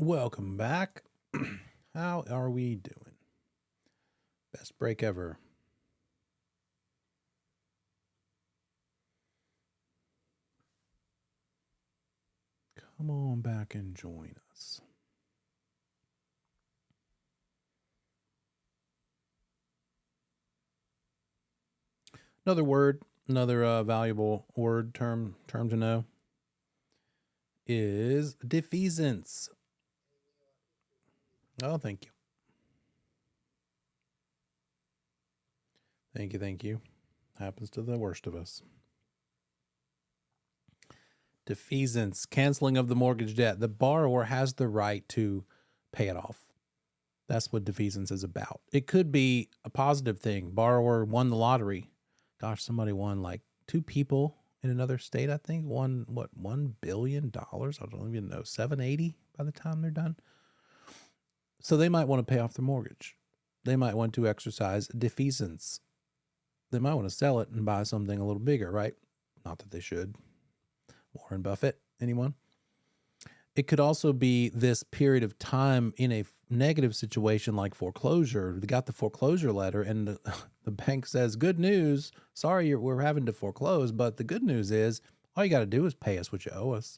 Welcome back. How are we doing? Best break ever. Come on back and join us. Another word, another valuable word term to know is defeasance. Oh, thank you. Thank you. Happens to the worst of us. Defeasance, canceling of the mortgage debt. The borrower has the right to pay it off. That's what defeasance is about. It could be a positive thing. Borrower won the lottery. Gosh, somebody won, like 2 people in another state, I think, won what, $1 billion? I don't even know, 780 by the time they're done. So they might want to pay off their mortgage. They might want to exercise defeasance. They might want to sell it and buy something a little bigger, right? Not that they should. Warren Buffett, anyone? It could also be this period of time in a negative situation like foreclosure. They got the foreclosure letter and the bank says, good news, sorry, we're having to foreclose, but the good news is all you got to do is pay us what you owe us.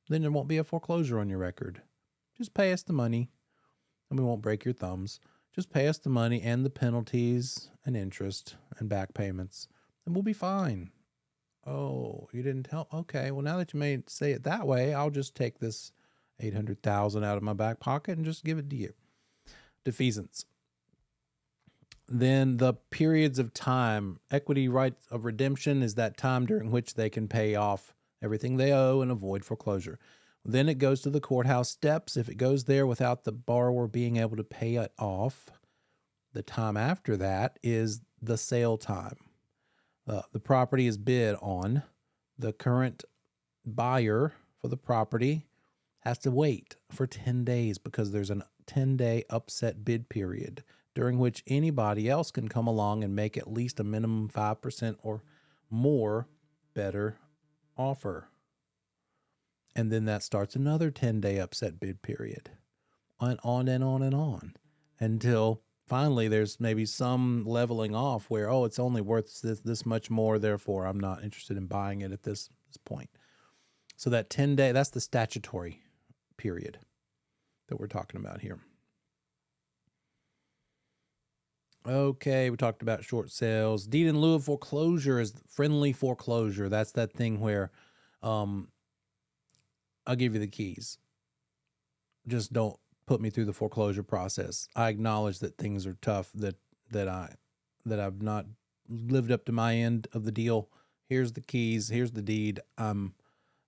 Then there won't be a foreclosure on your record. Just pay us the money and we won't break your thumbs. Just pay us the money and the penalties and interest and back payments and we'll be fine. Oh, you didn't tell? Okay, well, now that you may say it that way, I'll just take this $800,000 out of my back pocket and just give it to you. Defeasance. Then the periods of time, equity right of redemption is that time during which they can pay off everything they owe and avoid foreclosure. Then it goes to the courthouse steps. If it goes there without the borrower being able to pay it off, the time after that is the sale time. The property is bid on. The current buyer for the property has to wait for 10 days because there's a 10-day upset bid period during which anybody else can come along and make at least a minimum 5% or more better offer. And then that starts another 10-day upset bid period. And on and on and on until finally there's maybe some leveling off where, oh, it's only worth this much more, therefore I'm not interested in buying it at this point. So that 10-day, that's the statutory period that we're talking about here. Okay, we talked about short sales. Deed in lieu of foreclosure is friendly foreclosure. That's that thing where I'll give you the keys. Just don't put me through the foreclosure process. I acknowledge that things are tough, that I've not lived up to my end of the deal. Here's the keys, here's the deed. I'm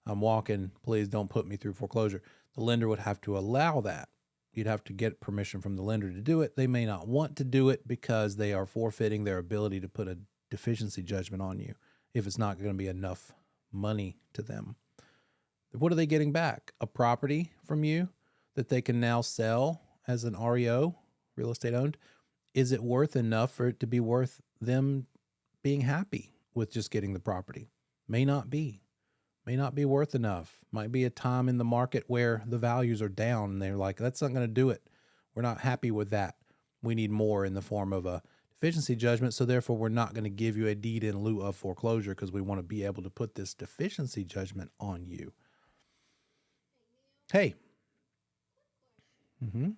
walking. Please don't put me through foreclosure. The lender would have to allow that. You'd have to get permission from the lender to do it. They may not want to do it because they are forfeiting their ability to put a deficiency judgment on you if it's not going to be enough money to them. What are they getting back? A property from you that they can now sell as an REO, real estate owned. Is it worth enough for it to be worth them being happy with just getting the property? May not be worth enough. Might be a time in the market where the values are down and they're like, that's not going to do it. We're not happy with that. We need more in the form of a deficiency judgment. So therefore we're not going to give you a deed in lieu of foreclosure because we want to be able to put this deficiency judgment on you. Hey. Mm-hmm.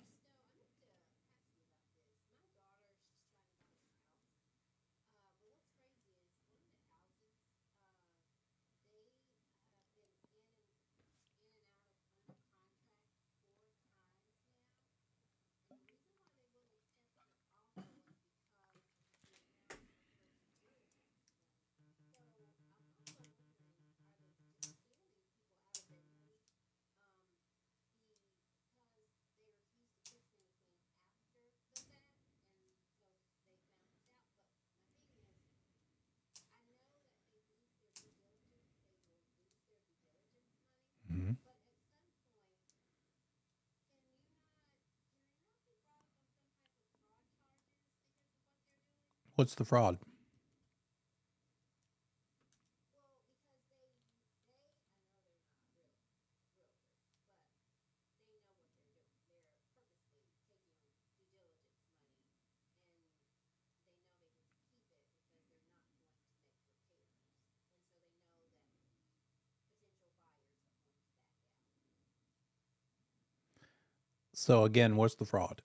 Mm-hmm. What's the fraud? So again, what's the fraud?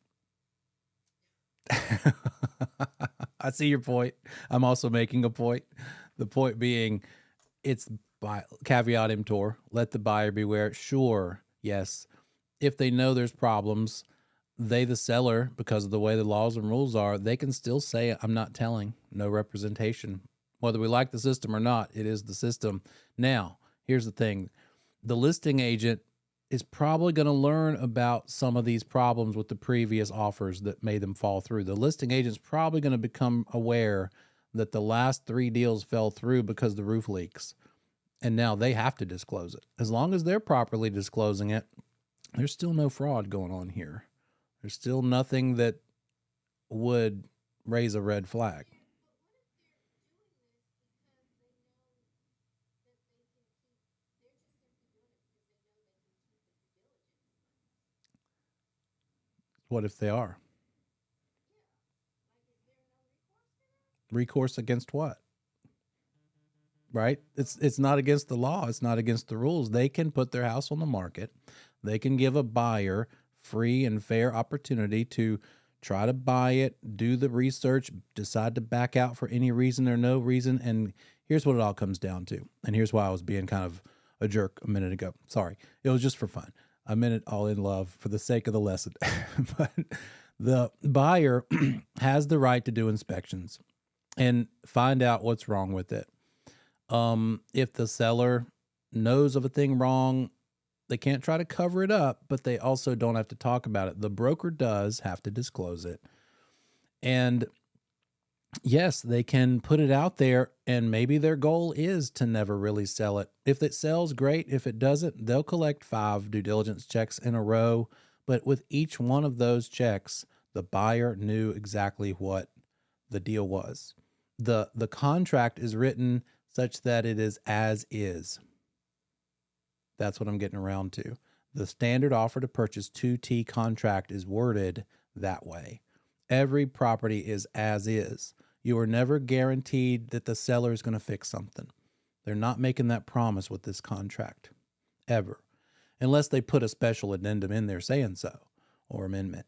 I see your point. I'm also making a point. The point being, it's by caveat emptor. Let the buyer beware. Sure, yes. If they know there's problems, they, the seller, because of the way the laws and rules are, they can still say, I'm not telling, no representation. Whether we like the system or not, it is the system. Now, here's the thing. The listing agent is probably going to learn about some of these problems with the previous offers that made them fall through. The listing agent's probably going to become aware that the last 3 deals fell through because the roof leaks. And now they have to disclose it. As long as they're properly disclosing it, there's still no fraud going on here. There's still nothing that would raise a red flag. What if they are? Recourse against what? Right? It's not against the law. It's not against the rules. They can put their house on the market. They can give a buyer free and fair opportunity to try to buy it, do the research, decide to back out for any reason or no reason. And here's what it all comes down to. And here's why I was being kind of a jerk a minute ago. Sorry. It was just for fun. I meant it all in love for the sake of the lesson. But the buyer has the right to do inspections and find out what's wrong with it. If the seller knows of a thing wrong, they can't try to cover it up, but they also don't have to talk about it. The broker does have to disclose it. And yes, they can put it out there, and maybe their goal is to never really sell it. If it sells, great. If it doesn't, they'll collect 5 due diligence checks in a row. But with each one of those checks, the buyer knew exactly what the deal was. The contract is written such that it is as is. That's what I'm getting around to. The standard offer to purchase 2T contract is worded that way. Every property is as is. You are never guaranteed that the seller is going to fix something. They're not making that promise with this contract, ever, unless they put a special addendum in there saying so, or amendment.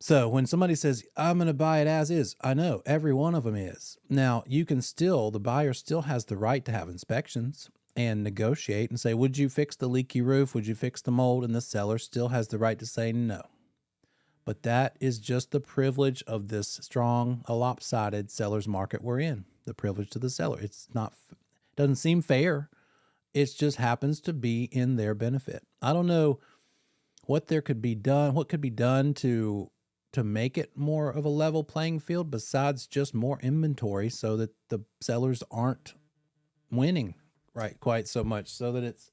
So when somebody says, I'm going to buy it as is, I know every one of them is. Now, you can still, the buyer still has the right to have inspections and negotiate and say, would you fix the leaky roof? Would you fix the mold? And the seller still has the right to say no. But that is just the privilege of this strong, lopsided seller's market we're in. The privilege to the seller. It's not, doesn't seem fair. It just happens to be in their benefit. I don't know what there could be done, what could be done to make it more of a level playing field besides just more inventory so that the sellers aren't winning right quite so much, so that it's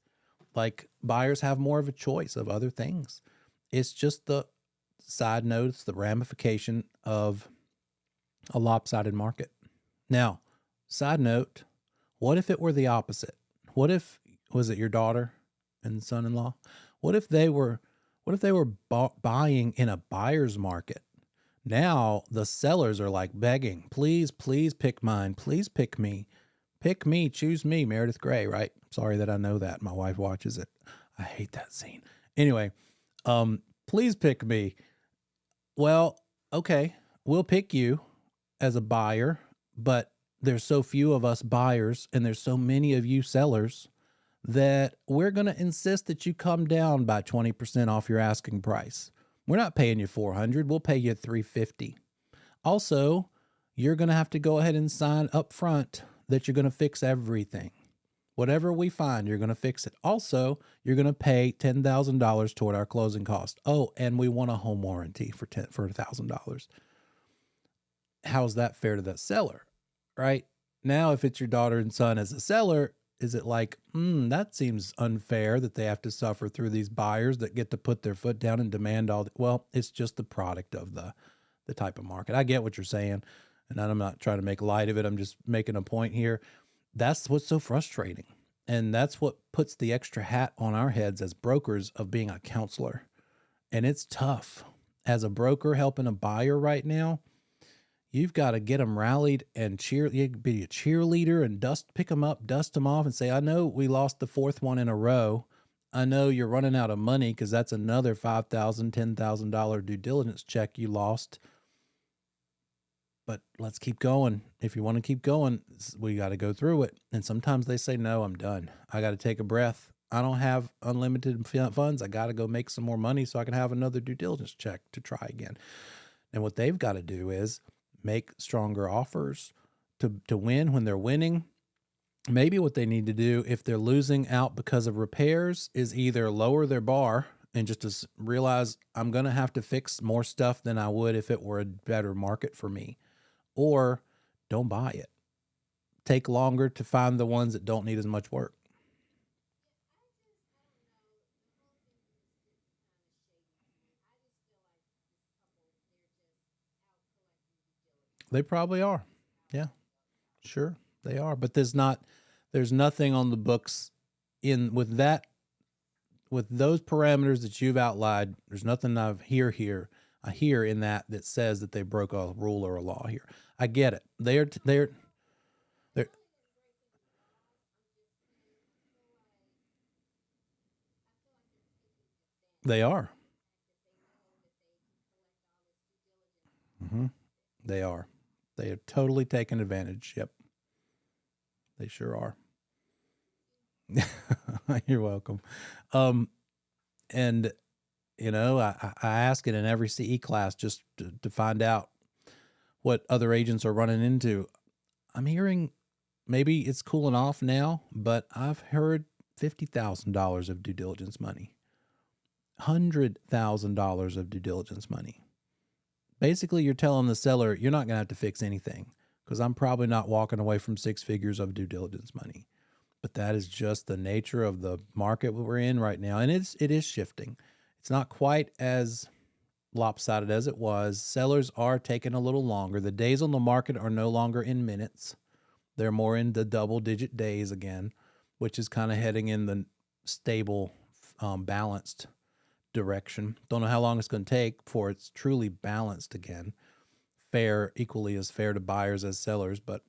like buyers have more of a choice of other things. It's just the side notes, the ramification of a lopsided market. Now, side note, what if it were the opposite? What if, was it your daughter and son-in-law? What if they were buying in a buyer's market? Now the sellers are like begging, please, please pick mine. Please pick me. Pick me, choose me, Meredith Grey, right? Sorry that I know that. My wife watches it. I hate that scene. Anyway, please pick me. Well, okay, we'll pick you as a buyer, but there's so few of us buyers and there's so many of you sellers that we're going to insist that you come down by 20% off your asking price. We're not paying you $400. We'll pay you $350. Also, you're going to have to go ahead and sign up front that you're going to fix everything. Whatever we find, you're going to fix it. Also, you're going to pay $10,000 toward our closing cost. Oh, and we want a home warranty for $1,000. How's that fair to that seller, right? Now, if it's your daughter and son as a seller, is it like, that seems unfair that they have to suffer through these buyers that get to put their foot down and demand all well, it's just the product of the type of market. I get what you're saying, and I'm not trying to make light of it. I'm just making a point here. That's what's so frustrating. And that's what puts the extra hat on our heads as brokers of being a counselor. And it's tough. As a broker helping a buyer right now, you've got to get them rallied and you be a cheerleader and pick them up, dust them off and say, I know we lost the 4th one in a row. I know you're running out of money because that's another $5,000, $10,000 due diligence check you lost. But let's keep going. If you want to keep going, we got to go through it. And sometimes they say, no, I'm done. I got to take a breath. I don't have unlimited funds. I got to go make some more money so I can have another due diligence check to try again. And what they've got to do is make stronger offers to win when they're winning. Maybe what they need to do if they're losing out because of repairs is either lower their bar and just to realize I'm going to have to fix more stuff than I would if it were a better market for me, or don't buy it. Take longer to find the ones that don't need as much work. They probably are. Yeah, sure. They are. But there's nothing on the books with those parameters that you've outlined. There's nothing I hear in that says that they broke a rule or a law here. I get it. They're they are. Mm-hmm. They are. They are totally taking advantage. Yep. They sure are. You're welcome. And I ask it in every CE class just to find out what other agents are running into. I'm hearing maybe it's cooling off now, but I've heard $50,000 of due diligence money, $100,000 of due diligence money. Basically, you're telling the seller, you're not going to have to fix anything because I'm probably not walking away from 6 figures of due diligence money. But that is just the nature of the market we're in right now. And it is shifting. It's not quite as lopsided as it was. Sellers are taking a little longer. The days on the market are no longer in minutes. They're more in the double-digit days again, which is kind of heading in the stable, balanced direction. Don't know how long it's going to take before it's truly balanced again. Equally as fair to buyers as sellers. But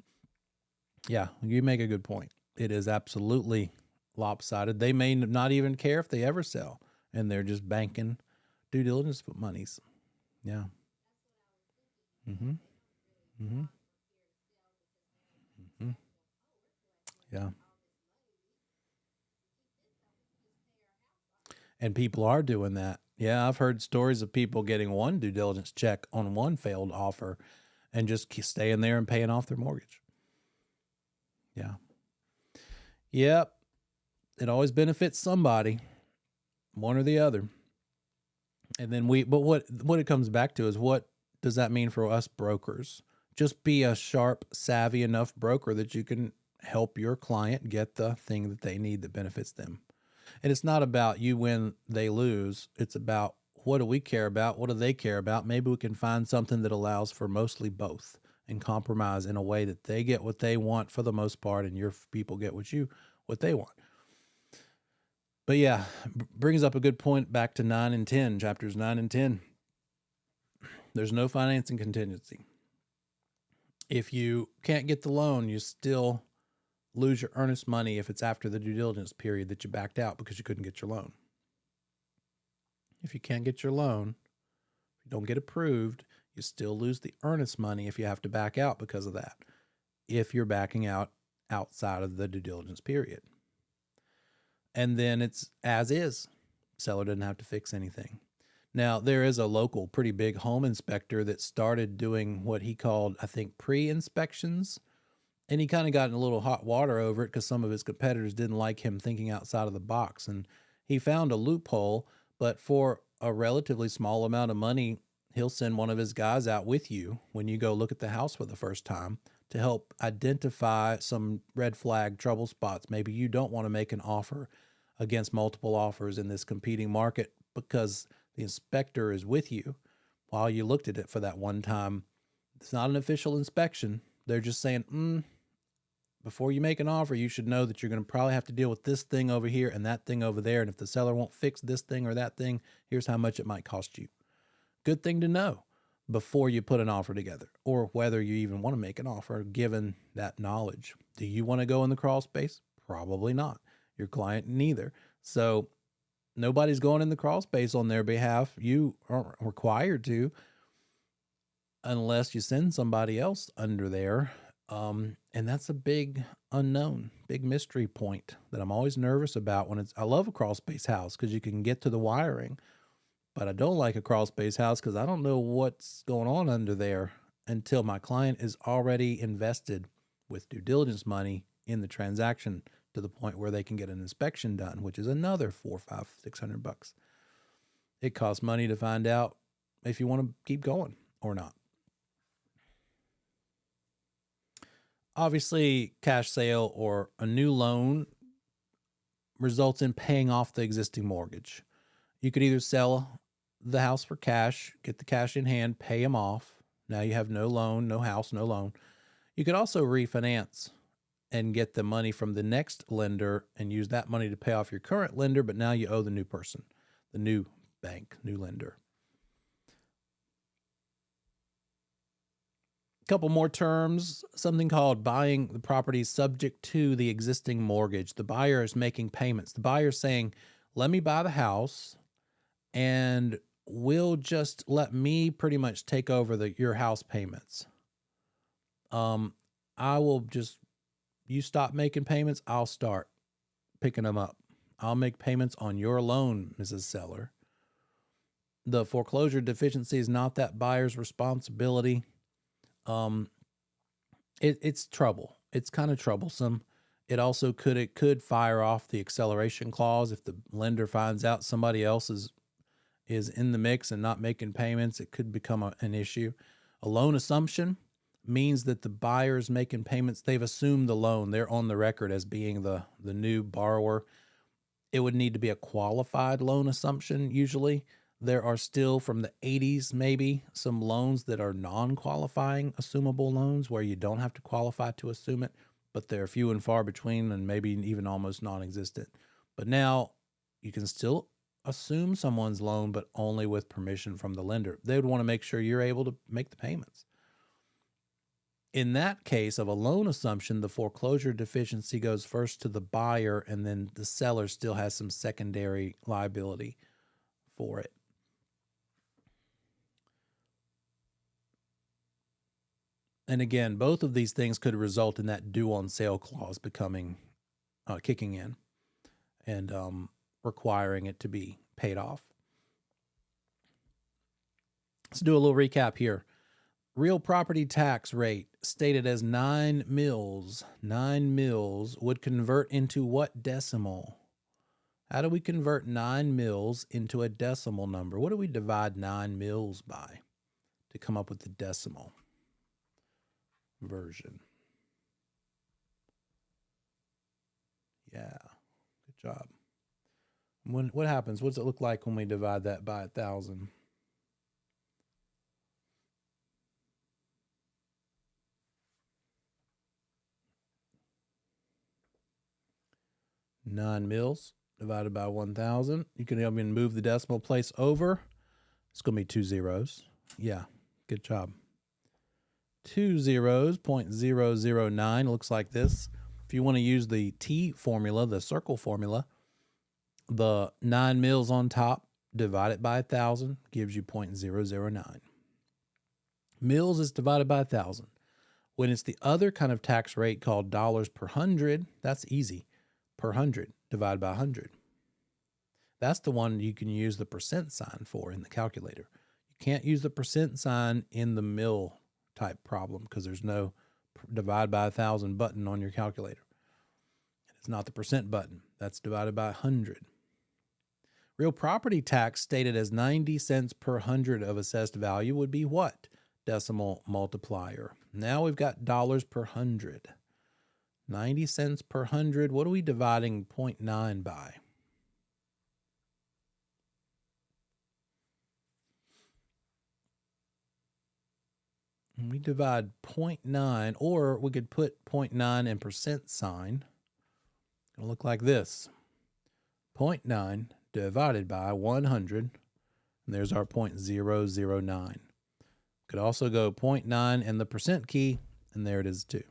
yeah, you make a good point. It is absolutely lopsided. They may not even care if they ever sell, and they're just banking due diligence monies. Yeah. Mm-hmm. Mm-hmm. Mm-hmm. Yeah. And people are doing that. Yeah, I've heard stories of people getting one due diligence check on one failed offer and just staying there and paying off their mortgage. Yeah. Yep. It always benefits somebody, one or the other. And then but what it comes back to is, what does that mean for us brokers? Just be a sharp, savvy enough broker that you can help your client get the thing that they need that benefits them. And it's not about you win, they lose. It's about, what do we care about? What do they care about? Maybe we can find something that allows for mostly both and compromise in a way that they get what they want for the most part and your people get what they want. But yeah, brings up a good point back to 9 and 10, chapters 9 and 10. There's no financing contingency. If you can't get the loan, you still lose your earnest money if it's after the due diligence period that you backed out because you couldn't get your loan. If you can't get your loan, if you don't get approved, you still lose the earnest money if you have to back out because of that, if you're backing out outside of the due diligence period. And then it's as is. Seller doesn't have to fix anything. Now, there is a local pretty big home inspector that started doing what he called, I think, pre-inspections. And he kind of got in a little hot water over it because some of his competitors didn't like him thinking outside of the box. And he found a loophole, but for a relatively small amount of money, he'll send one of his guys out with you when you go look at the house for the first time to help identify some red flag trouble spots. Maybe you don't want to make an offer against multiple offers in this competing market because the inspector is with you while you looked at it for that one time. It's not an official inspection. They're just saying, before you make an offer, you should know that you're going to probably have to deal with this thing over here and that thing over there. And if the seller won't fix this thing or that thing, here's how much it might cost you. Good thing to know before you put an offer together, or whether you even want to make an offer given that knowledge. Do you want to go in the crawl space? Probably not. Your client neither. So Nobody's going in the crawl space on their behalf. You aren't required to, unless you send somebody else under there. And that's a big unknown, big mystery point that I'm always nervous about when I love a crawl space house because you can get to the wiring, but I don't like a crawl space house because I don't know what's going on under there until my client is already invested with due diligence money in the transaction to the point where they can get an inspection done, which is another $400, $500, $600. It costs money to find out if you want to keep going or not. Obviously, cash sale or a new loan results in paying off the existing mortgage. You could either sell the house for cash, get the cash in hand, pay them off. Now you have no loan, no house, no loan. You could also refinance and get the money from the next lender and use that money to pay off your current lender, but now you owe the new person, the new bank, new lender. Couple more terms, something called buying the property subject to the existing mortgage. The buyer is making payments. The buyer is saying, let me buy the house and we'll just let me pretty much take over your house payments. I will just, you stop making payments, I'll start picking them up. I'll make payments on your loan, Mrs. Seller. The foreclosure deficiency is not that buyer's responsibility. It's trouble. It's kind of troublesome. It also could fire off the acceleration clause. If the lender finds out somebody else is in the mix and not making payments, it could become an issue. A loan assumption means that the buyer's making payments. They've assumed the loan. They're on the record as being the new borrower. It would need to be a qualified loan assumption usually. There are still, from the 80s maybe, some loans that are non-qualifying assumable loans where you don't have to qualify to assume it, but they're few and far between and maybe even almost non-existent. But now you can still assume someone's loan, but only with permission from the lender. They would want to make sure you're able to make the payments. In that case of a loan assumption, the foreclosure deficiency goes first to the buyer, and then the seller still has some secondary liability for it. And again, both of these things could result in that due on sale clause kicking in and requiring it to be paid off. Let's do a little recap here. Real property tax rate stated as 9 mils. 9 mils would convert into what decimal? How do we convert 9 mils into a decimal number? What do we divide 9 mils by to come up with the decimal version? Yeah, good job. What happens? What does it look like when we divide that by 1,000? Nine mils divided by 1,000. You can even move the decimal place over. It's going to be 2 zeros. Yeah, good job. 2 zeros, 0.009 looks like this. If you want to use the T formula, the circle formula, the 9 mils on top, divide it by 1,000, gives you 0.009. Mils is divided by 1,000. When it's the other kind of tax rate called dollars per hundred, that's easy. Per hundred divided by 100. That's the one you can use the percent sign for in the calculator. You can't use the percent sign in the mil type problem because there's no divide by 1,000 button on your calculator. It's not the percent button. That's divided by 100. Real property tax stated as 90 cents per hundred of assessed value would be what? Decimal multiplier. Now we've got dollars per hundred. 90 cents per hundred. What are we dividing 0.9 by? We divide 0.9, or we could put 0.9 and percent sign. It'll look like this. 0.9 divided by 100, and there's our 0.009. Could also go 0.9 and the percent key, and there it is too.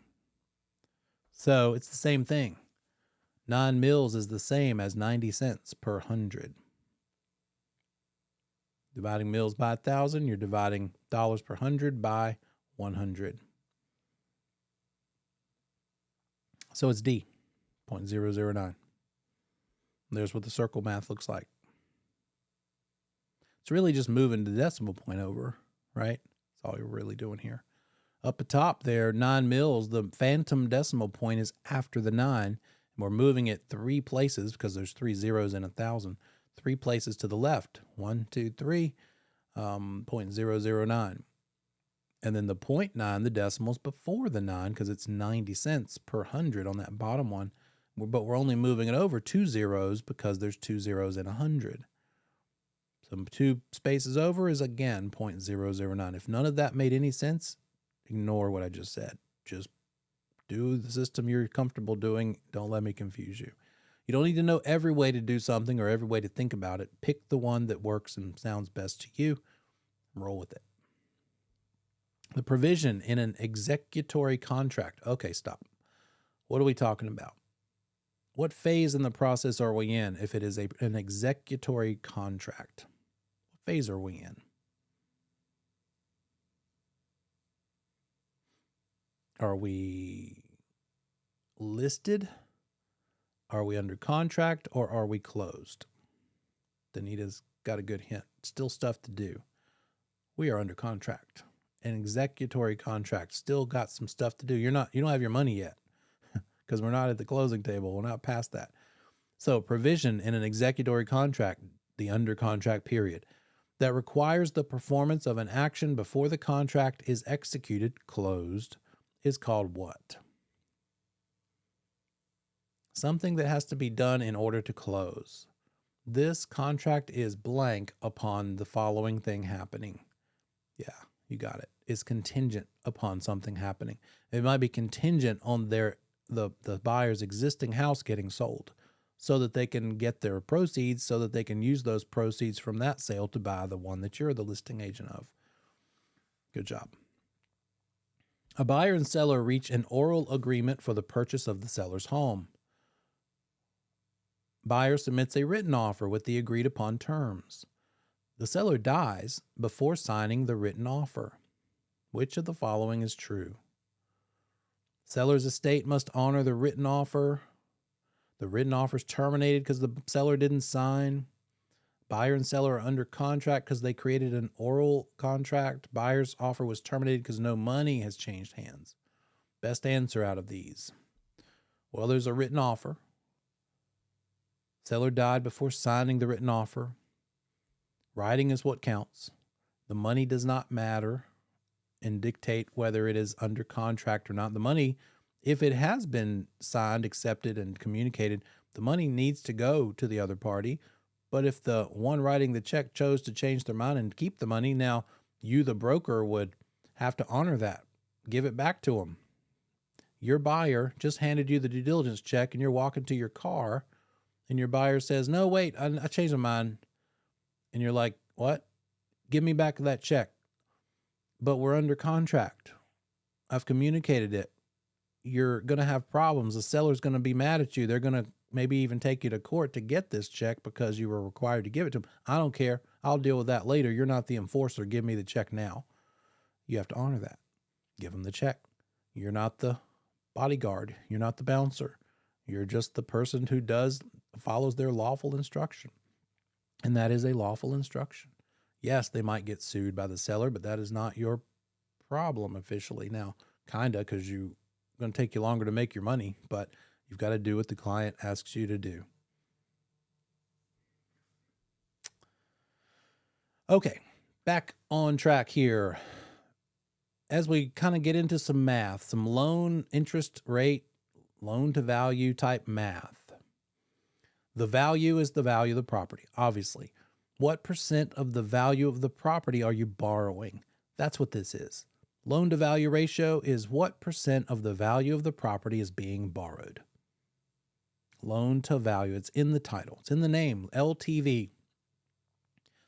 So it's the same thing. 9 mils is the same as 90 cents per hundred. Dividing mills by 1,000, you're dividing dollars per 100 by 100. So it's D, 0.009. There's what the circle math looks like. It's really just moving the decimal point over, right? That's all you're really doing here. Up at top there, 9 mils, the phantom decimal point is after the 9. And we're moving it 3 places because there's 3 zeros in 1,000. 3 places to the left. 1, 2, 3, 0.009. And then the 0.9, the decimal's before the 9 because it's 90 cents per 100 on that bottom one. But we're only moving it over 2 zeros because there's 2 zeros in 100. So 2 spaces over is, again, 0.009. If none of that made any sense, ignore what I just said. Just do the system you're comfortable doing. Don't let me confuse you. You don't need to know every way to do something or every way to think about it. Pick the one that works and sounds best to you. Roll with it. The provision in an executory contract. Okay, stop. What are we talking about? What phase in the process are we in if it is an executory contract? What phase are we in? Are we listed? Are we under contract, or are we closed? Danita's got a good hint. Still stuff to do. We are under contract. An executory contract still got some stuff to do. You don't have your money yet because we're not at the closing table. We're not past that. So provision in an executory contract, the under contract period, that requires the performance of an action before the contract is executed, closed, is called what? Something that has to be done in order to close. This contract is blank upon the following thing happening. Yeah, you got it. It's contingent upon something happening. It might be contingent on the buyer's existing house getting sold so that they can get their proceeds, so that they can use those proceeds from that sale to buy the one that you're the listing agent of. Good job. A buyer and seller reach an oral agreement for the purchase of the seller's home. Buyer submits a written offer with the agreed upon terms. The seller dies before signing the written offer. Which of the following is true? Seller's estate must honor the written offer. The written offer is terminated because the seller didn't sign. Buyer and seller are under contract because they created an oral contract. Buyer's offer was terminated because no money has changed hands. Best answer out of these. Well, there's a written offer. Seller died before signing the written offer. Writing is what counts. The money does not matter and dictate whether it is under contract or not. The money, if it has been signed, accepted, and communicated, the money needs to go to the other party. But if the one writing the check chose to change their mind and keep the money, now you, the broker, would have to honor that. Give it back to them. Your buyer just handed you the due diligence check and you're walking to your car and your buyer says, no, wait, I changed my mind. And you're like, what? Give me back that check. But we're under contract. I've communicated it. You're going to have problems. The seller's going to be mad at you. They're going to maybe even take you to court to get this check because you were required to give it to them. I don't care. I'll deal with that later. You're not the enforcer. Give me the check now. You have to honor that. Give them the check. You're not the bodyguard. You're not the bouncer. You're just the person who follows their lawful instruction. And that is a lawful instruction. Yes, they might get sued by the seller, but that is not your problem officially. Now, kind of, because you're going to take you longer to make your money, but you've got to do what the client asks you to do. Okay, back on track here. As we kind of get into some math, some loan interest rate, loan to value type math. The value is the value of the property, obviously. What percent of the value of the property are you borrowing? That's what this is. Loan to value ratio is what percent of the value of the property is being borrowed. Loan to value, it's in the title, it's in the name, LTV.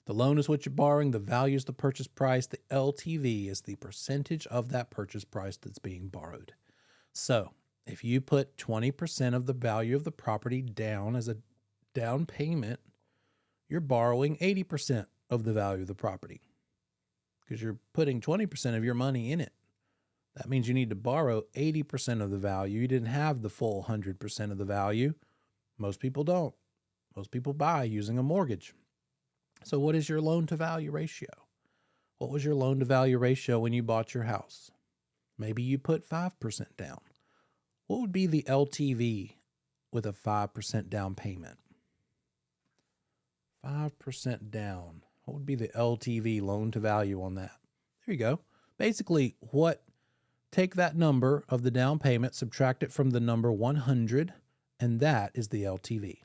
The loan is what you're borrowing, the value is the purchase price, the LTV is the percentage of that purchase price that's being borrowed. So if you put 20% of the value of the property down as a down payment, you're borrowing 80%. of the value of the property because you're putting 20% of your money in it. That means you need to borrow 80% of the value. You didn't have the full 100% of the value. Most people don't. Most people buy using a mortgage. So what is your loan to value ratio? What was your loan to value ratio when you bought your house? Maybe you put 5% down. What would be the LTV with a 5% down payment? 5% down. What would be the LTV, loan to value, on that? There you go. Basically, take that number of the down payment, subtract it from the number 100, and that is the LTV.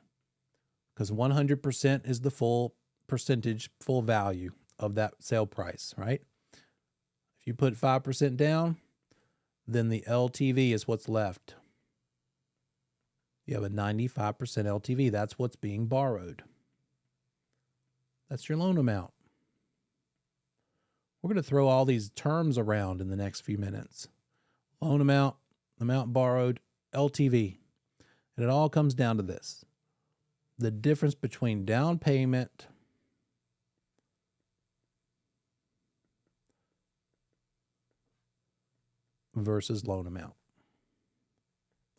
Because 100% is the full percentage, full value of that sale price, right? If you put 5% down, then the LTV is what's left. You have a 95% LTV. That's what's being borrowed. That's your loan amount. We're going to throw all these terms around in the next few minutes. Loan amount, amount borrowed, LTV. And it all comes down to this. The difference between down payment versus loan amount.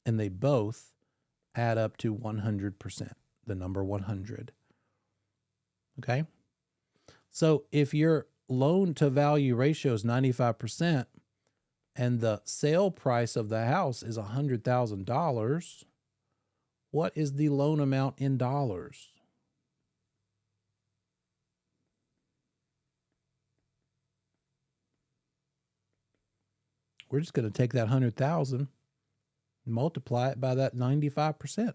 And they both add up to 100%, the number 100. Okay? So if your loan to value ratio is 95% and the sale price of the house is $100,000, what is the loan amount in dollars? We're just going to take that 100,000 and multiply it by that 95%.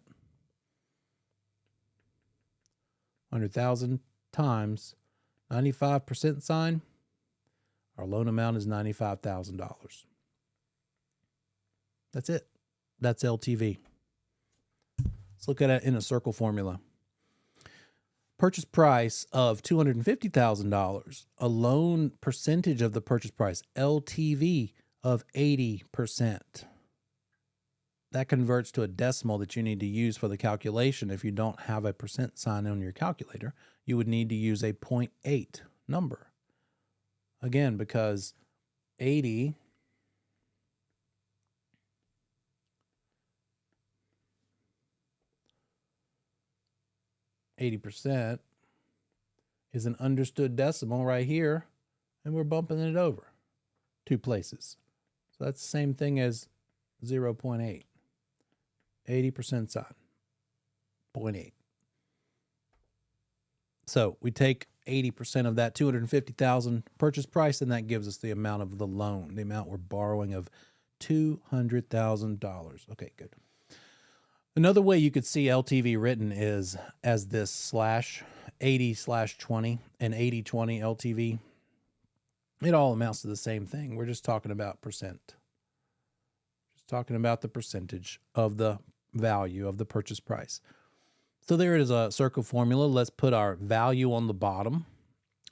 100,000 times 95% sign, our loan amount is $95,000. That's it. That's LTV. Let's look at it in a circle formula. Purchase price of $250,000, a loan percentage of the purchase price, LTV of 80%. That converts to a decimal that you need to use for the calculation. If you don't have a percent sign on your calculator, you would need to use a 0.8 number. Again, because 80 80% is an understood decimal right here, and we're bumping it over 2 places. So that's the same thing as 0.8. 80% sign, 0.8. So we take 80% of that $250,000 purchase price, and that gives us the amount of the loan, the amount we're borrowing of $200,000. Okay, good. Another way you could see LTV written is as this /80/20 and 80/20 LTV. It all amounts to the same thing. We're just talking about percent. Just talking about the percentage of the value of the purchase price. So there is a circle formula. Let's put our value on the bottom,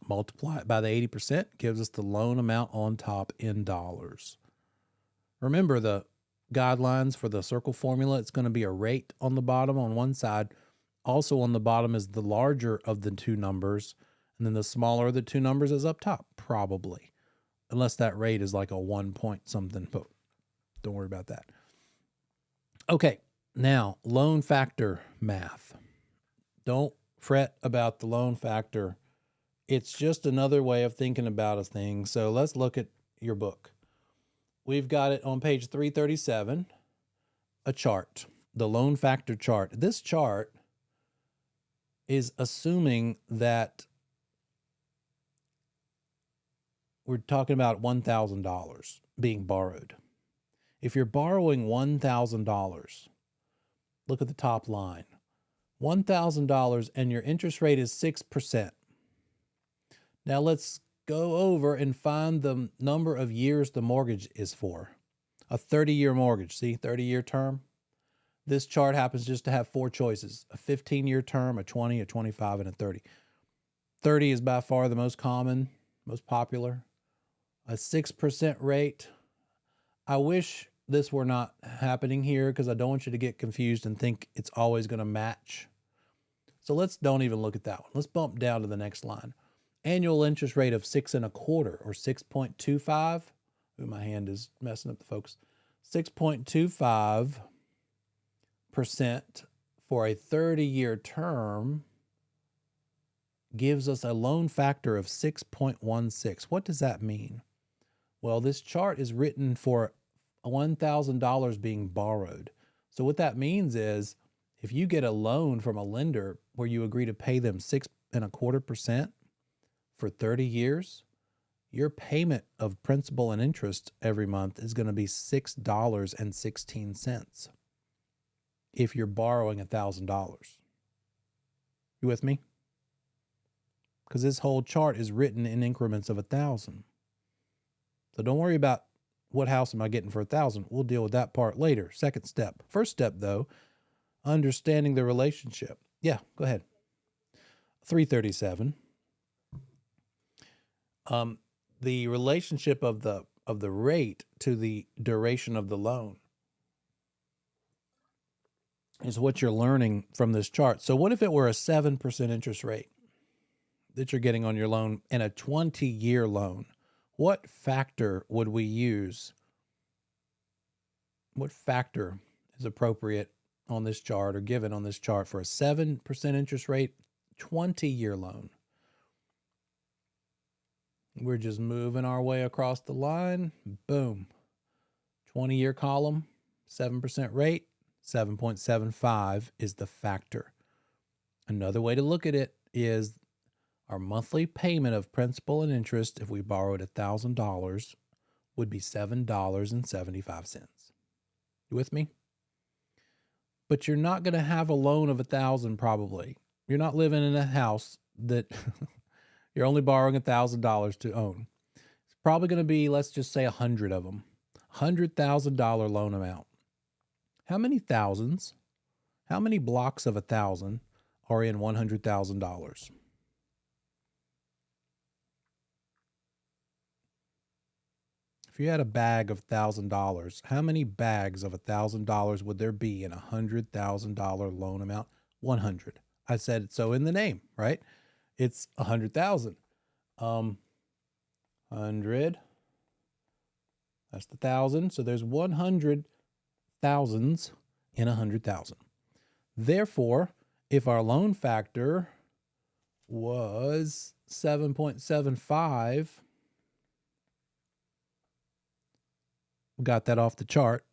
multiply it by the 80%, gives us the loan amount on top in dollars. Remember the guidelines for the circle formula. It's going to be a rate on the bottom on one side. Also on the bottom is the larger of the two numbers, and then the smaller of the two numbers is up top, probably. Unless that rate is like a 1 point something, but don't worry about that. Okay, now loan factor math. Don't fret about the loan factor. It's just another way of thinking about a thing. So let's look at your book. We've got it on page 337, a chart, the loan factor chart. This chart is assuming that we're talking about $1,000 being borrowed. If you're borrowing $1,000, look at the top line, $1,000, and your interest rate is 6%. Now let's go over and find the number of years the mortgage is for. A 30-year mortgage, see, 30-year term. This chart happens just to have 4 choices, a 15-year term, a 20, a 25, and a 30. 30 is by far the most common, most popular. A 6% rate. I wish this were not happening here because I don't want you to get confused and think it's always going to match. So don't even look at that one. Let's bump down to the next line. annual interest rate of 6.25 or 6.25. Ooh, my hand is messing up the focus. 6.25% for a 30-year term gives us a loan factor of 6.16. What does that mean? Well, this chart is written for $1,000 being borrowed. So what that means is if you get a loan from a lender where you agree to pay them 6.25% for 30 years, your payment of principal and interest every month is going to be $6.16 if you're borrowing $1,000. You with me? Because this whole chart is written in increments of 1,000. So don't worry about what house am I getting for 1,000. We'll deal with that part later. Second step. First step, though, understanding the relationship. Yeah, go ahead. 337. The relationship of the rate to the duration of the loan is what you're learning from this chart. So what if it were a 7% interest rate that you're getting on your loan and a 20-year loan? What factor would we use? What factor is appropriate on this chart or given on this chart for a 7% interest rate, 20-year loan? We're just moving our way across the line. Boom. 20-year column, 7% rate, 7.75 is the factor. Another way to look at it is our monthly payment of principal and interest, if we borrowed $1,000, would be $7.75. You with me? But you're not going to have a loan of $1,000 probably. You're not living in a house that you're only borrowing $1,000 to own. It's probably going to be, let's just say 100 of them. $100,000 loan amount. How many thousands, how many blocks of 1,000 are in $100,000? If you had a bag of $1,000, how many bags of $1,000 would there be in a $100,000 loan amount? 100. I said it so in the name, right? It's 100,000. 100. That's the 1,000. So there's 100 thousands in 100,000. Therefore, if our loan factor was 7.75, we got that off the chart.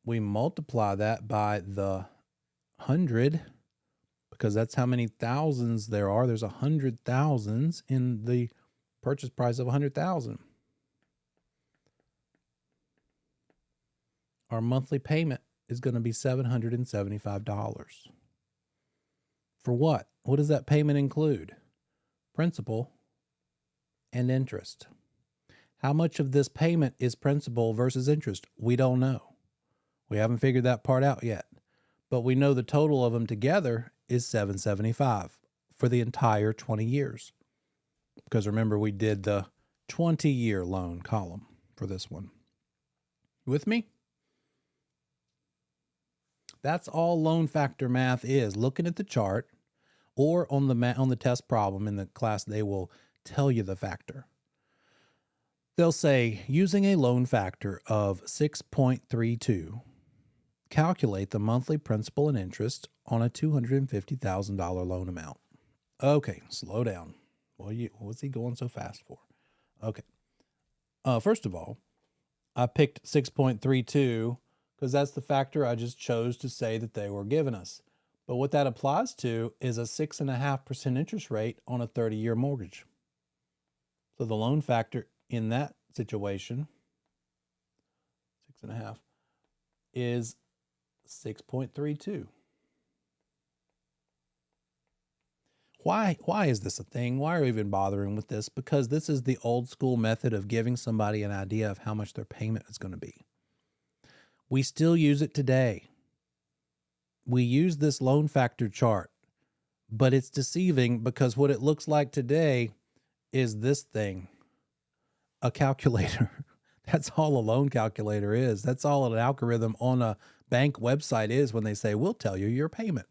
We multiply that by the 100 because that's how many thousands there are. There's 100 thousands in the purchase price of 100,000. Our monthly payment is going to be $775. For what? What does that payment include? Principal and interest. How much of this payment is principal versus interest? We don't know. We haven't figured that part out yet. But we know the total of them together is $775 for the entire 20 years. Because remember, we did the 20-year loan column for this one. With me? That's all loan factor math is. Looking at the chart or on the test problem in the class, they will tell you the factor. They'll say, using a loan factor of 6.32, calculate the monthly principal and interest on a $250,000 loan amount. Okay, slow down. What's he going so fast for? Okay. First of all, I picked 6.32 because that's the factor I just chose to say that they were giving us. But what that applies to is a 6.5% interest rate on a 30-year mortgage. So the loan factor in that situation, 6.5, is 6.32. Why is this a thing? Why are we even bothering with this? Because this is the old school method of giving somebody an idea of how much their payment is going to be. We still use it today. We use this loan factor chart, but it's deceiving because what it looks like today is this thing, a calculator. That's all a loan calculator is. That's all an algorithm on a bank website is when they say, we'll tell you your payment.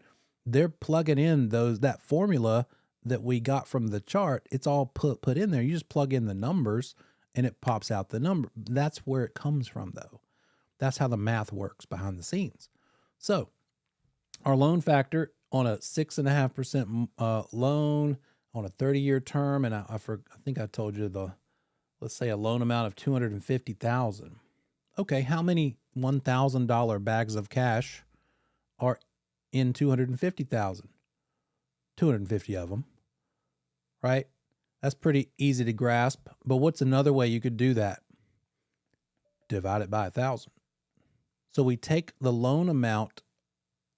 They're plugging in that formula that we got from the chart, it's all put in there. You just plug in the numbers and it pops out the number. That's where it comes from, though. That's how the math works behind the scenes. So our loan factor on a 6.5% loan on a 30-year term, and I think I told you let's say a loan amount of $250,000. Okay, how many $1,000 bags of cash are in $250,000? 250 of them, right? That's pretty easy to grasp. But what's another way you could do that? Divide it by 1,000. So we take the loan amount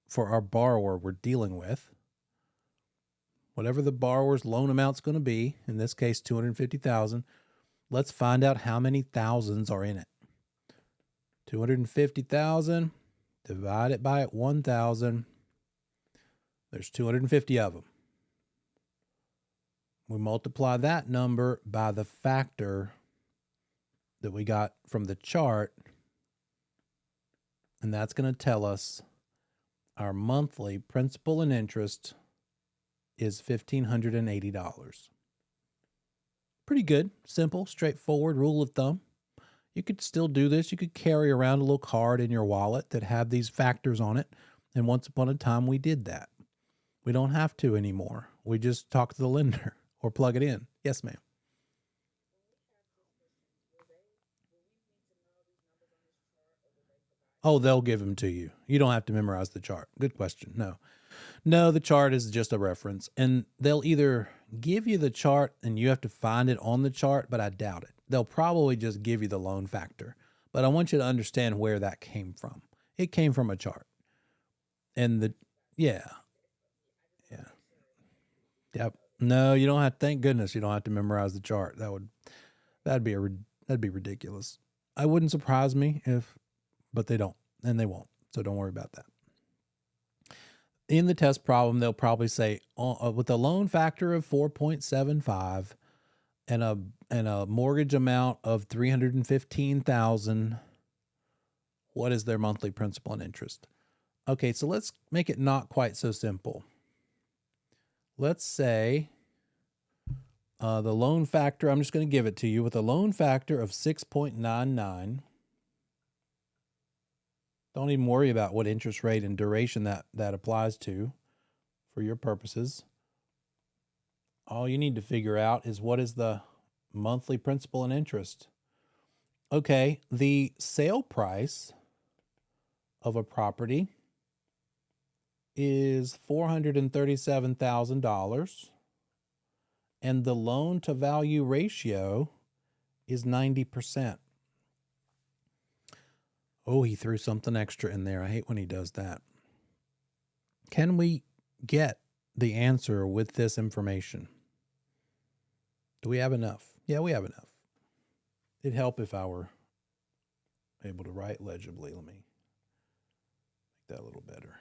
for our borrower we're dealing with, whatever the borrower's loan amount's going to be, in this case, $250,000. Let's find out how many thousands are in it. 250,000, divide it by 1,000. There's 250 of them. We multiply that number by the factor that we got from the chart, and that's going to tell us our monthly principal and interest is $1,580. Pretty good, simple, straightforward rule of thumb. You could still do this. You could carry around a little card in your wallet that had these factors on it, and once upon a time we did that. We don't have to anymore. We just talk to the lender or plug it in. Yes, ma'am. Oh, they'll give them to you. You don't have to memorize the chart. Good question. No, the chart is just a reference. And they'll either give you the chart and you have to find it on the chart, but I doubt it. They'll probably just give you the loan factor. But I want you to understand where that came from. It came from a chart. And yeah. Yep. No, you don't have, thank goodness you don't have to memorize the chart. That'd be ridiculous. I wouldn't surprise me but they don't, and they won't. So don't worry about that. In the test problem, they'll probably say with a loan factor of 4.75 and a mortgage amount of $315,000, what is their monthly principal and interest? Okay, so let's make it not quite so simple. Let's say the loan factor, I'm just going to give it to you, with a loan factor of 6.99. Don't even worry about what interest rate and duration that applies to for your purposes. All you need to figure out is what is the monthly principal and interest. Okay, the sale price of a property is $437,000, and the loan to value ratio is 90%. Oh, he threw something extra in there. I hate when he does that. Can we get the answer with this information? Do we have enough? Yeah, we have enough. It'd help if I were able to write legibly. Let me make that a little better.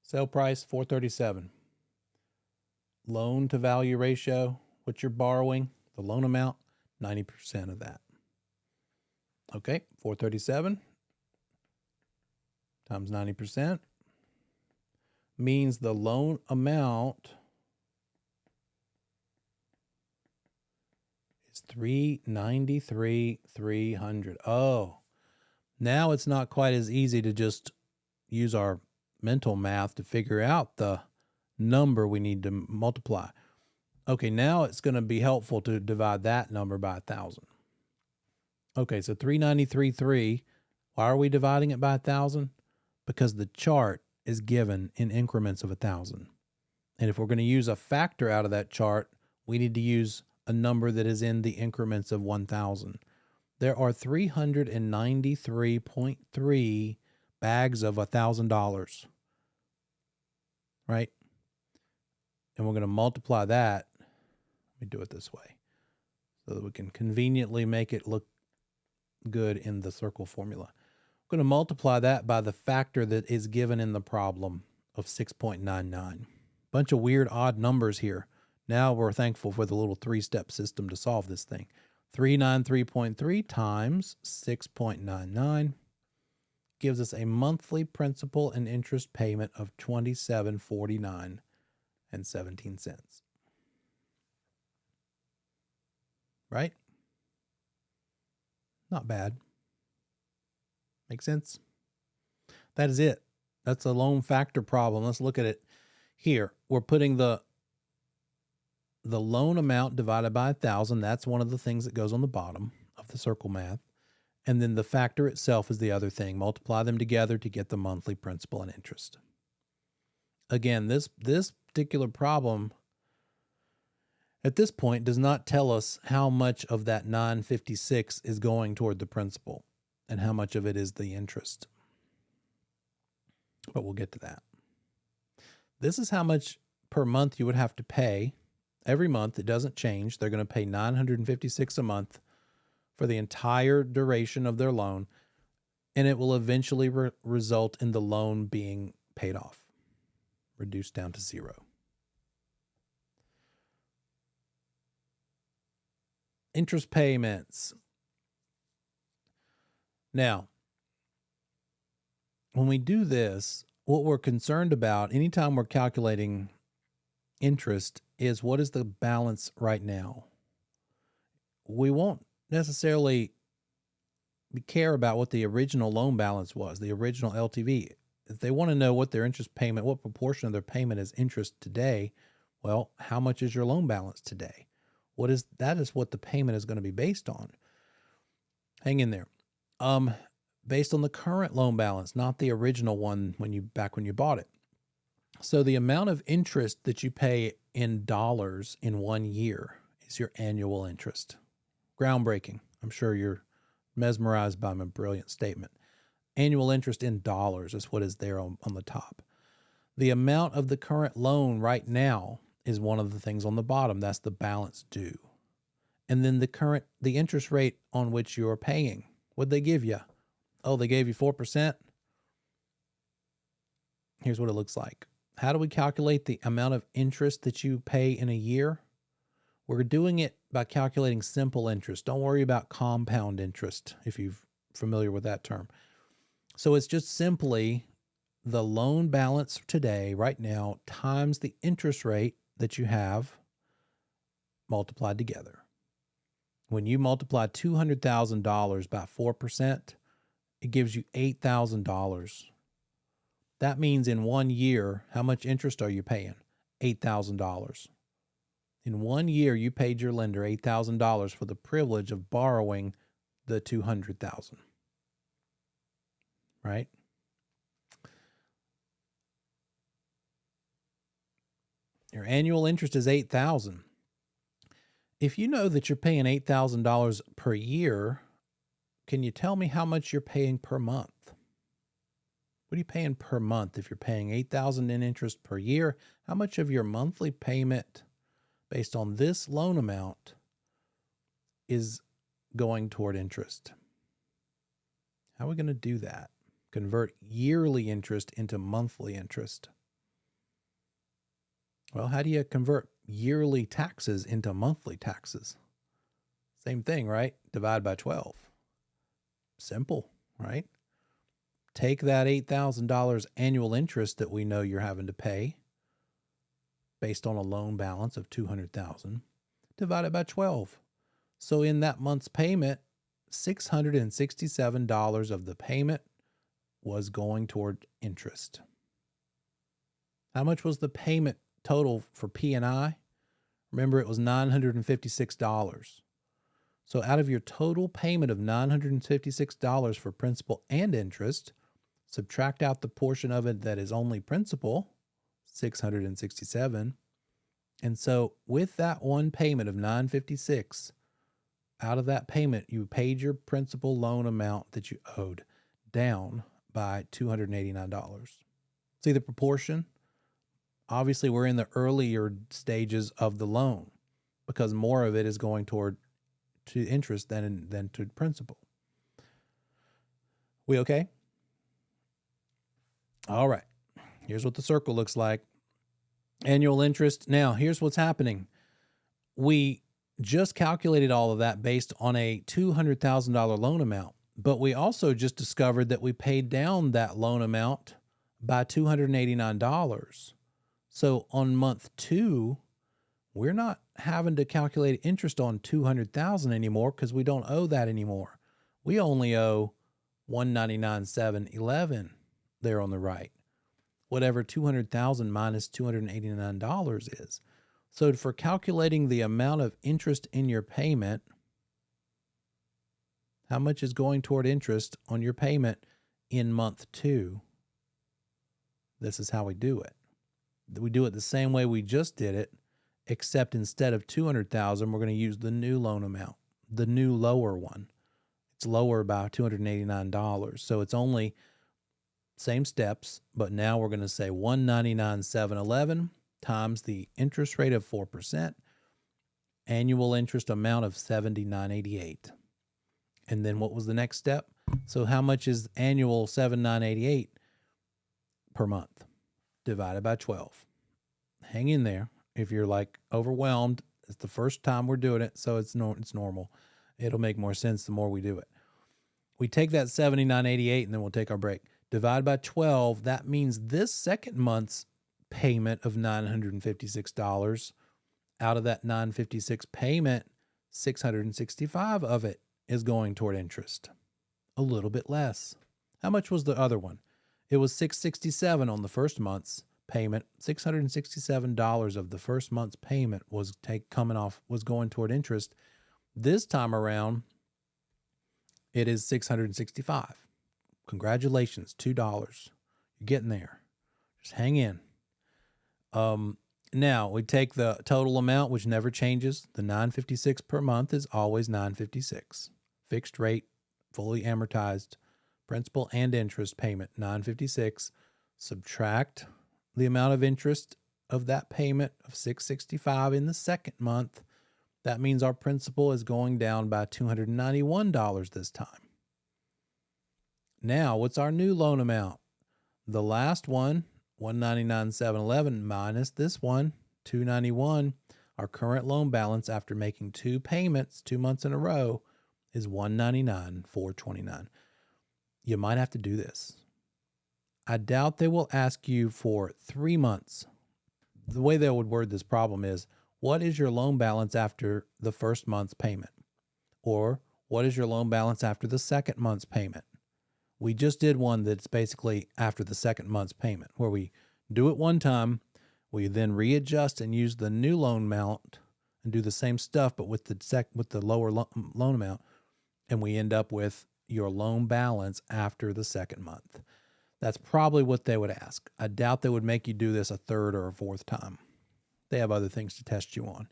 Sale price, $437,000. Loan to value ratio, what you're borrowing, the loan amount, 90% of that. Okay, $437,000 times 90% means the loan amount is $393,300. Oh, now it's not quite as easy to just use our mental math to figure out the number we need to multiply. Okay, now it's going to be helpful to divide that number by 1,000. Okay, so 393.3. Why are we dividing it by 1,000? Because the chart is given in increments of 1,000. And if we're going to use a factor out of that chart, we need to use a number that is in the increments of 1,000. There are 393.3 bags of $1,000, right? And we're going to multiply that. Let me do it this way so that we can conveniently make it look good in the circle formula. I'm going to multiply that by the factor that is given in the problem of 6.99. Bunch of weird odd numbers here. Now we're thankful for the little three-step system to solve this thing. 393.3 times 6.99 gives us a monthly principal and interest payment of $27.49 and 17 cents. Right? Not bad. Make sense? That is it. That's a loan factor problem. Let's look at it here. We're putting the loan amount divided by 1,000. That's one of the things that goes on the bottom of the circle math. And then the factor itself is the other thing. Multiply them together to get the monthly principal and interest. Again, this particular problem at this point does not tell us how much of that $956 is going toward the principal and how much of it is the interest. But we'll get to that. This is how much per month you would have to pay. Every month, it doesn't change. They're going to pay $956 a month for the entire duration of their loan, and it will eventually result in the loan being paid off, reduced down to zero. Interest payments. Now, when we do this, what we're concerned about anytime we're calculating interest is what is the balance right now. We won't necessarily care about what the original loan balance was, the original LTV. If they want to know what their interest payment, what proportion of their payment is interest today, well, how much is your loan balance today? That is what the payment is going to be based on. Hang in there. Based on the current loan balance, not the original one back when you bought it. So the amount of interest that you pay in dollars in 1 year is your annual interest. Groundbreaking. I'm sure you're mesmerized by my brilliant statement. Annual interest in dollars is what is there on the top. The amount of the current loan right now is one of the things on the bottom. That's the balance due. And then the interest rate on which you're paying. What'd they give you? Oh, they gave you 4%. Here's what it looks like. How do we calculate the amount of interest that you pay in a year? We're doing it by calculating simple interest. Don't worry about compound interest if you're familiar with that term. So it's just simply the loan balance today, right now, times the interest rate that you have multiplied together. When you multiply $200,000 by 4%, it gives you $8,000. That means in 1 year, how much interest are you paying? $8,000. In 1 year, you paid your lender $8,000 for the privilege of borrowing the $200,000. Right? Your annual interest is $8,000. If you know that you're paying $8,000 per year, can you tell me how much you're paying per month? What are you paying per month? If you're paying $8,000 in interest per year, how much of your monthly payment based on this loan amount is going toward interest? How are we going to do that? Convert yearly interest into monthly interest. Well, how do you convert yearly taxes into monthly taxes? Same thing, right? Divide by 12. Simple, right? Take that $8,000 annual interest that we know you're having to pay based on a loan balance of $200,000, divide it by 12. So in that month's payment, $667 of the payment was going toward interest. How much was the payment total for P&I? Remember, it was $956. So out of your total payment of $956 for principal and interest, subtract out the portion of it that is only principal, $667. And so with that one payment of $956, out of that payment, you paid your principal loan amount that you owed down by $289. See the proportion? Obviously, we're in the earlier stages of the loan because more of it is going to interest than to principal. We okay? All right. Here's what the circle looks like. Annual interest. Now, here's what's happening. We just calculated all of that based on a $200,000 loan amount. But we also just discovered that we paid down that loan amount by $289. So on month 2, we're not having to calculate interest on $200,000 anymore because we don't owe that anymore. We only owe $199,711 there on the right. Whatever $200,000 minus $289 is. So for calculating the amount of interest in your payment, how much is going toward interest on your payment in month 2? This is how we do it. We do it the same way we just did it, except instead of $200,000, we're going to use the new loan amount, the new lower one. It's lower by $289. So it's only same steps, but now we're going to say $199,711 times the interest rate of 4%, annual interest amount of $79.88. And then what was the next step? So how much is annual $79.88 per month? Divided by 12. Hang in there. If you're like overwhelmed, it's the first time we're doing it, so it's normal. It'll make more sense the more we do it. We take that $79.88 and then we'll take our break. Divide by 12, that means this second month's payment of $956, out of that $956 payment, $665 of it is going toward interest. A little bit less. How much was the other one? It was $667 on the first month's payment. $667 of the first month's payment was going toward interest. This time around, it is $665. Congratulations, $2. You're getting there. Just hang in. Now we take the total amount, which never changes. The $956 per month is always $956. Fixed rate, fully amortized, principal and interest payment, $956. Subtract the amount of interest of that payment of $665 in the second month. That means our principal is going down by $291 this time. Now, what's our new loan amount? The last one, $199,711 minus this one, $291. Our current loan balance after making 2 payments 2 months in a row is $199,429. You might have to do this. I doubt they will ask you for 3 months. The way they would word this problem is, what is your loan balance after the first month's payment? Or what is your loan balance after the second month's payment? We just did one that's basically after the second month's payment, where we do it one time, we then readjust and use the new loan amount and do the same stuff, but with the lower loan amount, and we end up with your loan balance after the second month. That's probably what they would ask. I doubt they would make you do this a third or a fourth time. They have other things to test you on.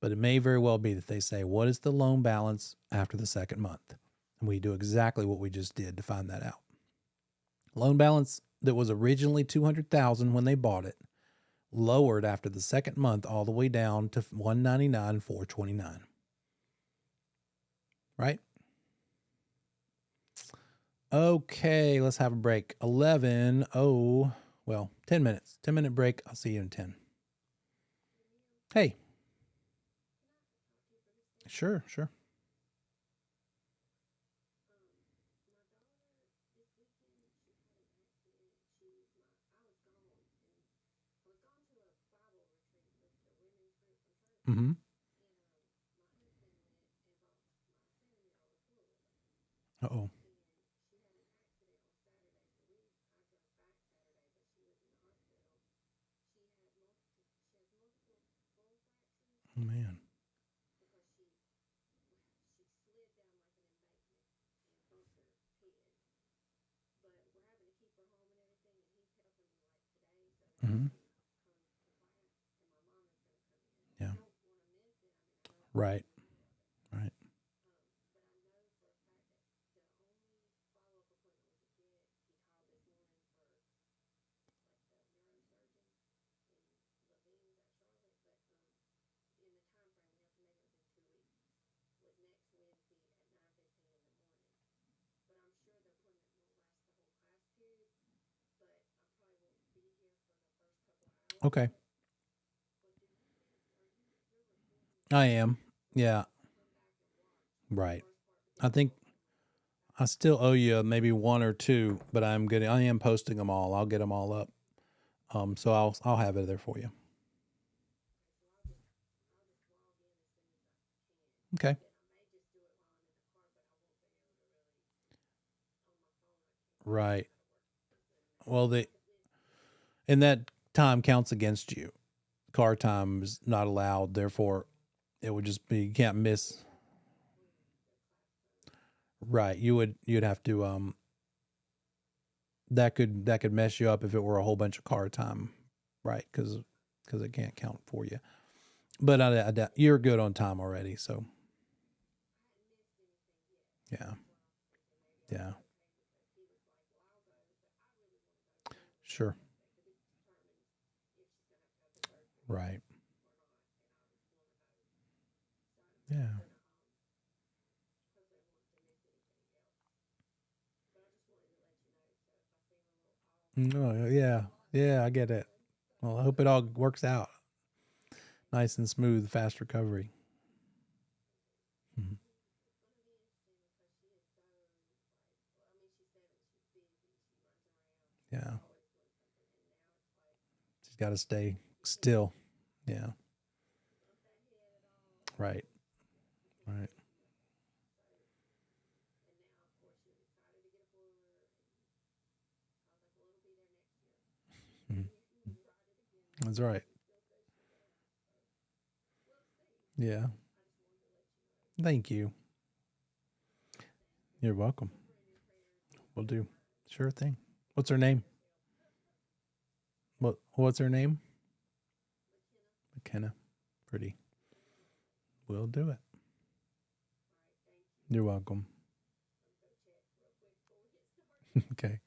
But it may very well be that they say, what is the loan balance after the second month? And we do exactly what we just did to find that out. Loan balance that was originally $200,000 when they bought it, lowered after the second month all the way down to $199,429. Right? Okay, let's have a break. 10 minutes. 10-minute break. I'll see you in 10. Hey. Sure. Mm-hmm. Uh-oh. Oh, man. Mm-hmm. Yeah. Right. Okay. I am. Yeah. Right. I think I still owe you maybe one or two, but I am posting them all. I'll get them all up. So I'll have it there for you. Okay. Right. Well, and that time counts against you. Car time is not allowed. Therefore, it would just be, you can't miss. Right. You'd have to that could mess you up if it were a whole bunch of car time. Right. Because it can't count for you. But you're good on time already. So yeah. Yeah. Sure. Right. Yeah. No, yeah. Yeah, I get it. Well, I hope it all works out. Nice and smooth, fast recovery. Mhm. Yeah. She's got to stay still. Yeah. Right. Right. Mhm. That's right. Yeah. Thank you. You're welcome. We'll do. Sure thing. What's her name? What's her name? McKenna. Pretty. We'll do it. You're welcome. Okay.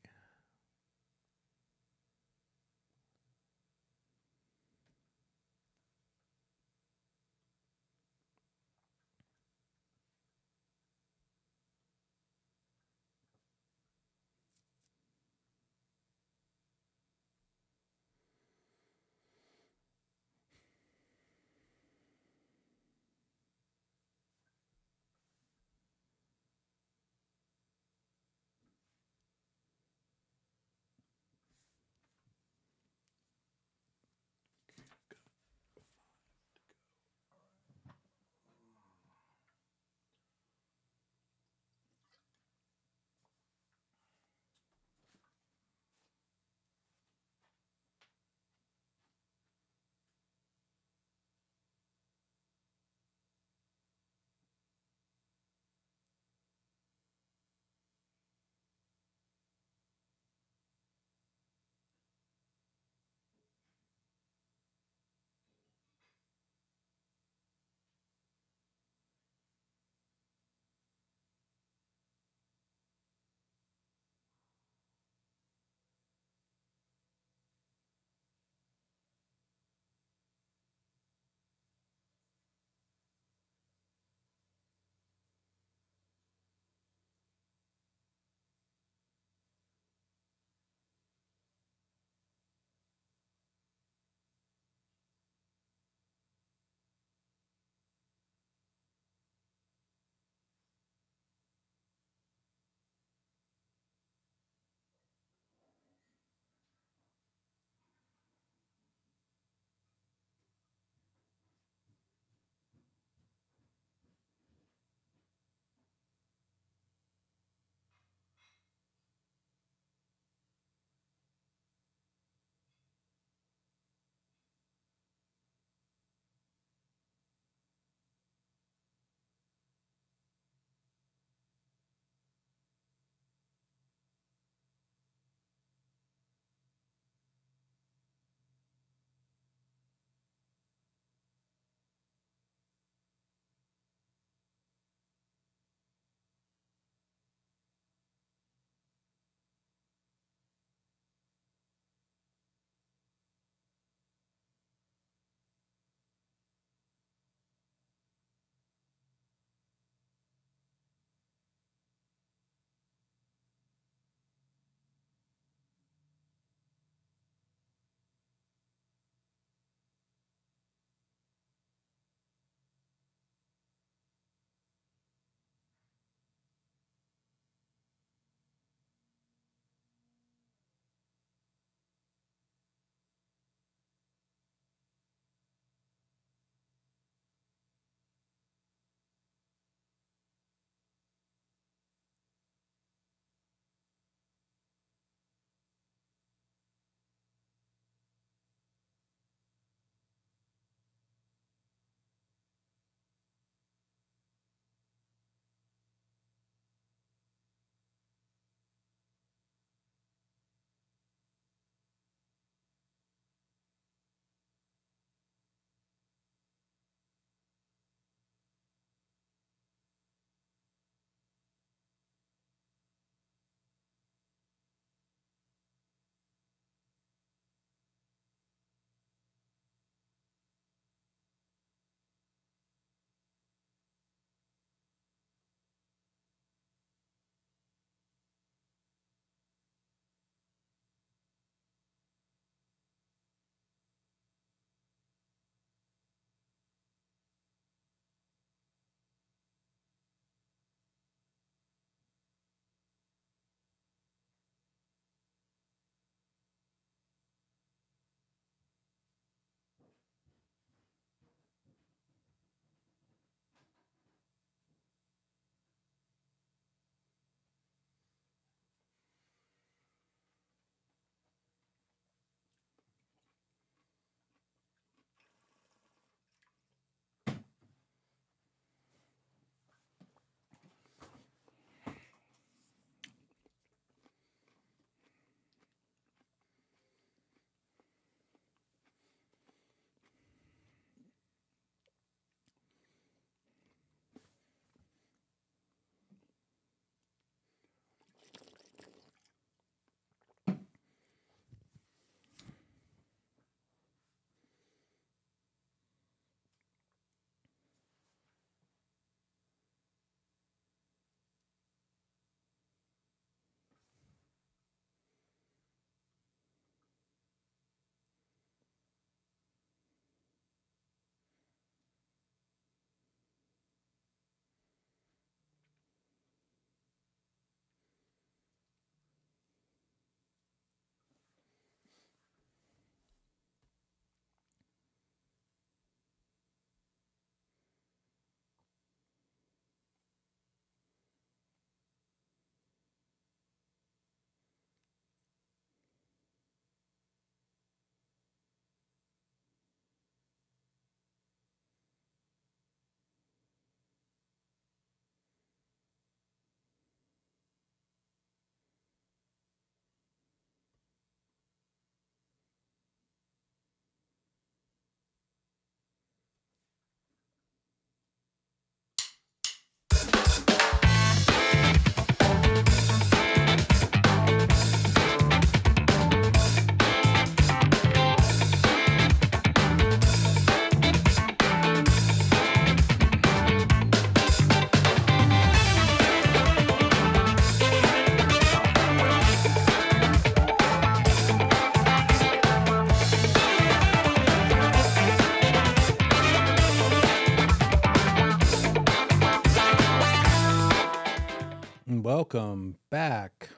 back.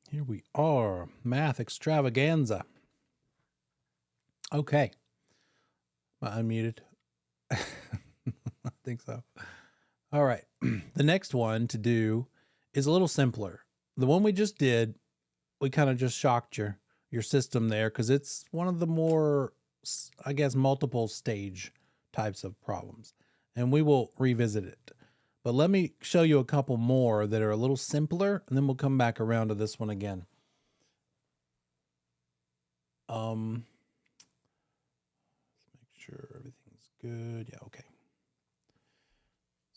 Here we are. Math extravaganza. Okay. Am I unmuted? I think so. All right. The next one to do is a little simpler. The one we just did, we kind of just shocked your system there because it's one of the more, I guess, multiple stage types of problems. And we will revisit it. But let me show you a couple more that are a little simpler, and then we'll come back around to this one again. Let's make sure everything's good. Yeah, okay.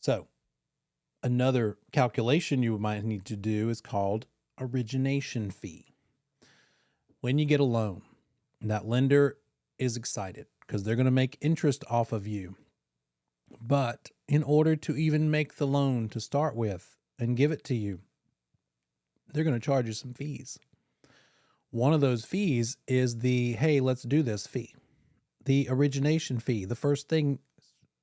So another calculation you might need to do is called origination fee. When you get a loan, that lender is excited because they're going to make interest off of you. But in order to even make the loan to start with and give it to you, they're going to charge you some fees. One of those fees is the, hey, let's do this fee, the origination fee. The first thing,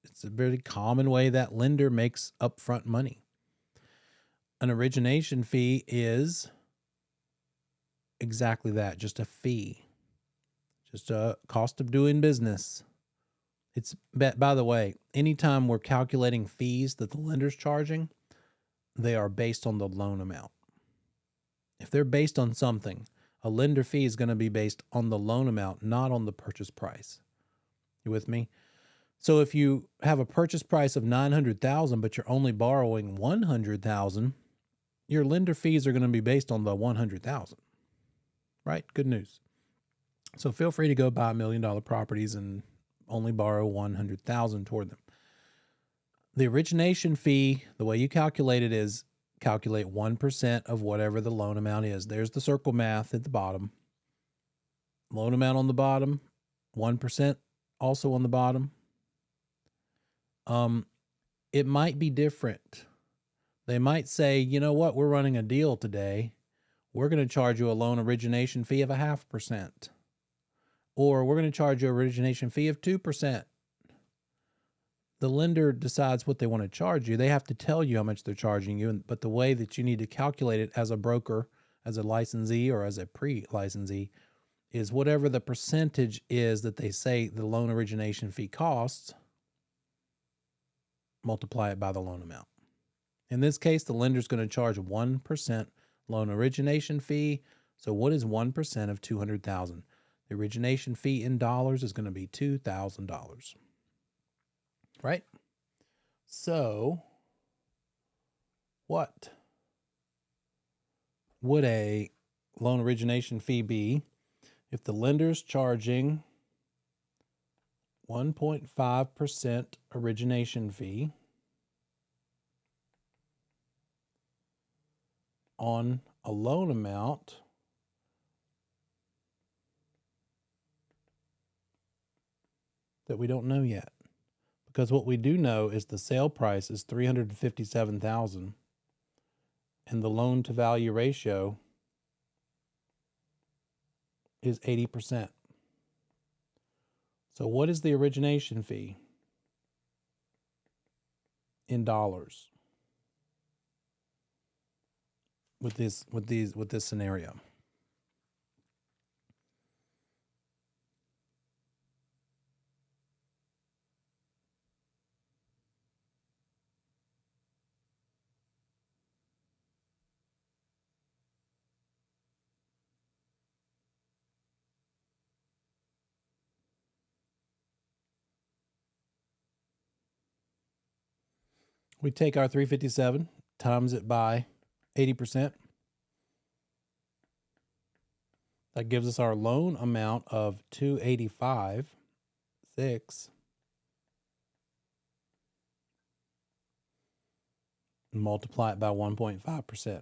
it's a very common way that lender makes upfront money. An origination fee is exactly that, just a fee, just a cost of doing business. It's, by the way, anytime we're calculating fees that the lender's charging, they are based on the loan amount. If they're based on something, a lender fee is going to be based on the loan amount, not on the purchase price. You with me? So if you have a purchase price of $900,000, but you're only borrowing $100,000, your lender fees are going to be based on the $100,000. Right? Good news. So feel free to go buy $1 million properties and only borrow $100,000 toward them. The origination fee, the way you calculate it is calculate 1% of whatever the loan amount is. There's the circle math at the bottom. Loan amount on the bottom, 1% also on the bottom. It might be different. They might say, you know what, we're running a deal today. We're going to charge you a loan origination fee of 0.5%. Or we're going to charge you an origination fee of 2%. The lender decides what they want to charge you. They have to tell you how much they're charging you, but the way that you need to calculate it as a broker, as a licensee, or as a pre-licensee is whatever the percentage is that they say the loan origination fee costs, multiply it by the loan amount. In this case, the lender's going to charge 1% loan origination fee. So what is 1% of $200,000? The origination fee in dollars is going to be $2,000. Right? So what would a loan origination fee be if the lender's charging 1.5% origination fee on a loan amount that we don't know yet? Because what we do know is the sale price is $357,000 and the loan to value ratio is 80%. So what is the origination fee in dollars with this scenario? We take our 357, times it by 80%. That gives us our loan amount of $285,600. Multiply it by 1.5%.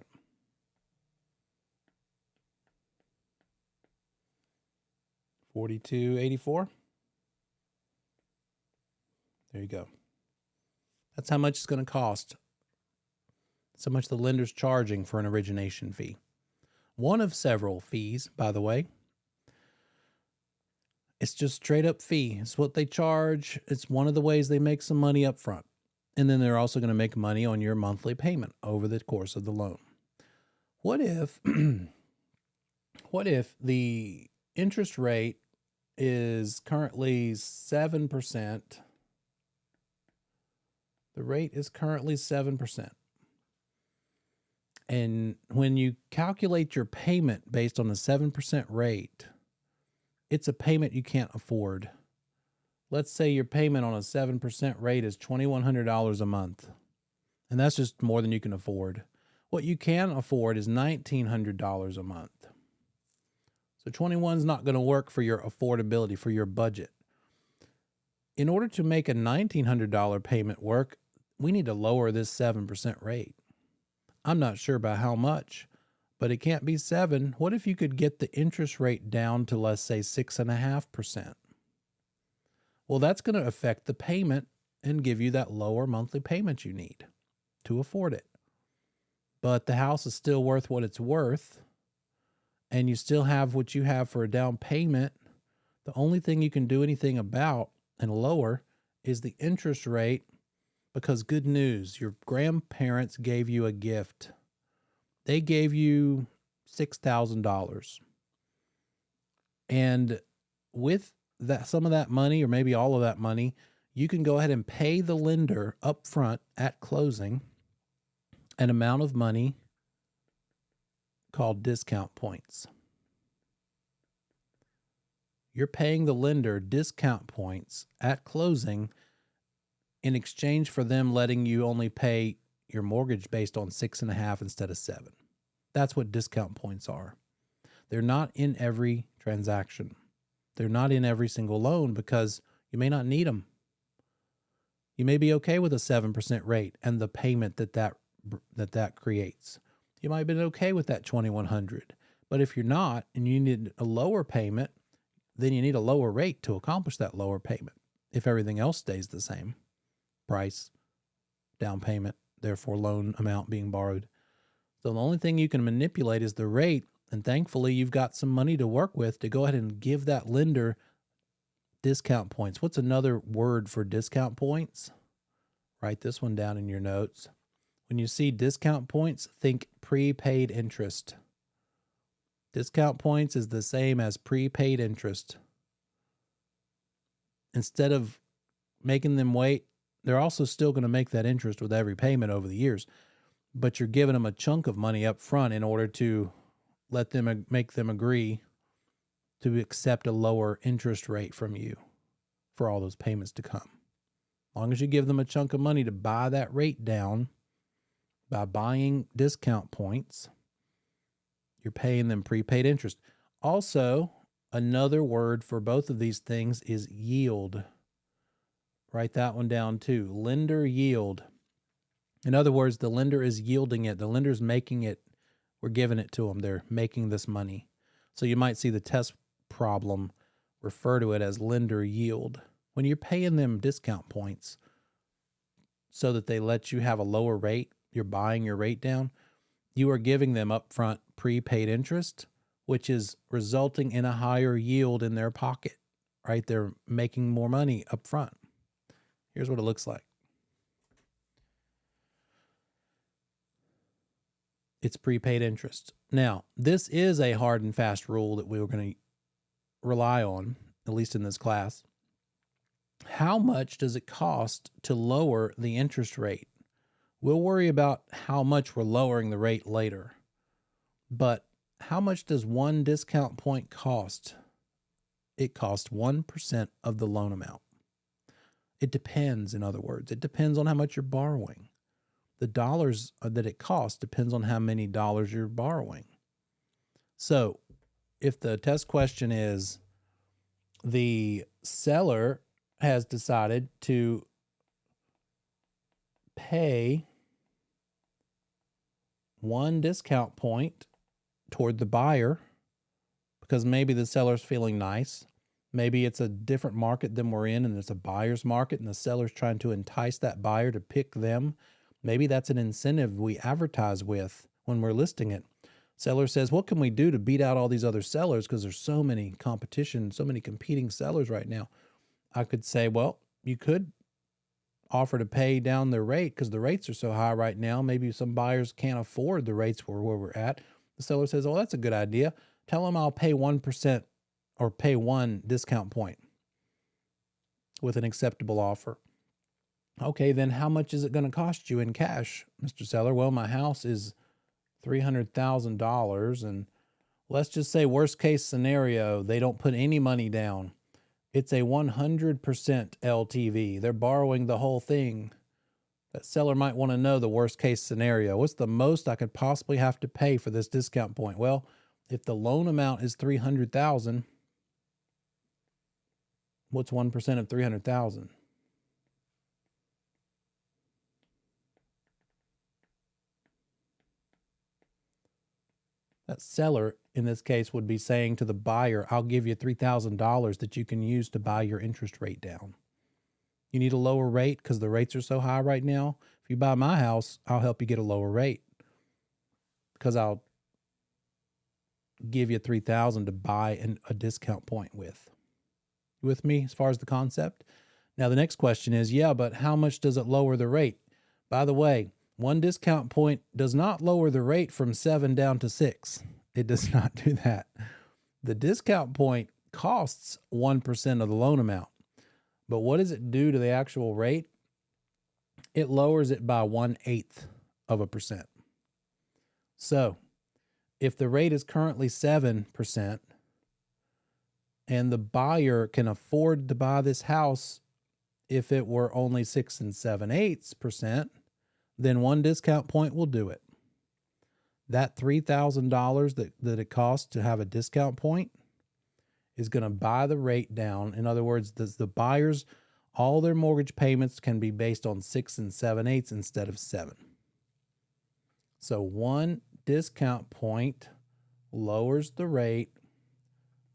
$4,284. There you go. That's how much it's going to cost. That's how much the lender's charging for an origination fee. One of several fees, by the way. It's just straight up fee. It's what they charge. It's one of the ways they make some money up front. And then they're also going to make money on your monthly payment over the course of the loan. What if what if the interest rate is currently 7%? The rate is currently 7%. And when you calculate your payment based on the 7% rate, it's a payment you can't afford. Let's say your payment on a 7% rate is $2,100 a month, and that's just more than you can afford. What you can afford is $1,900 a month. So 21 is not going to work for your affordability, for your budget. In order to make a $1,900 payment work, we need to lower this 7% rate. I'm not sure by how much, but it can't be 7. What if you could get the interest rate down to, let's say, 6.5%? Well, that's going to affect the payment and give you that lower monthly payment you need to afford it. But the house is still worth what it's worth, and you still have what you have for a down payment. The only thing you can do anything about and lower is the interest rate, because good news, your grandparents gave you a gift. They gave you $6,000. And with that, some of that money, or maybe all of that money, you can go ahead and pay the lender up front at closing an amount of money called discount points. You're paying the lender discount points at closing in exchange for them letting you only pay your mortgage based on 6.5 instead of 7. That's what discount points are. They're not in every transaction. They're not in every single loan because you may not need them. You may be okay with a 7% rate and the payment that creates. You might have been okay with that $2,100. But if you're not and you need a lower payment, then you need a lower rate to accomplish that lower payment. If everything else stays the same, price, down payment, therefore loan amount being borrowed. So the only thing you can manipulate is the rate, and thankfully you've got some money to work with to go ahead and give that lender discount points. What's another word for discount points? Write this one down in your notes. When you see discount points, think prepaid interest. Discount points is the same as prepaid interest. Instead of making them wait, they're also still going to make that interest with every payment over the years, but you're giving them a chunk of money up front in order to make them agree to accept a lower interest rate from you for all those payments to come. As long as you give them a chunk of money to buy that rate down by buying discount points, you're paying them prepaid interest. Also, another word for both of these things is yield. Write that one down too. Lender yield. In other words, the lender is yielding it. The lender's making it. We're giving it to them. They're making this money. So you might see the test problem refer to it as lender yield. When you're paying them discount points so that they let you have a lower rate, you're buying your rate down, you are giving them upfront prepaid interest, which is resulting in a higher yield in their pocket, right? They're making more money up front. Here's what it looks like. It's prepaid interest. Now, this is a hard and fast rule that we were going to rely on, at least in this class. How much does it cost to lower the interest rate? We'll worry about how much we're lowering the rate later. But how much does one discount point cost? It costs 1% of the loan amount. It depends, in other words. It depends on how much you're borrowing. The dollars that it costs depends on how many dollars you're borrowing. So if the test question is the seller has decided to pay one discount point toward the buyer because maybe the seller's feeling nice. Maybe it's a different market than we're in and it's a buyer's market and the seller's trying to entice that buyer to pick them. Maybe that's an incentive we advertise with when we're listing it. Seller says, what can we do to beat out all these other sellers? Because there's so many competition, so many competing sellers right now. I could say, well, you could offer to pay down their rate because the rates are so high right now. Maybe some buyers can't afford the rates where we're at. The seller says, oh, that's a good idea. Tell them I'll pay 1% or pay 1 discount point with an acceptable offer. Okay, then how much is it going to cost you in cash, Mr. Seller? Well, my house is $300,000, and let's just say worst case scenario, they don't put any money down. It's a 100% LTV. They're borrowing the whole thing. That seller might want to know the worst case scenario. What's the most I could possibly have to pay for this discount point? Well, if the loan amount is $300,000, what's 1% of $300,000? That seller, in this case, would be saying to the buyer, I'll give you $3,000 that you can use to buy your interest rate down. You need a lower rate because the rates are so high right now. If you buy my house, I'll help you get a lower rate because I'll give you $3,000 to buy a discount point with. You with me as far as the concept? Now, the next question is, yeah, but how much does it lower the rate? By the way, 1 discount point does not lower the rate from 7 down to 6. It does not do that. The discount point costs 1% of the loan amount. But what does it do to the actual rate? It lowers it by 1/8%. So if the rate is currently 7% and the buyer can afford to buy this house if it were only 6 7/8%, then 1 discount point will do it. That $3,000 that it costs to have a discount point is going to buy the rate down. In other words, the buyers, all their mortgage payments can be based on 6 7/8 instead of 7. So 1 discount point lowers the rate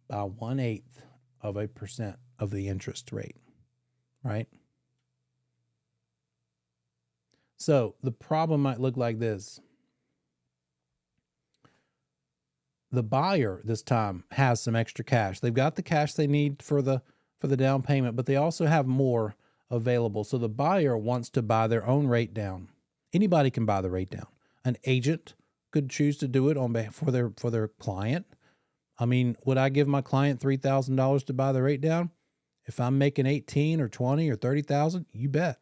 by 1/8% of the interest rate, right? So the problem might look like this. The buyer this time has some extra cash. They've got the cash they need for the down payment, but they also have more available. So the buyer wants to buy their own rate down. Anybody can buy the rate down. An agent could choose to do it on behalf for their client. I mean, would I give my client $3,000 to buy the rate down? If I'm making 18 or 20 or 30,000, you bet.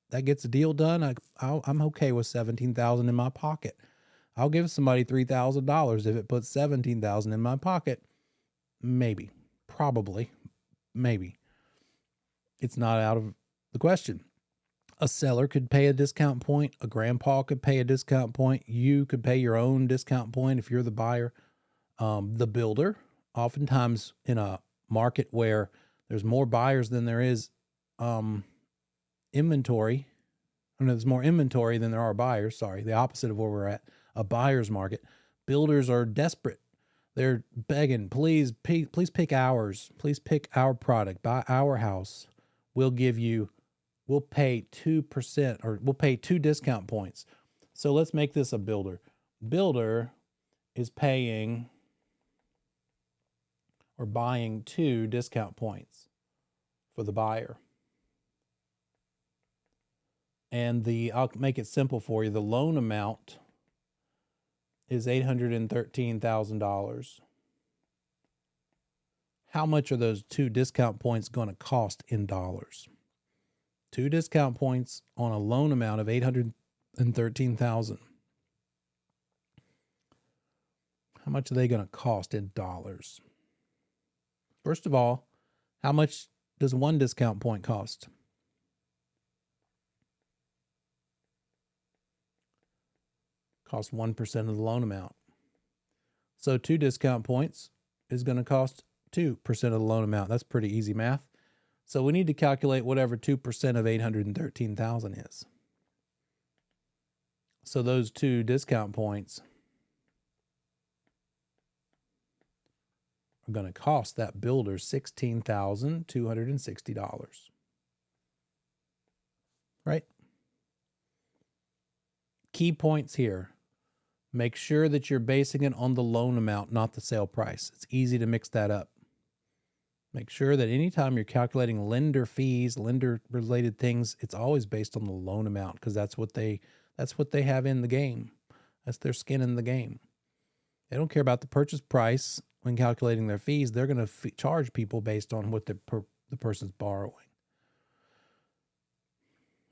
That gets a deal done. I'm okay with 17,000 in my pocket. I'll give somebody $3,000 if it puts 17,000 in my pocket. Maybe, probably, maybe. It's not out of the question. A seller could pay a discount point. A grandpa could pay a discount point. You could pay your own discount point if you're the buyer. The builder, oftentimes in a market where there's more buyers than there is inventory. I know there's more inventory than there are buyers. Sorry, the opposite of where we're at, a buyer's market. Builders are desperate. They're begging, please pick ours. Please pick our product. Buy our house. We'll pay 2% or we'll pay 2 discount points. So let's make this a builder. Builder is paying or buying 2 discount points for the buyer. And I'll make it simple for you. The loan amount is $813,000. How much are those 2 discount points going to cost in dollars? 2 discount points on a loan amount of $813,000. How much are they going to cost in dollars? First of all, how much does 1 discount point cost? Cost 1% of the loan amount. So 2 discount points is going to cost 2% of the loan amount. That's pretty easy math. So we need to calculate whatever 2% of 813,000 is. So those 2 discount points are going to cost that builder $16,260. Right? Key points here. Make sure that you're basing it on the loan amount, not the sale price. It's easy to mix that up. Make sure that anytime you're calculating lender fees, lender related things, it's always based on the loan amount, because that's what they have in the game. That's their skin in the game. They don't care about the purchase price when calculating their fees. They're going to charge people based on what the person's borrowing.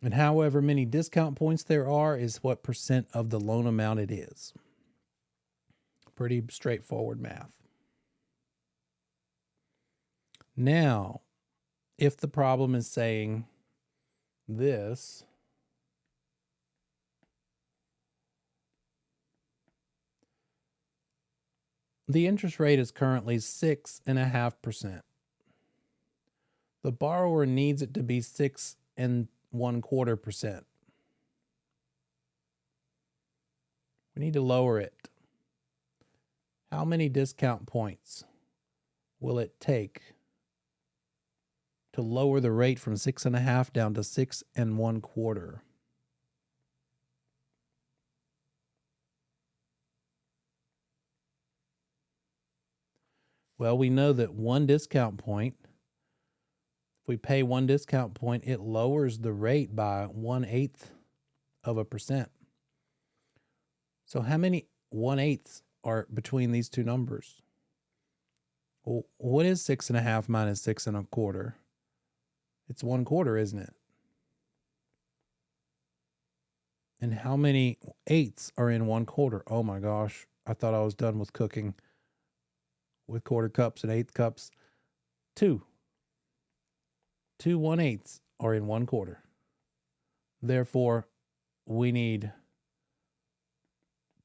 And however many discount points there are is what percent of the loan amount it is. Pretty straightforward math. Now, if the problem is saying this, the interest rate is currently 6.5%. The borrower needs it to be 6.25%. We need to lower it. How many discount points will it take to lower the rate from 6.5 down to 6.25? Well, we know that one discount point, if we pay one discount point, it lowers the rate by 1/8%. So how many 1/8 are between these two numbers? Well, what is 6.5 minus 6.25? It's 1/4, isn't it? And how many 8s are in 1/4? Oh my gosh, I thought I was done with cooking with quarter cups and eighth cups. 2 1/8s are in 1/4. Therefore, we need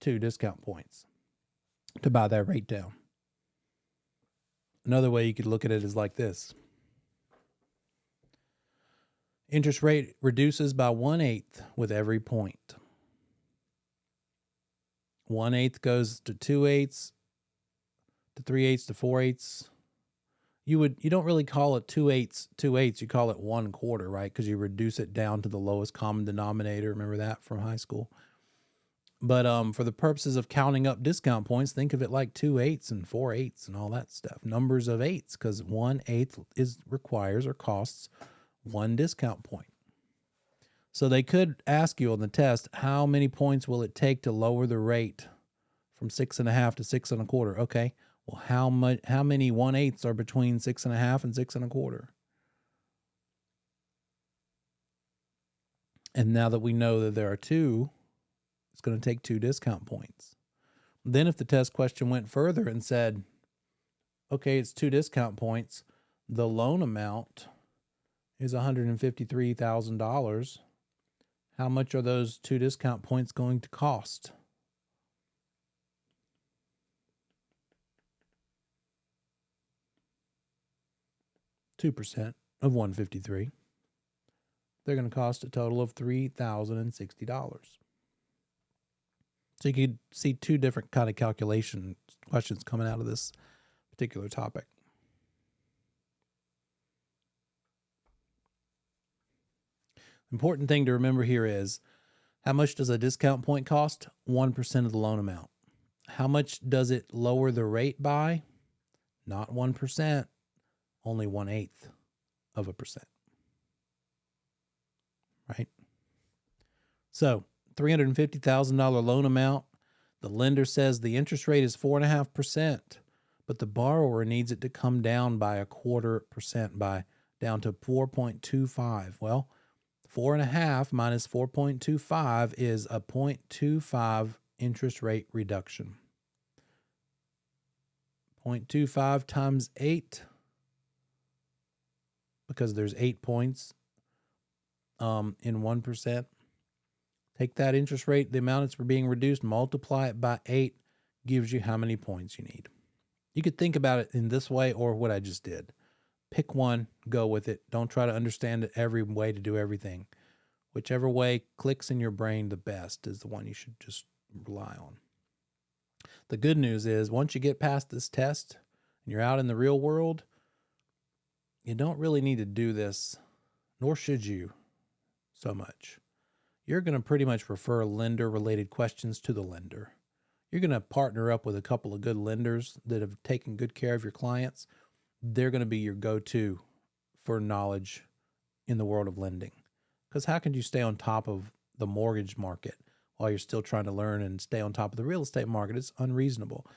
2 discount points to buy that rate down. Another way you could look at it is like this. Interest rate reduces by 1/8 with every point. 1/8 goes to 2/8, to 3/8, to 4/8. You don't really call it 2/8, you call it 1/4, right? Because you reduce it down to the lowest common denominator. Remember that from high school? But for the purposes of counting up discount points, think of it like 2/8 and 4/8 and all that stuff. Numbers of 8s, because 1/8 requires or costs 1 discount point. So they could ask you on the test, how many points will it take to lower the rate from 6.5 to 6.25? Okay, well, how many 1/8s are between 6.5 and 6.25? And now that we know that there are 2, it's going to take 2 discount points. Then if the test question went further and said, okay, it's 2 discount points, the loan amount is $153,000. How much are those 2 discount points going to cost? $2 of $153. They're going to cost a total of $3,060. So you could see 2 different kind of calculation questions coming out of this particular topic. Important thing to remember here is, how much does a discount point cost? 1% of the loan amount. How much does it lower the rate by? Not 1%, only 1/8%. Right? So, $350,000 loan amount. The lender says the interest rate is 4.5%, but the borrower needs it to come down by 0.25%, down to 4.25. Well, 4.5 minus 4.25 is a 0.25 interest rate reduction. 0.25 times 8, because there's 8 points in 1%. Take that interest rate, the amount it's being reduced, multiply it by 8, gives you how many points you need. You could think about it in this way or what I just did. Pick one, go with it. Don't try to understand every way to do everything. Whichever way clicks in your brain the best is the one you should just rely on. The good news is, once you get past this test and you're out in the real world, you don't really need to do this, nor should you so much. You're going to pretty much refer lender-related questions to the lender. You're going to partner up with a couple of good lenders that have taken good care of your clients. they're going to be your go-to for knowledge in the world of lending. Because how can you stay on top of the mortgage market while you're still trying to learn and stay on top of the real estate market? It's unreasonable.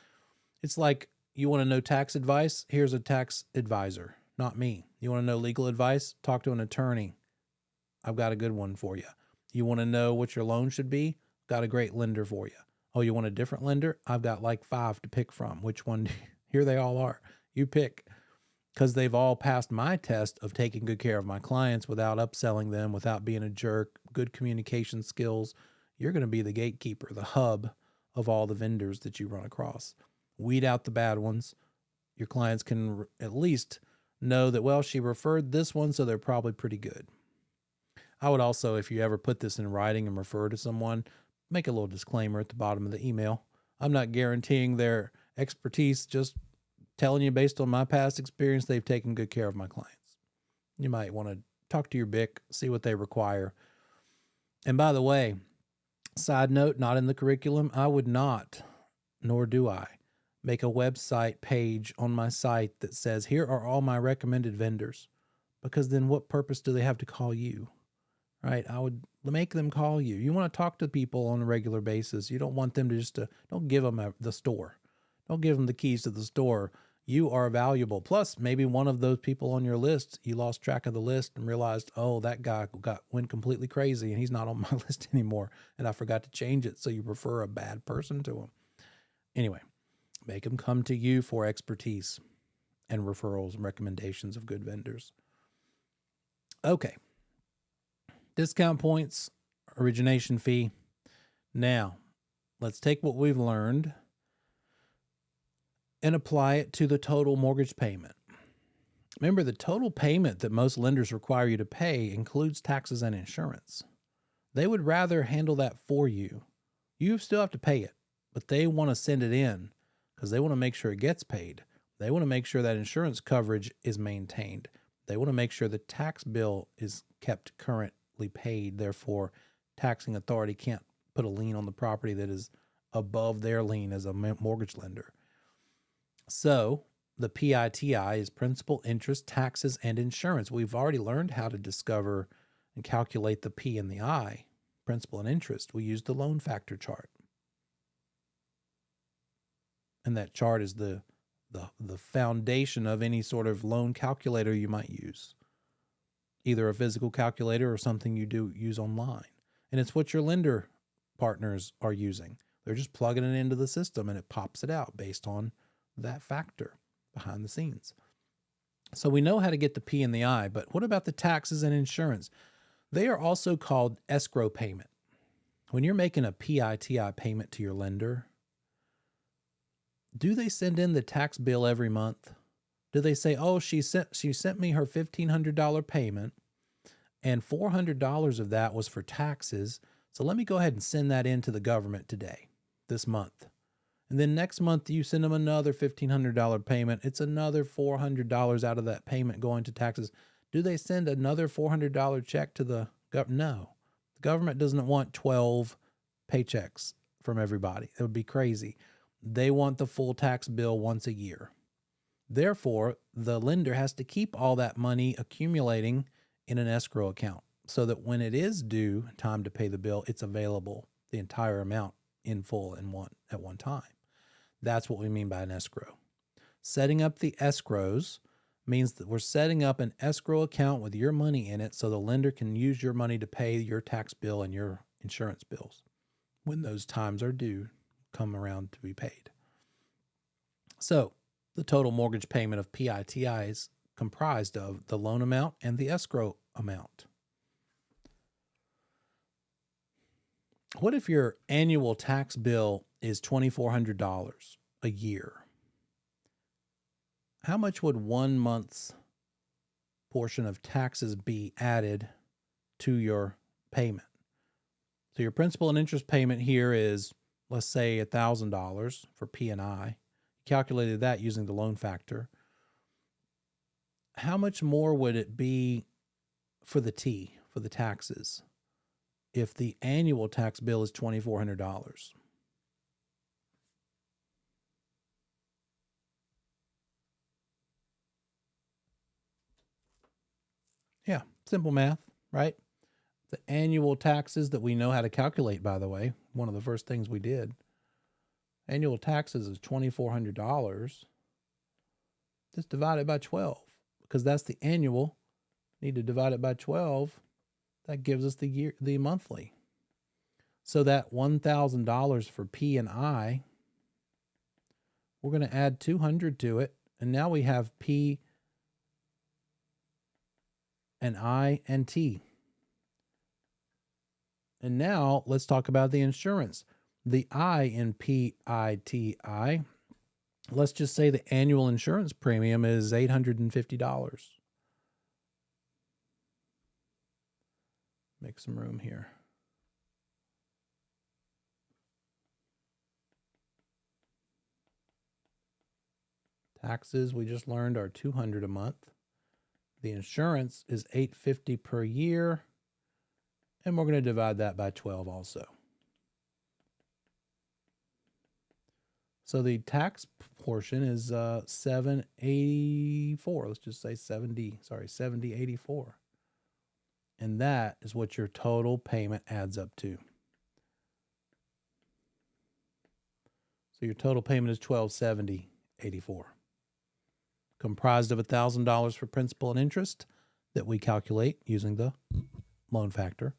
It's like, you want to know tax advice? Here's a tax advisor, not me. You want to know legal advice? Talk to an attorney. I've got a good one for you. You want to know what your loan should be? Got a great lender for you. Oh, you want a different lender? I've got like 5 to pick from. Which one? Here they all are. You pick. Because they've all passed my test of taking good care of my clients without upselling them, without being a jerk, good communication skills. You're going to be the gatekeeper, the hub of all the vendors that you run across. Weed out the bad ones. Your clients can at least know that, well, she referred this one, so they're probably pretty good. I would also, if you ever put this in writing and refer to someone, make a little disclaimer at the bottom of the email. I'm not guaranteeing their expertise, just telling you based on my past experience, they've taken good care of my clients. You might want to talk to your BIC, see what they require. And by the way, side note, not in the curriculum, I would not, nor do I, make a website page on my site that says, here are all my recommended vendors. Because then what purpose do they have to call you? Right? I would make them call you. You want to talk to people on a regular basis. You don't want them to don't give them the store. Don't give them the keys to the store. You are valuable. Plus, maybe one of those people on your list, you lost track of the list and realized, oh, that guy went completely crazy and he's not on my list anymore. And I forgot to change it. So you refer a bad person to him. Anyway, make them come to you for expertise and referrals and recommendations of good vendors. Okay. Discount points, origination fee. Now, let's take what we've learned and apply it to the total mortgage payment. Remember, the total payment that most lenders require you to pay includes taxes and insurance. They would rather handle that for you. You still have to pay it, but they want to send it in because they want to make sure it gets paid. They want to make sure that insurance coverage is maintained. They want to make sure the tax bill is kept currently paid. Therefore, taxing authority can't put a lien on the property that is above their lien as a mortgage lender. So the PITI is principal, interest, taxes, and insurance. We've already learned how to discover and calculate the P and the I, principal and interest. We use the loan factor chart. And that chart is the foundation of any sort of loan calculator you might use, either a physical calculator or something you do use online. And it's what your lender partners are using. They're just plugging it into the system and it pops it out based on that factor behind the scenes. So we know how to get the P and the I, but what about the taxes and insurance? They are also called escrow payment. When you're making a PITI payment to your lender, do they send in the tax bill every month? Do they say, oh, she sent me her $1,500 payment and $400 of that was for taxes, so let me go ahead and send that in to the government today, this month. And then next month you send them another $1,500 payment. It's another $400 out of that payment going to taxes. Do they send another $400 check to the government? No. The government doesn't want 12 paychecks from everybody. It would be crazy. They want the full tax bill once a year. Therefore, the lender has to keep all that money accumulating in an escrow account so that when it is due time to pay the bill, it's available, the entire amount in full at one time. That's what we mean by an escrow. Setting up the escrows means that we're setting up an escrow account with your money in it so the lender can use your money to pay your tax bill and your insurance bills when those times are due, come around to be paid. So the total mortgage payment of PITI is comprised of the loan amount and the escrow amount. What if your annual tax bill is $2,400 a year? How much would 1 month's portion of taxes be added to your payment? So your principal and interest payment here is, let's say, $1,000 for P&I. Calculated that using the loan factor. How much more would it be for the T, for the taxes, if the annual tax bill is $2,400? Simple math, right? The annual taxes that we know how to calculate, by the way, one of the first things we did. Annual taxes is $2,400. Just divide it by 12 because that's the annual. Need to divide it by 12. That gives us the monthly. So that $1,000 for P and I, we're going to add 200 to it. And now we have P and I and T. And now let's talk about the insurance. The I in PITI, let's just say the annual insurance premium is $850. Make some room here. Taxes we just learned are $200 a month. The insurance is $850 per year. And we're going to divide that by 12 also. So the tax portion is $784. Let's just say $70.84. And that is what your total payment adds up to. So your total payment is $1,270.84. Comprised of $1,000 for principal and interest that we calculate using the loan factor.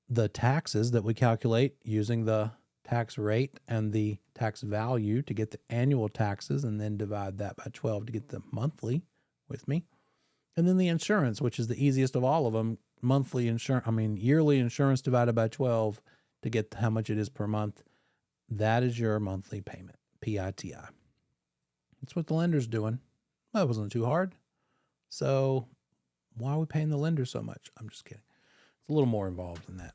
The taxes that we calculate using the tax rate and the tax value to get the annual taxes, and then divide that by 12 to get the monthly with me. And then the insurance, which is the easiest of all of them, yearly insurance divided by 12 to get how much it is per month. That is your monthly payment, PITI. That's what the lender's doing. That wasn't too hard. So why are we paying the lender so much? I'm just kidding. It's a little more involved than that.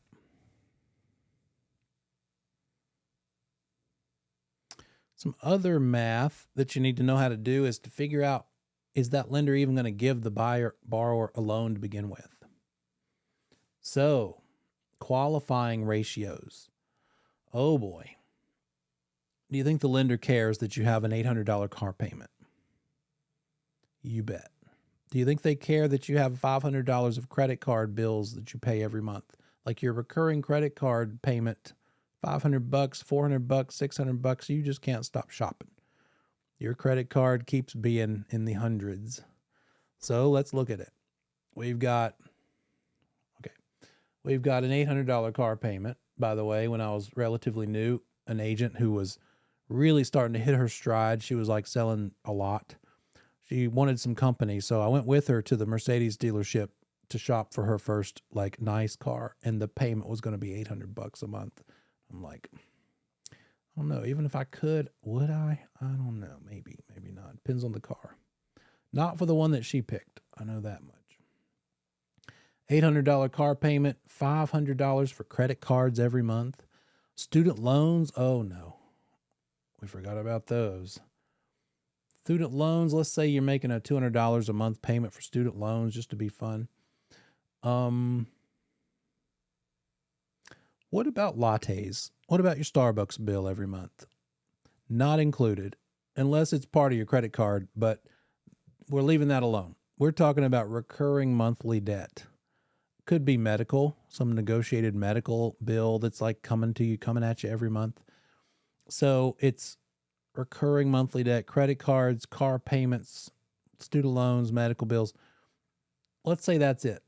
Some other math that you need to know how to do is to figure out, is that lender even going to give the borrower a loan to begin with? So, qualifying ratios. Oh boy. Do you think the lender cares that you have an $800 car payment? You bet. Do you think they care that you have $500 of credit card bills that you pay every month? Like your recurring credit card payment, $500, $400, $600, you just can't stop shopping. Your credit card keeps being in the hundreds. So let's look at it. We've got an $800 car payment. By the way, when I was relatively new, an agent who was really starting to hit her stride, she was like selling a lot. She wanted some company, so I went with her to the Mercedes dealership to shop for her first like nice car, and the payment was going to be $800 a month. I'm like, I don't know. Even if I could, would I? I don't know. Maybe not. Depends on the car. Not for the one that she picked. I know that much. $800 car payment, $500 for credit cards every month. Student loans, oh no. We forgot about those. Student loans, let's say you're making a $200 a month payment for student loans just to be fun. What about lattes? What about your Starbucks bill every month? Not included, unless it's part of your credit card, but we're leaving that alone. We're talking about recurring monthly debt. Could be medical, some negotiated medical bill that's like coming at you every month. So it's recurring monthly debt, credit cards, car payments, student loans, medical bills. Let's say that's it.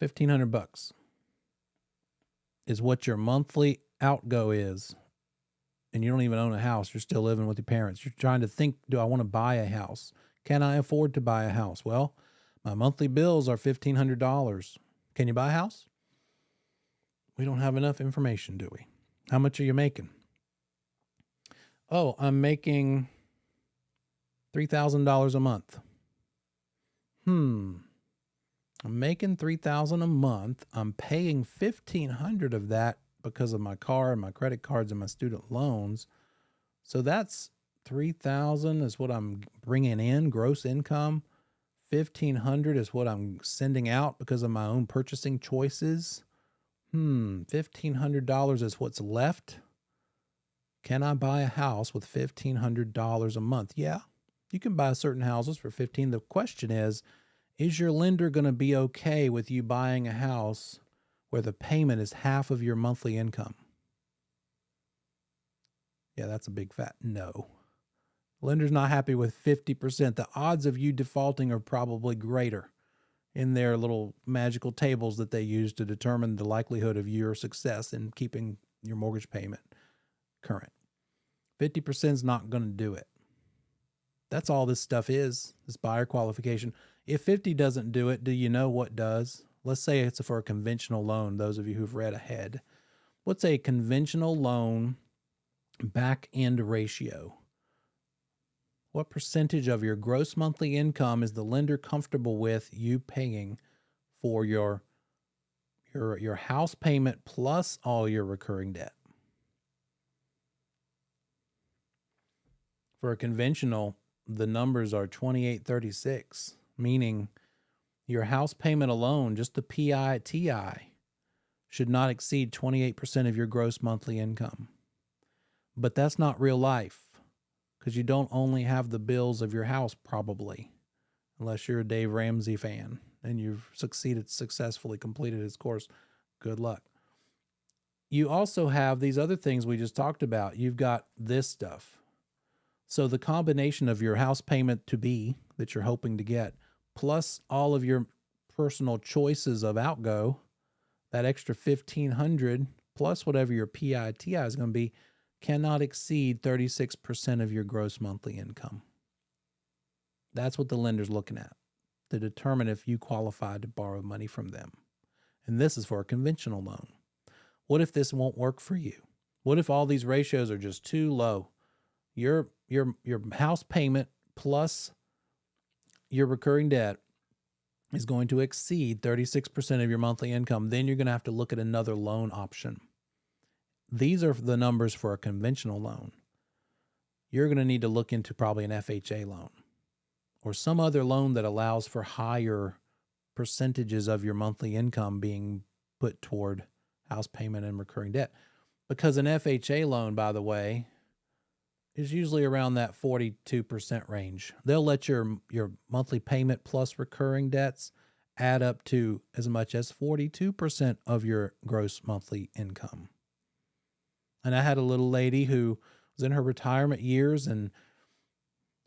$1,500 is what your monthly outgo is. And you don't even own a house. You're still living with your parents. You're trying to think, do I want to buy a house? Can I afford to buy a house? Well, my monthly bills are $1,500. Can you buy a house? We don't have enough information, do we? How much are you making? Oh, I'm making $3,000 a month. I'm making $3,000 a month. I'm paying $1,500 of that because of my car and my credit cards and my student loans. So that's $3,000 is what I'm bringing in, gross income. $1,500 is what I'm sending out because of my own purchasing choices. $1,500 is what's left. Can I buy a house with $1,500 a month? Yeah, you can buy certain houses for $1,500. The question is Is your lender going to be okay with you buying a house where the payment is half of your monthly income? Yeah, that's a big fat no. Lender's not happy with 50%. The odds of you defaulting are probably greater in their little magical tables that they use to determine the likelihood of your success in keeping your mortgage payment current. 50% is not going to do it. That's all this stuff is, this buyer qualification. If 50 doesn't do it, do you know what does? Let's say it's for a conventional loan, those of you who've read ahead. What's a conventional loan back end ratio? What percentage of your gross monthly income is the lender comfortable with you paying for your house payment plus all your recurring debt? For a conventional, the numbers are 2836, meaning your house payment alone, just the PITI, should not exceed 28% of your gross monthly income. But that's not real life, because you don't only have the bills of your house, probably, unless you're a Dave Ramsey fan and you've successfully completed his course. Good luck. You also have these other things we just talked about. You've got this stuff. So the combination of your house payment to be that you're hoping to get, plus all of your personal choices of outgo, that extra $1,500 plus whatever your PITI is going to be, cannot exceed 36% of your gross monthly income. That's what the lender's looking at to determine if you qualify to borrow money from them. And this is for a conventional loan. What if this won't work for you? What if all these ratios are just too low? Your house payment plus your recurring debt is going to exceed 36% of your monthly income. Then you're going to have to look at another loan option. These are the numbers for a conventional loan. You're going to need to look into probably an FHA loan or some other loan that allows for higher percentages of your monthly income being put toward house payment and recurring debt. Because an FHA loan, by the way, is usually around that 42% range. They'll let your monthly payment plus recurring debts add up to as much as 42% of your gross monthly income. And I had a little lady who was in her retirement years, and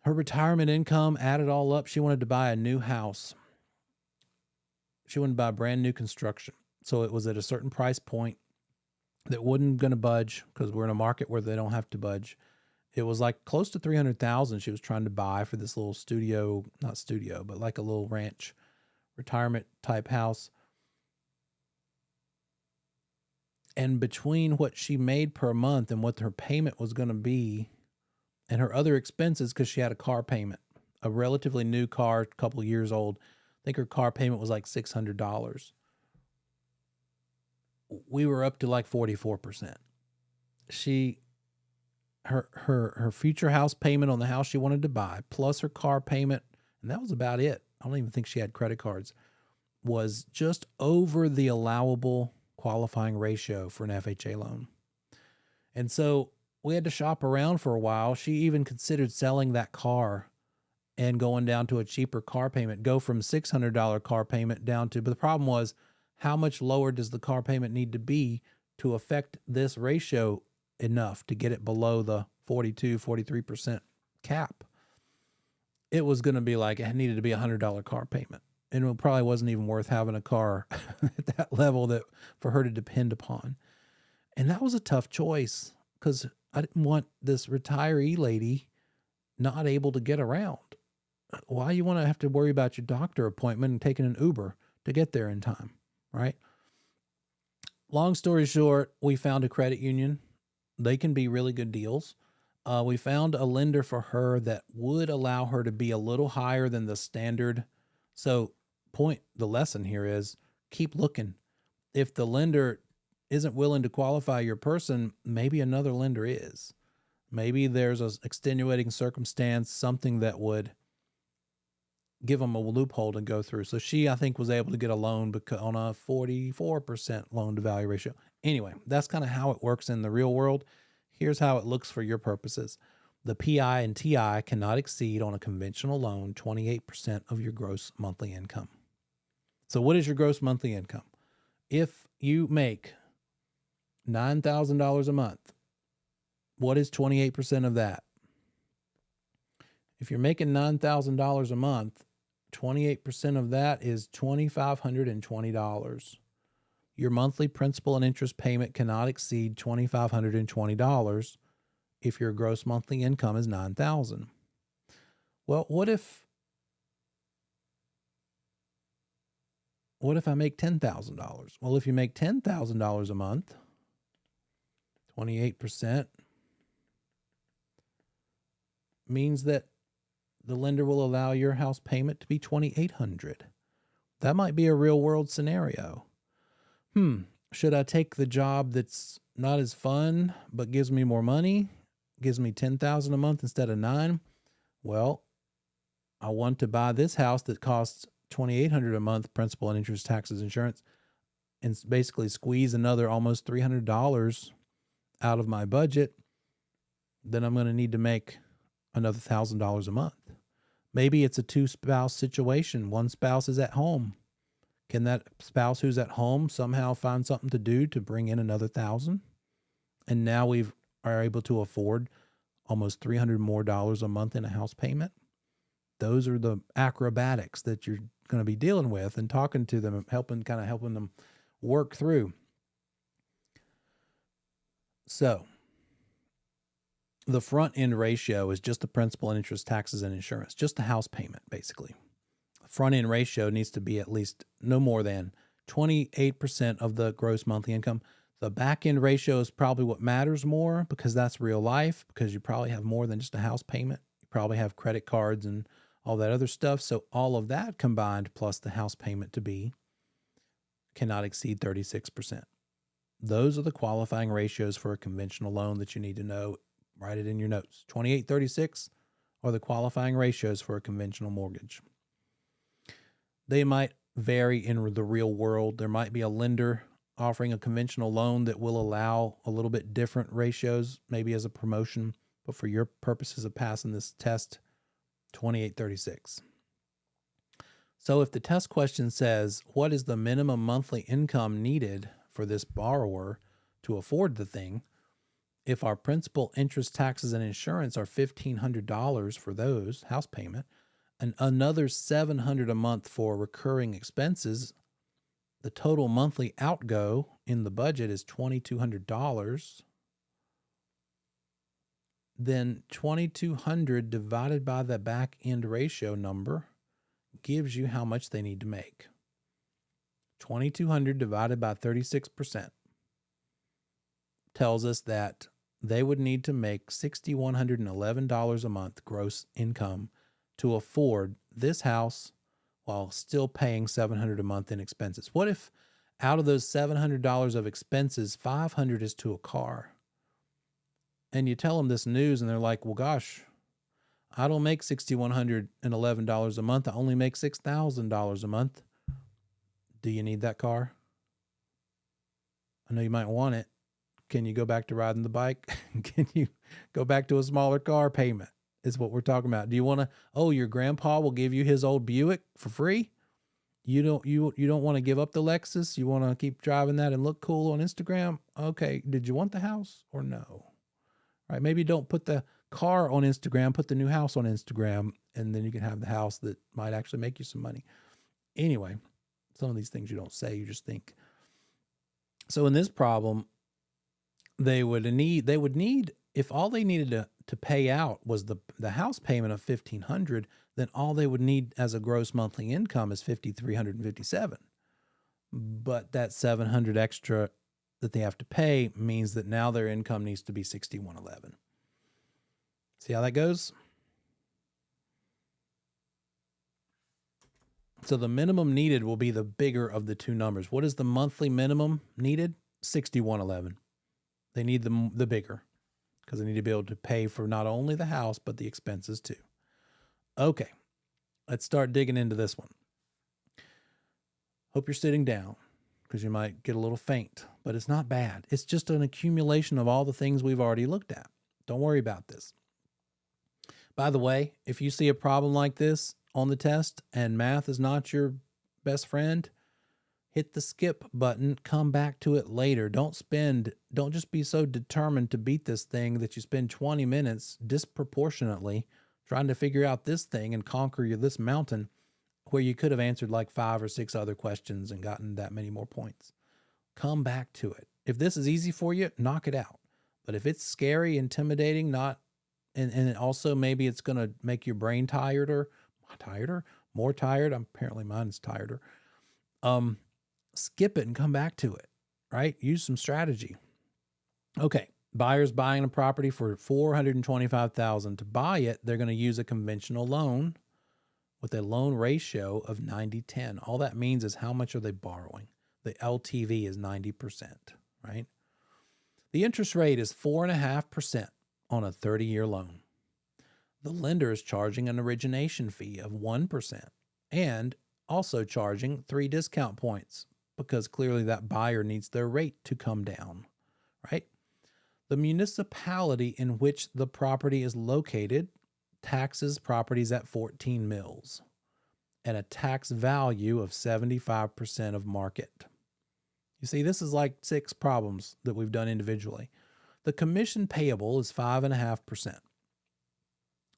her retirement income added all up. She wanted to buy a new house. She wanted to buy brand new construction. So it was at a certain price point that wasn't going to budge, because we're in a market where they don't have to budge. It was like close to $300,000 she was trying to buy for this little studio, not studio, but like a little ranch retirement type house. And between what she made per month and what her payment was going to be and her other expenses, because she had a car payment, a relatively new car, a couple years old, I think her car payment was like $600. We were up to like 44%. Her future house payment on the house she wanted to buy, plus her car payment, and that was about it. I don't even think she had credit cards, was just over the allowable qualifying ratio for an FHA loan. And so we had to shop around for a while. She even considered selling that car and going down to a cheaper car payment, go from $600 car payment down to, but the problem was, how much lower does the car payment need to be to affect this ratio enough to get it below the 43% cap? It was going to be like, it needed to be $100 car payment. And it probably wasn't even worth having a car at that level that for her to depend upon. And that was a tough choice, because I didn't want this retiree lady not able to get around. Why you want to have to worry about your doctor appointment and taking an Uber to get there in time, right? Long story short, we found a credit union. They can be really good deals. We found a lender for her that would allow her to be a little higher than the standard. So the lesson here is keep looking. If the lender isn't willing to qualify your person, maybe another lender is. Maybe there's an extenuating circumstance, something that would give them a loophole to go through. So she, I think, was able to get a loan on a 44% loan to value ratio. Anyway, that's kind of how it works in the real world. Here's how it looks for your purposes. The PI and TI cannot exceed on a conventional loan 28% of your gross monthly income. So what is your gross monthly income? If you make $9,000 a month, what is 28% of that? If you're making $9,000 a month, 28% of that is $2,520. Your monthly principal and interest payment cannot exceed $2,520 if your gross monthly income is $9,000. Well, what if I make $10,000? Well, if you make $10,000 a month, 28% means that the lender will allow your house payment to be $2,800. That might be a real world scenario. Should I take the job that's not as fun but gives me more money, gives me $10,000 a month instead of $9,000? Well, I want to buy this house that costs $2,800 a month, principal and interest, taxes, insurance, and basically squeeze another almost $300 out of my budget. Then I'm going to need to make another $1,000 a month. Maybe it's a two-spouse situation. One spouse is at home. Can that spouse who's at home somehow find something to do to bring in another $1,000? And now we are able to afford almost $300 more a month in a house payment. Those are the acrobatics that you're going to be dealing with and talking to them, helping them work through. So the front end ratio is just the principal and interest, taxes, and insurance, just the house payment, basically. Front end ratio needs to be at least no more than 28% of the gross monthly income. The back end ratio is probably what matters more because that's real life, because you probably have more than just a house payment. You probably have credit cards and all that other stuff. So all of that combined plus the house payment cannot exceed 36%. Those are the qualifying ratios for a conventional loan that you need to know. Write it in your notes. 28, 36 are the qualifying ratios for a conventional mortgage. They might vary in the real world. There might be a lender offering a conventional loan that will allow a little bit different ratios, maybe as a promotion, but for your purposes of passing this test, 28, 36. So if the test question says, what is the minimum monthly income needed for this borrower to afford the thing? If our principal, interest, taxes, and insurance are $1,500 for those, house payment, and another $700 a month for recurring expenses, the total monthly outgo in the budget is $2,200. Then $2,200 divided by the back end ratio number gives you how much they need to make. $2,200 divided by 36% tells us that they would need to make $6,111 a month gross income to afford this house while still paying $700 a month in expenses. What if out of those $700 of expenses, $500 is to a car? And you tell them this news and they're like, well, gosh, I don't make $6,111 a month. I only make $6,000 a month. Do you need that car? I know you might want it. Can you go back to riding the bike? Can you go back to a smaller car payment? Is what we're talking about. Do you want to, your grandpa will give you his old Buick for free? You don't want to give up the Lexus? You want to keep driving that and look cool on Instagram? Okay. Did you want the house or no? All right. Maybe don't put the car on Instagram, put the new house on Instagram, and then you can have the house that might actually make you some money. Anyway, some of these things you don't say, you just think. So in this problem, they would need, if all they needed to pay out was the house payment of $1,500, then all they would need as a gross monthly income is $5,357. But that $700 extra that they have to pay means that now their income needs to be $6,111. See how that goes? So the minimum needed will be the bigger of the two numbers. What is the monthly minimum needed? $6,111. They need the bigger because they need to be able to pay for not only the house, but the expenses too. Okay, let's start digging into this one. Hope you're sitting down because you might get a little faint, but it's not bad. It's just an accumulation of all the things we've already looked at. Don't worry about this. By the way, if you see a problem like this on the test and math is not your best friend, hit the skip button, come back to it later. Don't just be so determined to beat this thing that you spend 20 minutes disproportionately trying to figure out this thing and conquer this mountain where you could have answered like 5 or 6 other questions and gotten that many more points. Come back to it. If this is easy for you, knock it out. But if it's scary, intimidating, and also maybe it's going to make your brain more tired. Apparently mine's tireder. Skip it and come back to it, right? Use some strategy. Okay. Buyer's buying a property for $425,000. To buy it, they're going to use a conventional loan with a loan ratio of 90-10. All that means is how much are they borrowing? The LTV is 90%, right? The interest rate is 4.5% on a 30-year loan. The lender is charging an origination fee of 1% and also charging 3 discount points because clearly that buyer needs their rate to come down, right? The municipality in which the property is located taxes properties at 14 mills and a tax value of 75% of market. You see, this is like 6 problems that we've done individually. The commission payable is 5.5%.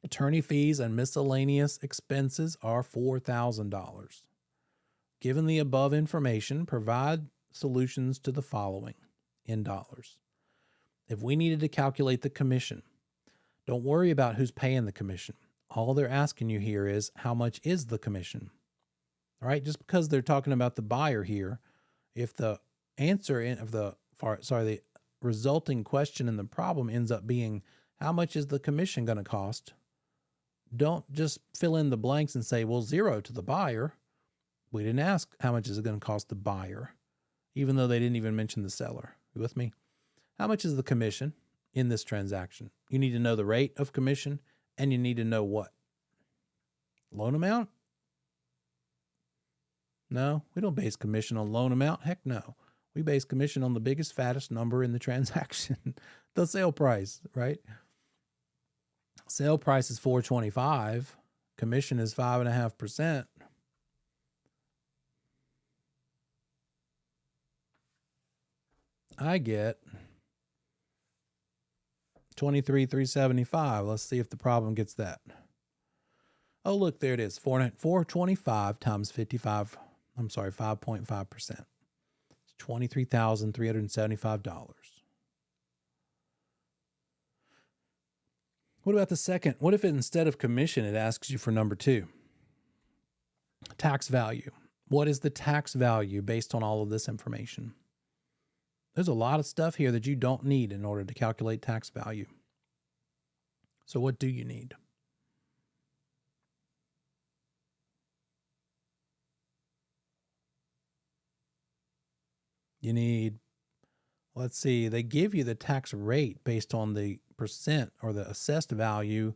Attorney fees and miscellaneous expenses are $4,000. Given the above information, provide solutions to the following in dollars. If we needed to calculate the commission, don't worry about who's paying the commission. All they're asking you here is how much is the commission? All right, just because they're talking about the buyer here, if the the resulting question in the problem ends up being how much is the commission going to cost? Don't just fill in the blanks and say, well, 0 to the buyer. We didn't ask how much is it going to cost the buyer, even though they didn't even mention the seller. You with me? How much is the commission in this transaction? You need to know the rate of commission, and you need to know what? Loan amount? No, we don't base commission on loan amount. Heck no. We base commission on the biggest, fattest number in the transaction, the sale price, right? Sale price is $425. Commission is 5.5%. I get $23,375. Let's see if the problem gets that. Oh, look, there it is. 425 times 55. I'm sorry, 5.5%. It's $23,375. What about the second? What if instead of commission, it asks you for number 2? Tax value. What is the tax value based on all of this information? There's a lot of stuff here that you don't need in order to calculate tax value. So what do you need? You need, let's see, they give you the tax rate based on the percent or the assessed value.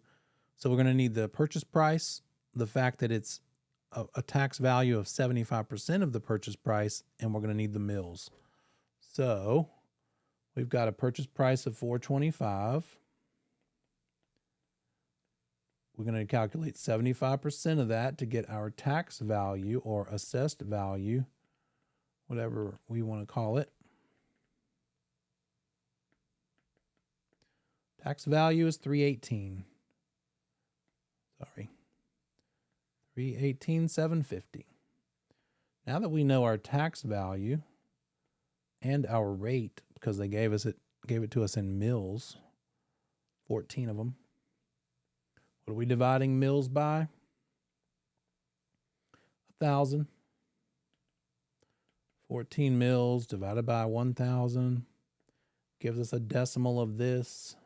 So we're going to need the purchase price, the fact that it's a tax value of 75% of the purchase price, and we're going to need the mills. So we've got a purchase price of $425. We're going to calculate 75% of that to get our tax value or assessed value, whatever we want to call it. Tax value is $318. Sorry. $318,750. Now that we know our tax value and our rate, because they gave it to us in mills, 14 of them. What are we dividing mills by? 1,000. 14 mills divided by 1,000 gives us a decimal of this,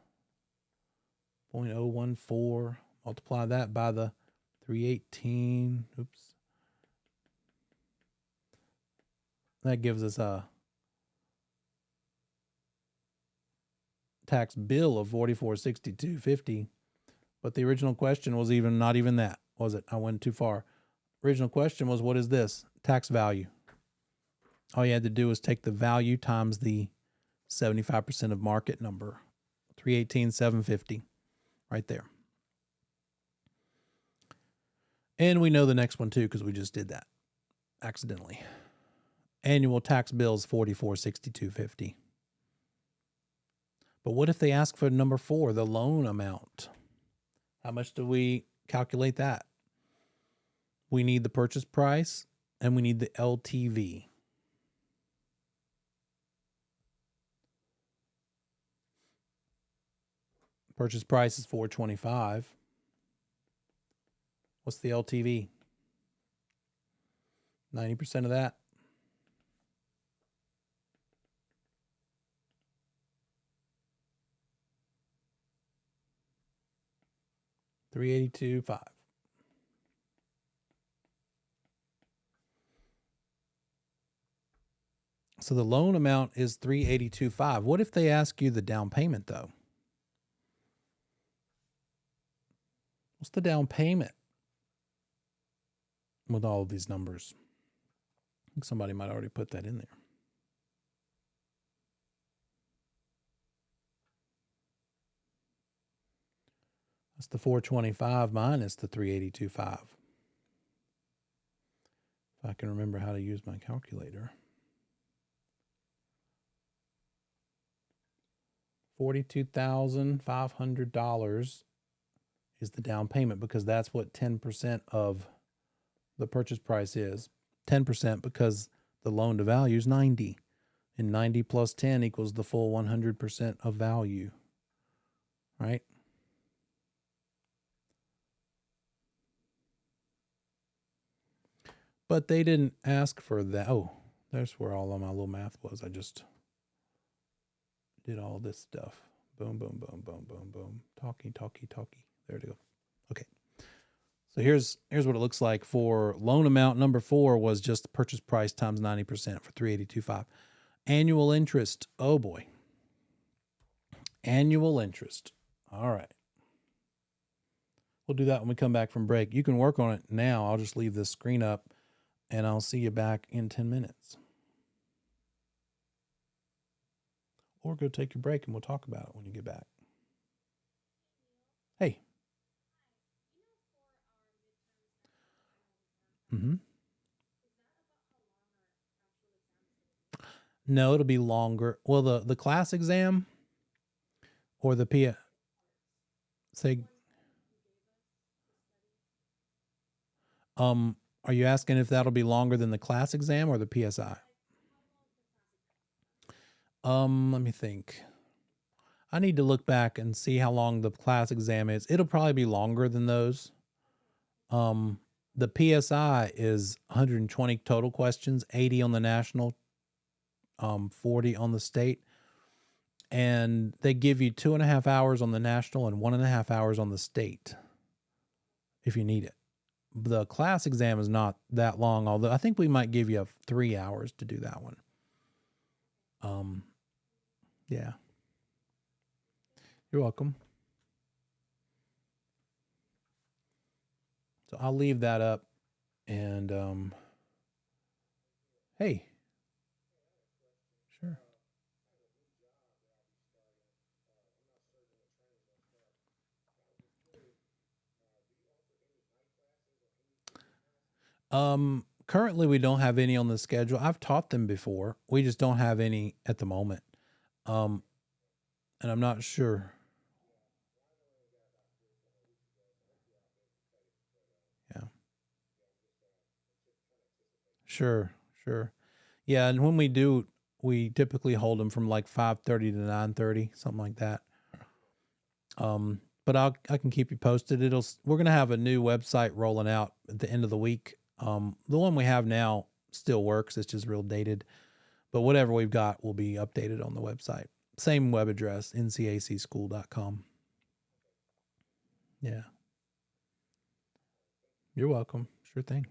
0.014. Multiply that by the 318. Oops. That gives us a tax bill of $4462.50. But the original question was not even that, was it? I went too far. Original question was, what is this? Tax value. All you had to do was take the value times the 75% of market number, $318,750, right there. And we know the next one too, because we just did that accidentally. Annual tax bills $4462.50. But what if they ask for number 4, the loan amount? How much do we calculate that? We need the purchase price and we need the LTV. Purchase price is $425. What's the LTV? 90% of that. $382.5. So the loan amount is $382.5. What if they ask you the down payment though? What's the down payment with all of these numbers? I think somebody might already put that in there. That's the 425 minus the 382.5. If I can remember how to use my calculator. $42,500 is the down payment, because that's what 10% of the purchase price is. 10% because the loan to value is 90, and 90 plus 10 equals the full 100% of value, right? But they didn't ask for that. Oh, there's where all of my little math was. I just did all this stuff. Boom, boom, boom, boom, boom, boom. Talkie. There it goes. Okay. So here's what it looks like for loan amount. Number 4 was just the purchase price times 90% for $382.5. Annual interest. Oh boy. Annual interest. All right. We'll do that when we come back from break. You can work on it now. I'll just leave this screen up and I'll see you back in 10 minutes. Or go take your break and we'll talk about it when you get back. Hey. Mm-hmm. No, it'll be longer. Well, the class exam or the PA. Say, are you asking if that'll be longer than the class exam or the PSI? Let me think. I need to look back and see how long the class exam is. It'll probably be longer than those. The PSI is 120 total questions, 80 on the national, 40 on the state. And they give you 2.5 hours on the national and 1.5 hours on the state if you need it. The class exam is not that long, although I think we might give you 3 hours to do that one. Yeah. You're welcome. So I'll leave that up and hey. Sure. Currently we don't have any on the schedule. I've taught them before. We just don't have any at the moment. And I'm not sure. Yeah. Sure. Yeah, and when we do, we typically hold them from like 5:30 to 9:30, something like that. But I can keep you posted. We're gonna have a new website rolling out at the end of the week. The one we have now still works. It's just real dated, but whatever we've got will be updated on the website. Same web address, ncacschool.com. Yeah. You're welcome. Sure thing.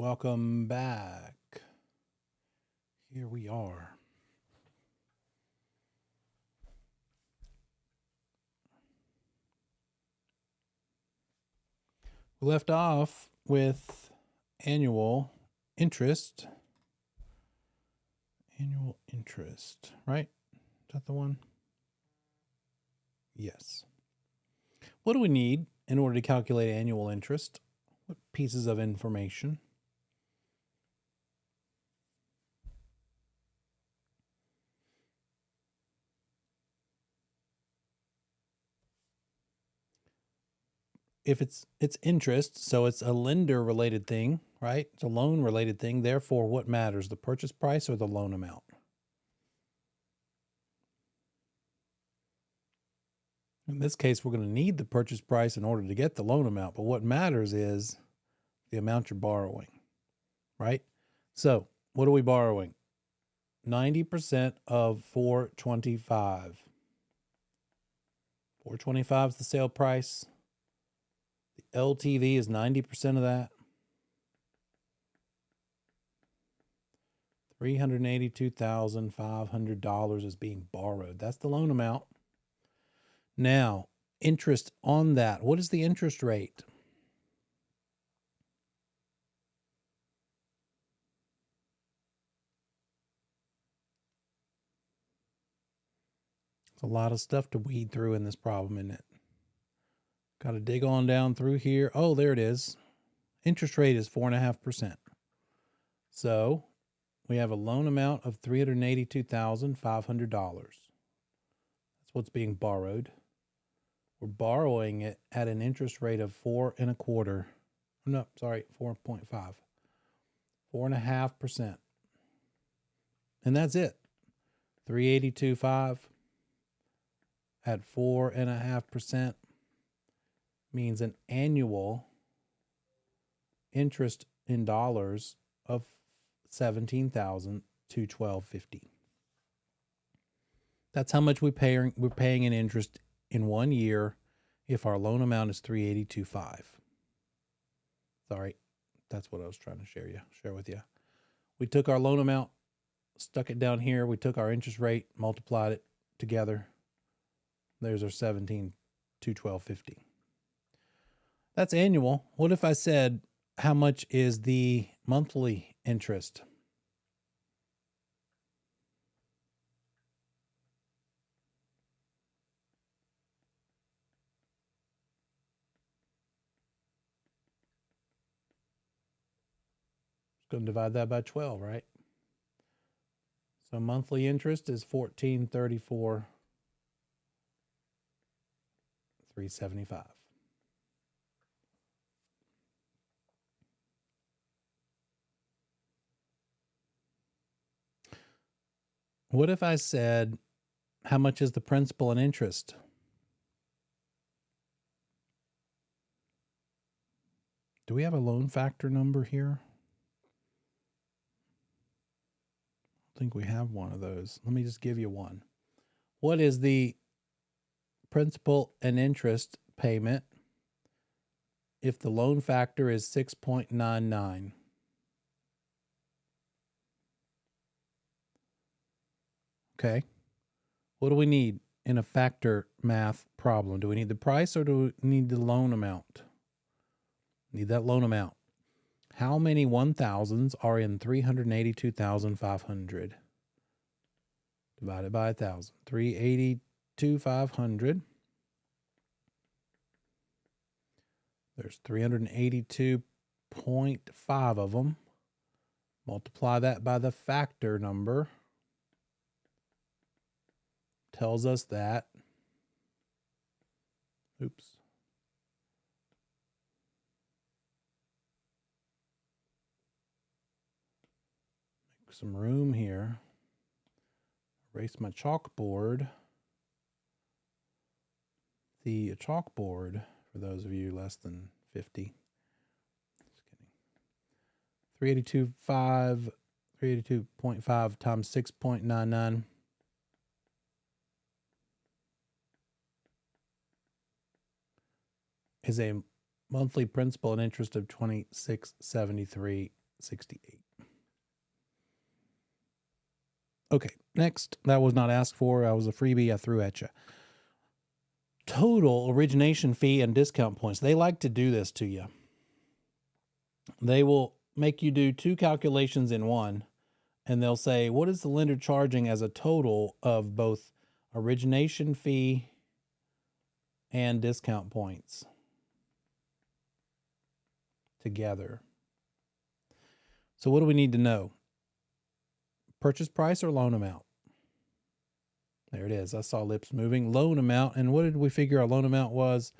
welcome back. Here we are. We left off with annual interest. Annual interest, right? Is that the one? Yes. What do we need in order to calculate annual interest? What pieces of information? If it's interest, so it's a lender related thing, right? It's a loan related thing. Therefore, what matters, the purchase price or the loan amount? In this case, we're going to need the purchase price in order to get the loan amount, but what matters is the amount you're borrowing, right? So what are we borrowing? 90% of 425. 425 is the sale price. The LTV is 90% of that. $382,500 is being borrowed. That's the loan amount. Now, interest on that. What is the interest rate? It's a lot of stuff to weed through in this problem, isn't it? Got to dig on down through here. Oh, there it is. Interest rate is 4.5%. So we have a loan amount of $382,500. That's what's being borrowed. We're borrowing it at an interest rate of 4.25. No, sorry, 4.5. 4.5%. And that's it. 382.5 at 4.5% means an annual interest in dollars of $17,212.50. That's how much we're paying in interest in 1 year if our loan amount is $382.5. Sorry, that's what I was trying to share with you. We took our loan amount, stuck it down here. We took our interest rate, multiplied it together. There's our $17,212.50. That's annual. What if I said, how much is the monthly interest? Going to divide that by 12, right? So monthly interest is $1,434,375. What if I said, how much is the principal and interest? Do we have a loan factor number here? I think we have one of those. Let me just give you one. What is the principal and interest payment if the loan factor is 6.99? Okay. What do we need in a factor math problem? Do we need the price or do we need the loan amount? Need that loan amount. How many 1,000s are in 382,500? Divided by 1,000. 382,500. There's 382.5 of them. Multiply that by the factor number. Tells us that. Oops. Make some room here. Erase my chalkboard. The chalkboard, for those of you less than 50. Just kidding. 382.5 times 6.99. Is a monthly principal and interest of $26.73 68. Okay, next. That was not asked for. That was a freebie I threw at you. Total origination fee and discount points. They like to do this to you. They will make you do two calculations in one, and they'll say, what is the lender charging as a total of both origination fee and discount points together? So what do we need to know? Purchase price or loan amount? There it is. I saw lips moving. Loan amount. And what did we figure our loan amount was?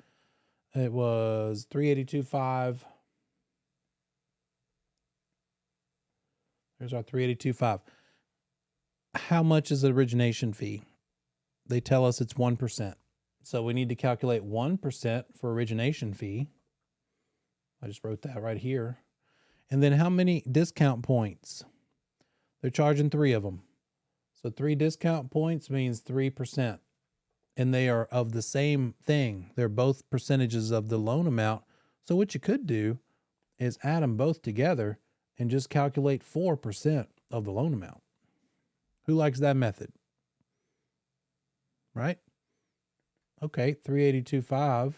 It was $382,500. There's our $382,500. How much is the origination fee? They tell us it's 1%. So we need to calculate 1% for origination fee. I just wrote that right here. And then how many discount points? They're charging 3 of them. So 3 discount points means 3%. And they are of the same thing. They're both percentages of the loan amount. So what you could do is add them both together and just calculate 4% of the loan amount. Who likes that method? Right? Okay, $382,500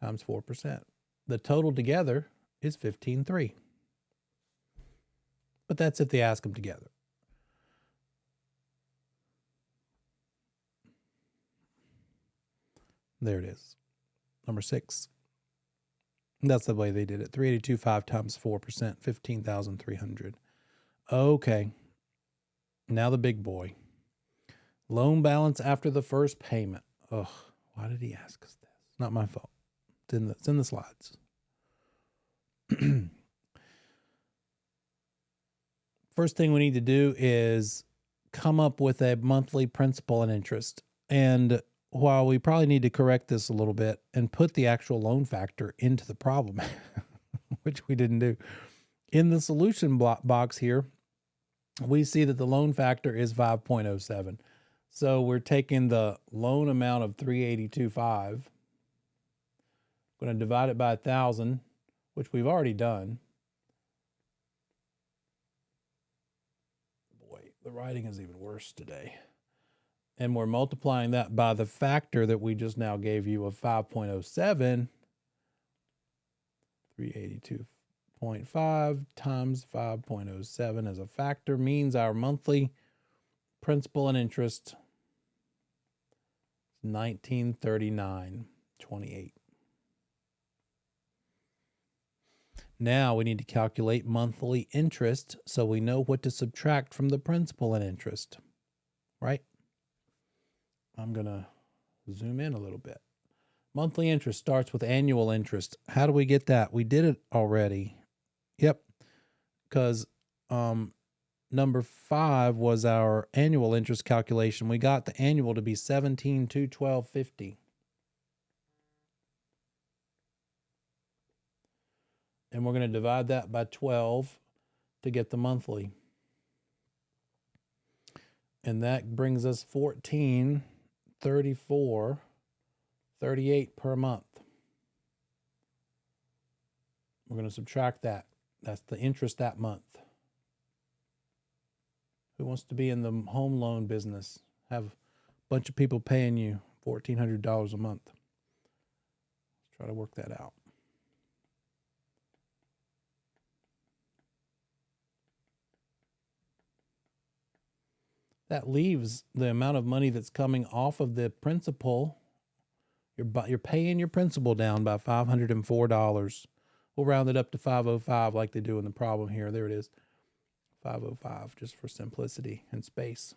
times 4%. The total together is $15,300. But that's if they ask them together. There it is. Number 6. That's the way they did it. $382,500 times 4%, $15,300. Okay. Now the big boy. Loan balance after the first payment. Ugh, why did he ask us this? Not my fault. It's in the slides. First thing we need to do is come up with a monthly principal and interest. And while we probably need to correct this a little bit and put the actual loan factor into the problem, which we didn't do, in the solution box here, we see that the loan factor is 5.07. So we're taking the loan amount of $382,500, going to divide it by 1,000, which we've already done. Boy, the writing is even worse today. And we're multiplying that by the factor that we just now gave you of 5.07. 382.5 times 5.07 as a factor means our monthly principal and interest is $1,939.28. Now we need to calculate monthly interest so we know what to subtract from the principal and interest, right? I'm going to zoom in a little bit. Monthly interest starts with annual interest. How do we get that? We did it already. Yep. Because number 5 was our annual interest calculation. We got the annual to be $17,212.50. And we're going to divide that by 12 to get the monthly. And that brings us $14,34.38 per month. We're going to subtract that. That's the interest that month. Who wants to be in the home loan business? Have a bunch of people paying you $1,400 a month. Let's try to work that out. That leaves the amount of money that's coming off of the principal. You're paying your principal down by $504. We'll round it up to 505 like they do in the problem here. There it is. 505 just for simplicity and space.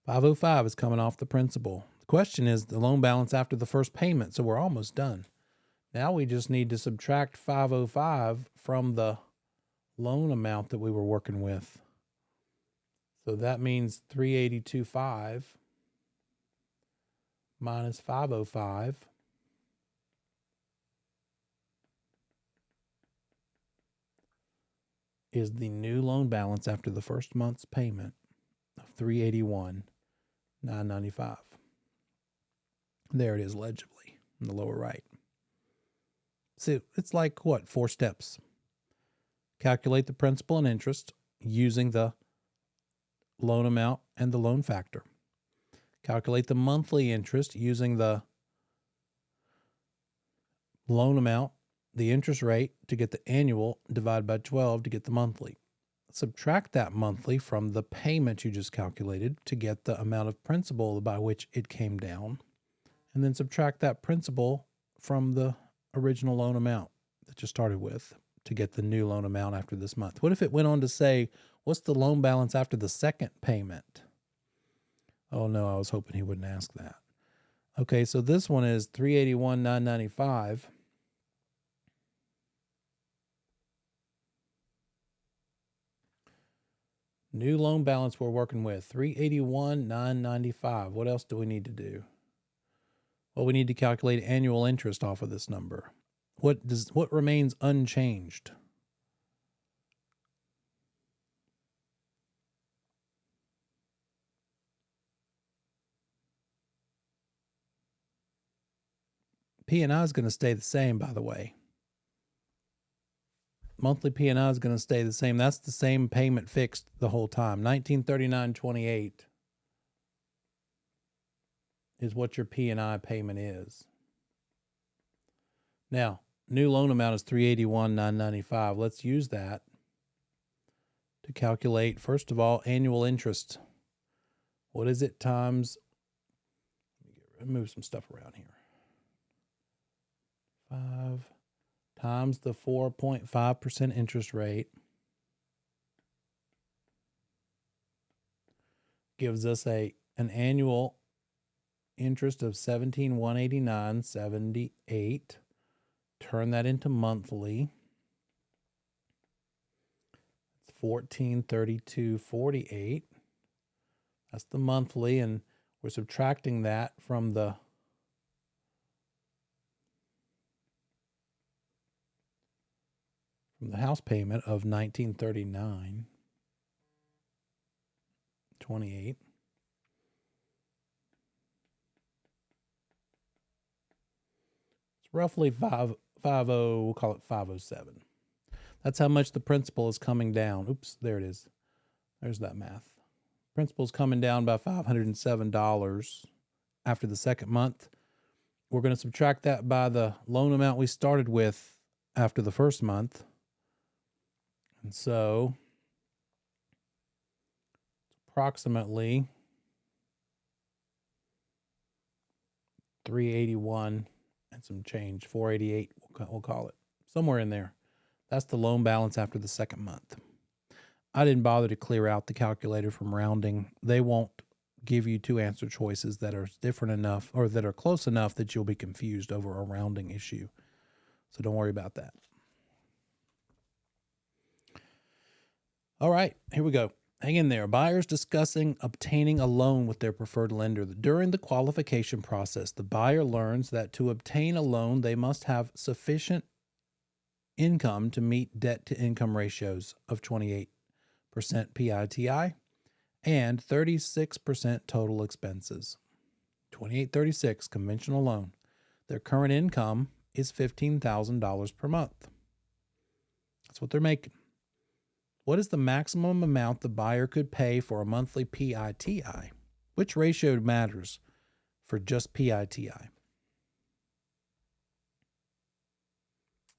505 is coming off the principal. The question is the loan balance after the first payment, so we're almost done. Now we just need to subtract 505 from the loan amount that we were working with. So that means 382.5 minus 505 is the new loan balance after the first month's payment of $381,995. There it is legibly in the lower right. So it's like what? 4 steps. Calculate the principal and interest using the loan amount and the loan factor. Calculate the monthly interest using the loan amount, the interest rate to get the annual, divide by 12 to get the monthly. Subtract that monthly from the payment you just calculated to get the amount of principal by which it came down. And then subtract that principal from the original loan amount that you started with to get the new loan amount after this month. What if it went on to say, what's the loan balance after the second payment? Oh no, I was hoping he wouldn't ask that. Okay, so this one is $381,995. New loan balance we're working with, $381,995. What else do we need to do? Well, we need to calculate annual interest off of this number. What remains unchanged? P&I is going to stay the same, by the way. Monthly P&I is going to stay the same. That's the same payment fixed the whole time. $1,939.28 is what your P&I payment is. Now, new loan amount is $381,995. Let's use that to calculate, first of all, annual interest. What is it times, let me move some stuff around here. 5 times the 4.5% interest rate gives us an annual interest of $17,189.78. Turn that into monthly. It's $1,432.48. That's the monthly, and we're subtracting that from the house payment of $1,939.28. It's roughly 550, we'll call it 507. That's how much the principal is coming down. Oops, there it is. There's that math. Principal's coming down by $507 after the second month. We're going to subtract that by the loan amount we started with after the first month. And so it's approximately $381 and some change, $488, we'll call it, somewhere in there. That's the loan balance after the second month. I didn't bother to clear out the calculator from rounding. They won't give you two answer choices that are different enough or that are close enough that you'll be confused over a rounding issue. So don't worry about that. All right, here we go. Hang in there. Buyers discussing obtaining a loan with their preferred lender. During the qualification process, the buyer learns that to obtain a loan, they must have sufficient income to meet debt-to-income ratios of 28% PITI and 36% total expenses. 2836 conventional loan. Their current income is $15,000 per month. That's what they're making. What is the maximum amount the buyer could pay for a monthly PITI? Which ratio matters for just PITI?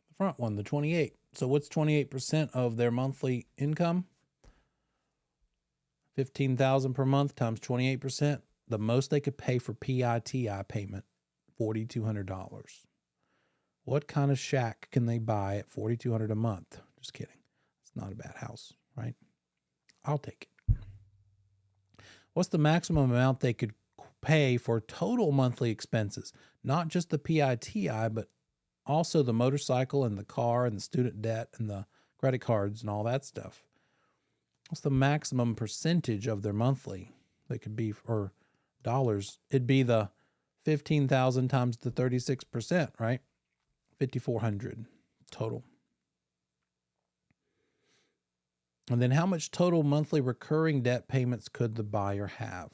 The front one, the 28. So what's 28% of their monthly income? $15,000 per month times 28%. The most they could pay for PITI payment, $4,200. What kind of shack can they buy at $4,200 a month? Just kidding. Not a bad house, right? I'll take it. What's the maximum amount they could pay for total monthly expenses? Not just the PITI, but also the motorcycle and the car and the student debt and the credit cards and all that stuff. What's the maximum percentage of their monthly they could be, or dollars? It'd be the 15,000 times the 36%, right? 5,400 total. And then how much total monthly recurring debt payments could the buyer have?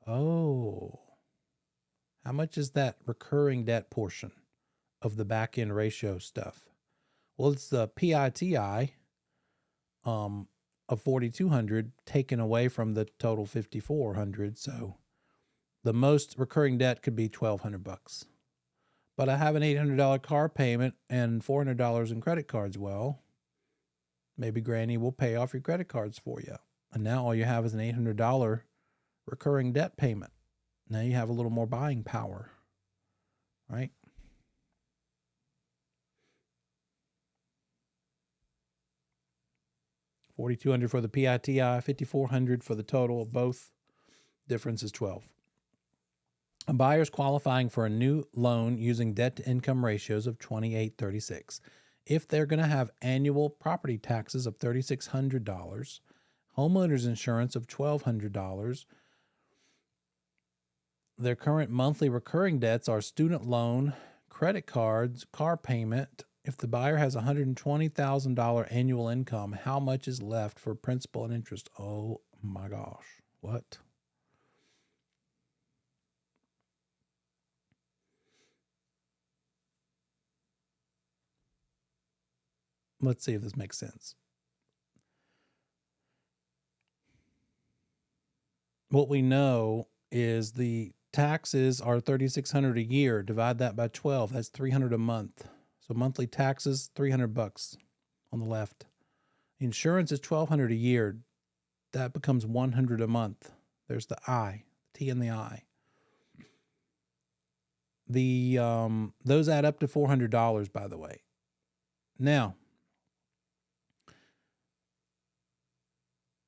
Oh, how much is that recurring debt portion of the back end ratio stuff? Well, it's the PITI of 4,200 taken away from the total 5,400. So the most recurring debt could be $1,200. But I have an $800 car payment and $400 in credit cards. Well, maybe Granny will pay off your credit cards for you. And now all you have is an $800 recurring debt payment. Now you have a little more buying power, right? $4,200 for the PITI, $5,400 for the total of both. Difference is 12. A buyer is qualifying for a new loan using debt-to-income ratios of 28:36. If they're going to have annual property taxes of $3,600, homeowners insurance of $1,200, their current monthly recurring debts are student loan, credit cards, car payment. If the buyer has $120,000 annual income, how much is left for principal and interest? Oh my gosh, what? Let's see if this makes sense. What we know is the taxes are $3,600 a year. Divide that by 12. That's $300 a month. So monthly taxes, $300 on the left. Insurance is $1,200 a year. That becomes $100 a month. There's the I, T and the I. Those add up to $400, by the way. Now,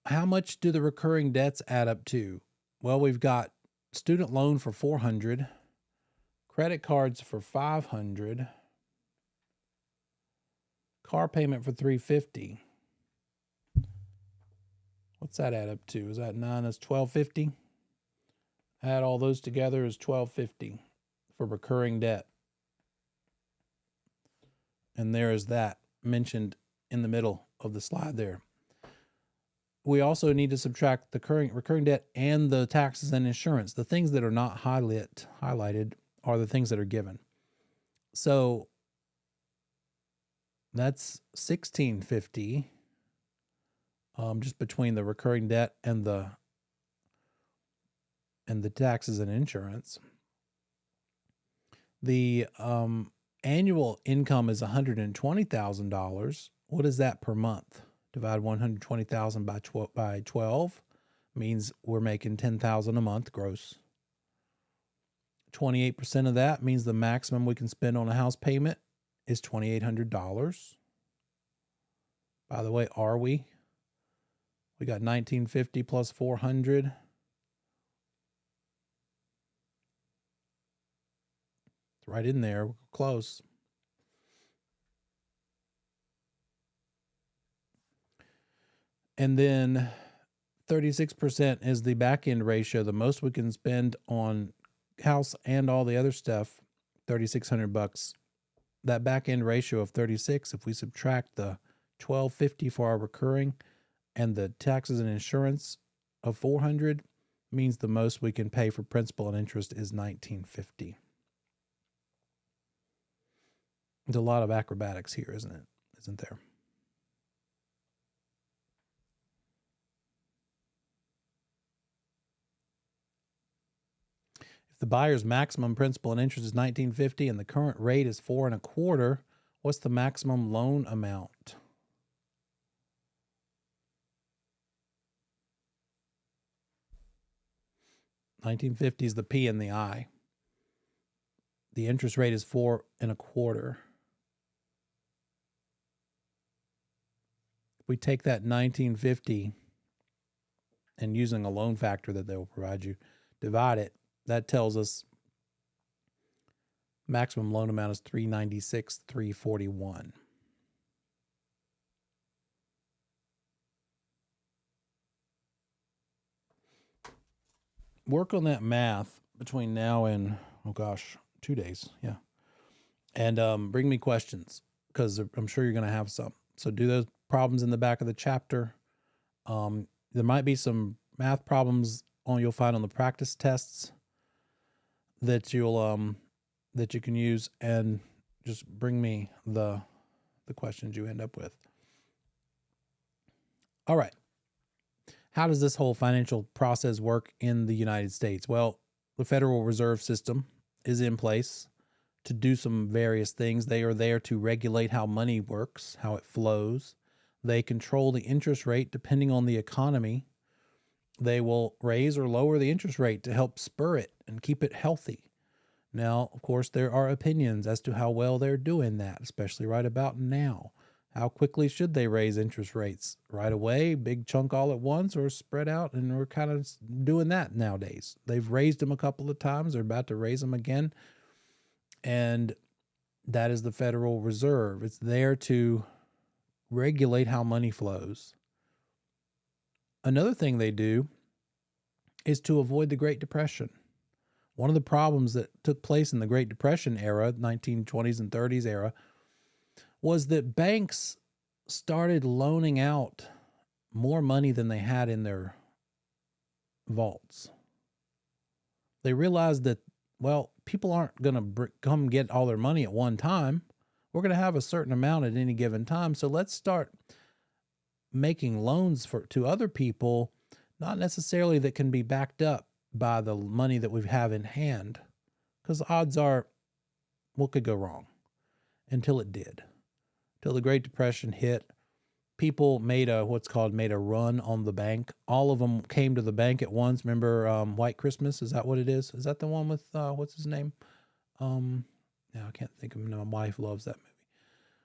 how much do the recurring debts add up to? Well, we've got student loan for $400, credit cards for $500, car payment for $350. What's that add up to? Is that 9? That's $1,250. Add all those together is $1,250 for recurring debt. And there is that mentioned in the middle of the slide there. We also need to subtract the recurring debt and the taxes and insurance. The things that are not highlighted are the things that are given. So that's $1,650 just between the recurring debt and the taxes and insurance. The annual income is $120,000. What is that per month? Divide 120,000 by 12 means we're making $10,000 a month gross. 28% of that means the maximum we can spend on a house payment is $2,800. By the way, are we? We got $1,950 plus $400. It's right in there. We're close. And then 36% is the back end ratio, the most we can spend on house and all the other stuff, $3,600. That back end ratio of 36, if we subtract the $1,250 for our recurring and the taxes and insurance of $400, means the most we can pay for principal and interest is $1,950. There's a lot of acrobatics here, isn't it? Isn't there? The buyer's maximum principal and interest is $1,950 and the current rate is 4.25%. What's the maximum loan amount? $1,950 is the P and the I. The interest rate is 4.25%. If we take that $1,950 and using a loan factor that they will provide you, divide it. That tells us maximum loan amount is $396,341. Work on that math between now and 2 days, yeah. And bring me questions because I'm sure you're going to have some. So do those problems in the back of the chapter. There might be some math problems you'll find on the practice tests that you can use, and Just bring me the questions you end up with. All right. How does this whole financial process work in the United States? Well, the Federal Reserve System is in place to do some various things. They are there to regulate how money works, how it flows. They control the interest rate depending on the economy. They will raise or lower the interest rate to help spur it and keep it healthy. Now, of course, there are opinions as to how well they're doing that, especially right about now. How quickly should they raise interest rates? Right away, big chunk all at once, or spread out? And we're kind of doing that nowadays. They've raised them a couple of times. They're about to raise them again. And that is the Federal Reserve. It's there to regulate how money flows. Another thing they do is to avoid the Great Depression. One of the problems that took place in the Great Depression era, 1920s and 30s era, was that banks started loaning out more money than they had in their vaults. They realized that, well, people aren't going to come get all their money at one time. We're going to have a certain amount at any given time. So let's start making loans to other people, not necessarily that can be backed up by the money that we have in hand, because odds are what could go wrong until it did. Till the Great Depression hit, people made a run on the bank. All of them came to the bank at once. Remember White Christmas? Is that what it is? Is that the one with what's his name? Now I can't think of him. My wife loves that movie.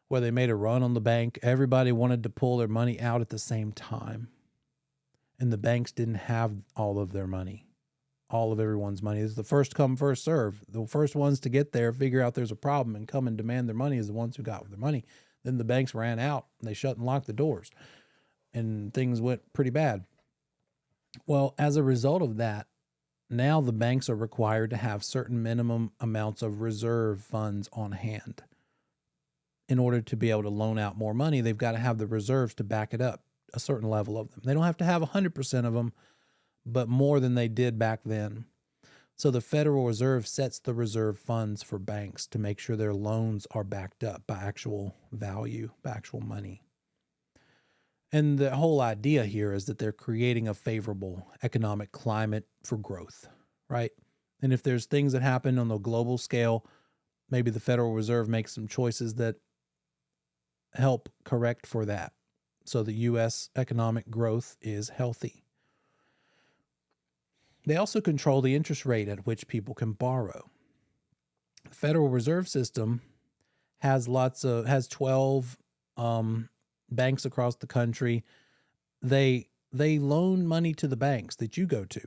Where they made a run on the bank. Everybody wanted to pull their money out at the same time, and the banks didn't have all of their money. All of everyone's money. It's the first come, first serve. The first ones to get there, figure out there's a problem, and come and demand their money is the ones who got their money. Then the banks ran out, and they shut and locked the doors, and things went pretty bad. Well, as a result of that, now the banks are required to have certain minimum amounts of reserve funds on hand. In order to be able to loan out more money, they've got to have the reserves to back it up, a certain level of them. They don't have to have 100% of them, but more than they did back then. So the Federal Reserve sets the reserve funds for banks to make sure their loans are backed up by actual value, by actual money. And the whole idea here is that they're creating a favorable economic climate for growth, right? And if there's things that happen on the global scale, maybe the Federal Reserve makes some choices that help correct for that, so the U.S. economic growth is healthy. They also control the interest rate at which people can borrow. The Federal Reserve System has 12 banks across the country. They loan money to the banks that you go to.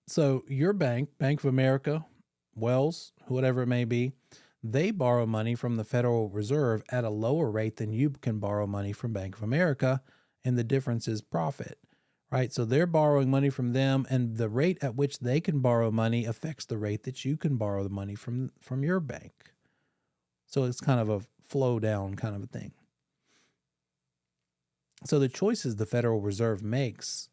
So your bank, Bank of America, Wells, whatever it may be, they borrow money from the Federal Reserve at a lower rate than you can borrow money from Bank of America, and the difference is profit. Right, so they're borrowing money from them, and the rate at which they can borrow money affects the rate that you can borrow the money from your bank. So it's kind of a flow down kind of a thing. So the choices the Federal Reserve makes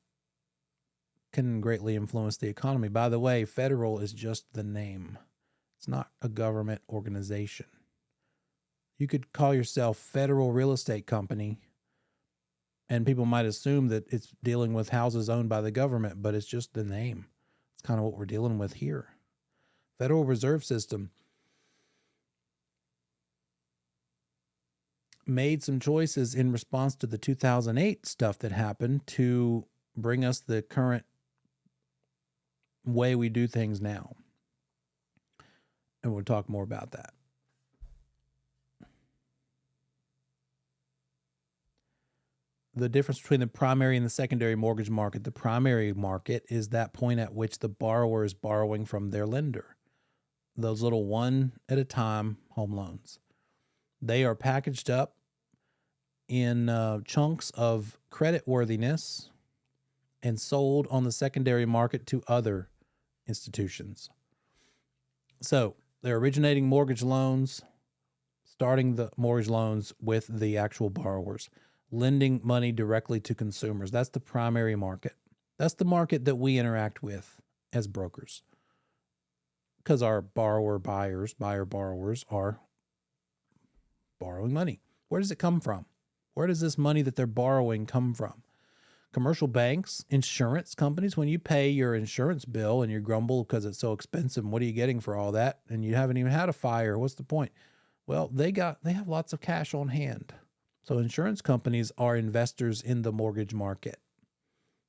can greatly influence the economy. By the way, federal is just the name. It's not a government organization. You could call yourself Federal Real Estate Company, and people might assume that it's dealing with houses owned by the government, but it's just the name. It's kind of what we're dealing with here. Federal Reserve System made some choices in response to the 2008 stuff that happened to bring us the current way we do things now. And we'll talk more about that. The difference between the primary and the secondary mortgage market. The primary market is that point at which the borrower is borrowing from their lender. Those little one at a time home loans. They are packaged up in chunks of credit worthiness and sold on the secondary market to other institutions. So they're originating mortgage loans, starting the mortgage loans with the actual borrowers, lending money directly to consumers. That's the primary market. That's the market that we interact with as brokers, because our buyer borrowers are borrowing money. Where does it come from? Where does this money that they're borrowing come from? Commercial banks, insurance companies. When you pay your insurance bill and you grumble because it's so expensive, what are you getting for all that? And you haven't even had a fire. What's the point? Well, they have lots of cash on hand. So insurance companies are investors in the mortgage market.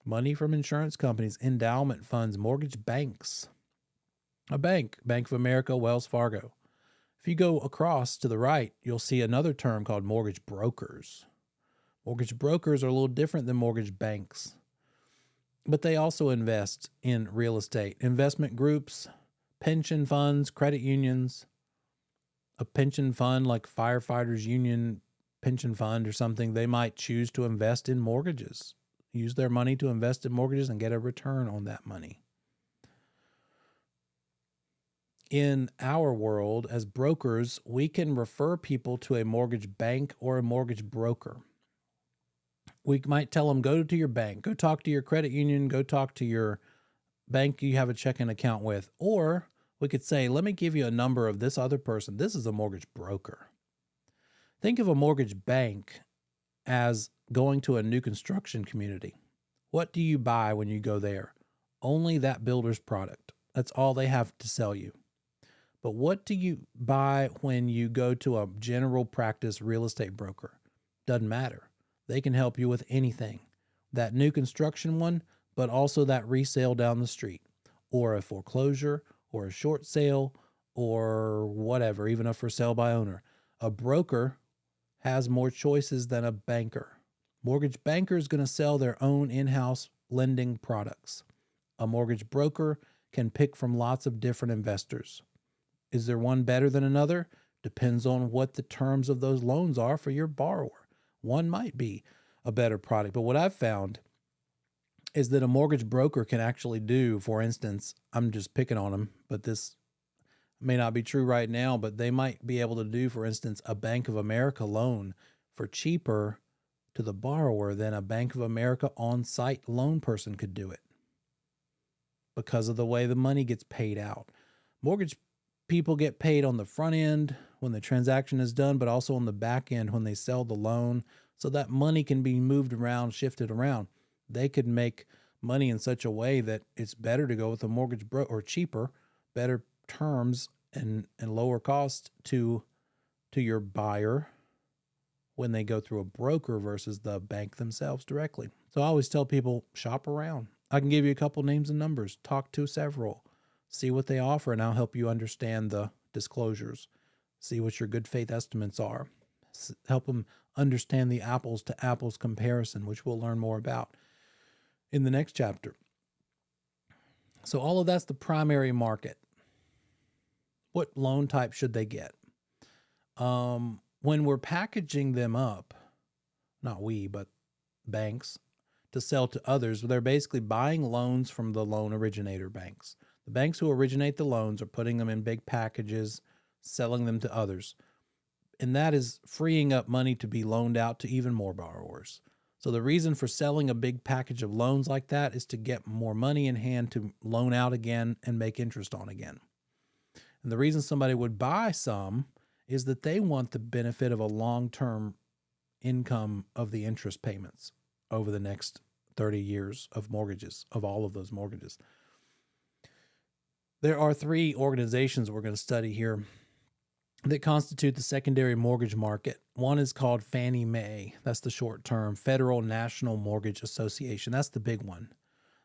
Money from insurance companies, endowment funds, mortgage banks. A bank, Bank of America, Wells Fargo. If you go across to the right, you'll see another term called mortgage brokers. Mortgage brokers are a little different than mortgage banks, but they also invest in real estate. Investment groups, pension funds, credit unions, a pension fund like Firefighters Union pension fund or something, they might choose to invest in mortgages, use their money to invest in mortgages and get a return on that money. In our world, as brokers, we can refer people to a mortgage bank or a mortgage broker. We might tell them, go to your bank, go talk to your credit union, go talk to your bank you have a checking account with. Or we could say, let me give you a number of this other person. This is a mortgage broker. Think of a mortgage bank as going to a new construction community. What do you buy when you go there? Only that builder's product. That's all they have to sell you. But what do you buy when you go to a general practice real estate broker? Doesn't matter. They can help you with anything. That new construction one, but also that resale down the street, or a foreclosure, or a short sale, or whatever, even a for sale by owner. A broker has more choices than a banker. Mortgage banker is going to sell their own in-house lending products. A mortgage broker can pick from lots of different investors. Is there one better than another? Depends on what the terms of those loans are for your borrower. One might be a better product, but what I've found is that a mortgage broker can actually do, for instance, I'm just picking on them, but this may not be true right now, but they might be able to do, for instance, a Bank of America loan for cheaper to the borrower than a Bank of America on-site loan person could do it because of the way the money gets paid out. Mortgage people get paid on the front end when the transaction is done, but also on the back end when they sell the loan, so that money can be moved around, shifted around. They could make money in such a way that it's better to go with a mortgage or cheaper, better terms and lower cost to your buyer when they go through a broker versus the bank themselves directly. So I always tell people, shop around. I can give you a couple names and numbers, talk to several, see what they offer, and I'll help you understand the disclosures, see what your good faith estimates are, help them understand the apples to apples comparison, which we'll learn more about in the next chapter. So all of that's the primary market. What loan type should they get? When we're packaging them up, not we, but banks, to sell to others, they're basically buying loans from the loan originator banks. The banks who originate the loans are putting them in big packages, selling them to others. And that is freeing up money to be loaned out to even more borrowers. So the reason for selling a big package of loans like that is to get more money in hand to loan out again and make interest on again. And the reason somebody would buy some is that they want the benefit of a long-term income of the interest payments over the next 30 years of mortgages, of all of those mortgages. There are three organizations we're going to study here that constitute the secondary mortgage market. One is called Fannie Mae. That's the short term. Federal National Mortgage Association. That's the big one.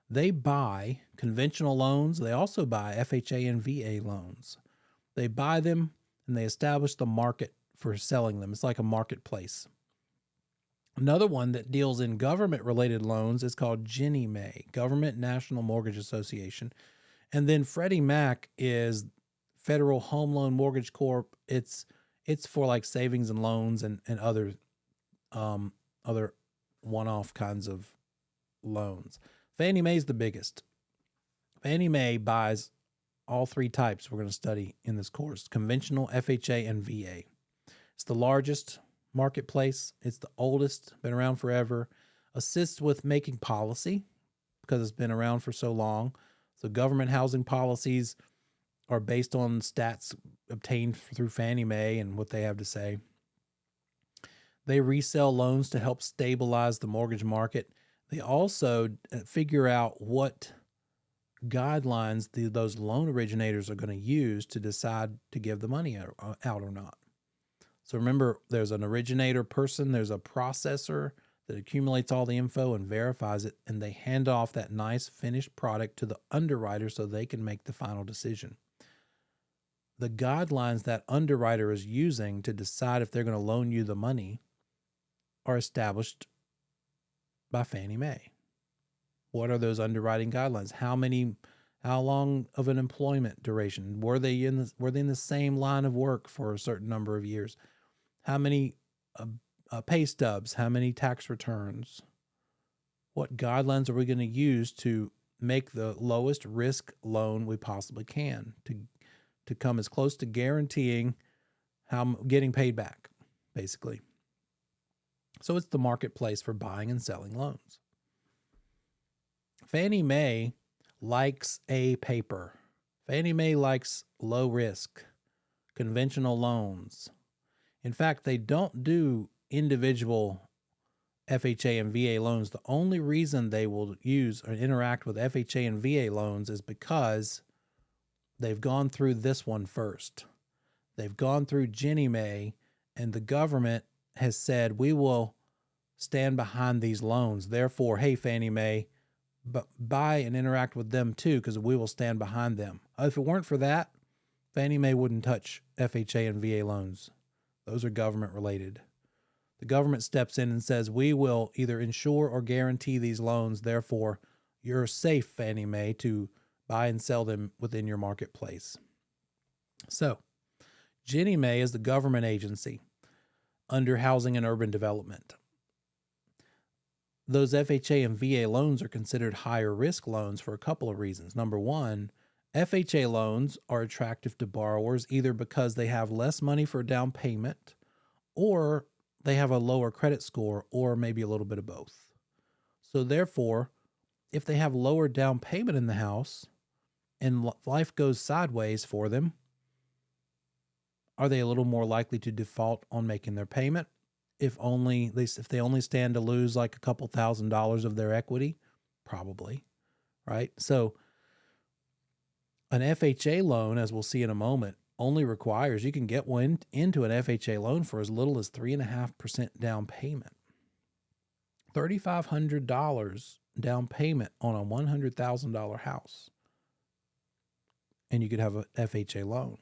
They buy conventional loans. They also buy FHA and VA loans. They buy them and they establish the market for selling them. It's like a marketplace. Another one that deals in government-related loans is called Ginnie Mae, Government National Mortgage Association. And then Freddie Mac is Federal Home Loan Mortgage Corp. It's for like savings and loans and other one-off kinds of loans. Fannie Mae is the biggest. Fannie Mae buys all three types we're going to study in this course: conventional, FHA, and VA. It's the largest marketplace. It's the oldest, been around forever. Assists with making policy because it's been around for so long. So government housing policies are based on stats obtained through Fannie Mae and what they have to say. They resell loans to help stabilize the mortgage market. They also figure out what guidelines those loan originators are going to use to decide to give the money out or not. So remember, there's an originator person, there's a processor that accumulates all the info and verifies it, and they hand off that nice finished product to the underwriter so they can make the final decision. The guidelines that underwriter is using to decide if they're going to loan you the money are established by Fannie Mae. What are those underwriting guidelines? How long of an employment duration? Were they in the same line of work for a certain number of years? How many pay stubs? How many tax returns? What guidelines are we going to use to make the lowest risk loan we possibly can to come as close to guaranteeing how I'm getting paid back, basically? So it's the marketplace for buying and selling loans. Fannie Mae likes a paper. Fannie Mae likes low risk, conventional loans. In fact, they don't do individual FHA and VA loans. The only reason they will use or interact with FHA and VA loans is because they've gone through this one first. They've gone through Ginnie Mae, and the government has said, we will stand behind these loans. Therefore, hey, Fannie Mae, buy and interact with them too, because we will stand behind them. If it weren't for that, Fannie Mae wouldn't touch FHA and VA loans. Those are government related. The government steps in and says, we will either insure or guarantee these loans. Therefore, you're safe, Fannie Mae, to buy and sell them within your marketplace. So, Ginnie Mae is the government agency under Housing and Urban Development. Those FHA and VA loans are considered higher risk loans for a couple of reasons. Number one, FHA loans are attractive to borrowers either because they have less money for a down payment or they have a lower credit score or maybe a little bit of both. So therefore, if they have lower down payment in the house and life goes sideways for them, are they a little more likely to default on making their payment? If they only stand to lose like a couple $1,000s of their equity, probably, right? So an FHA loan, as we'll see in a moment, only requires you can get one into an FHA loan for as little as 3.5% down payment. $3,500 down payment on a $100,000 house, and you could have an FHA loan.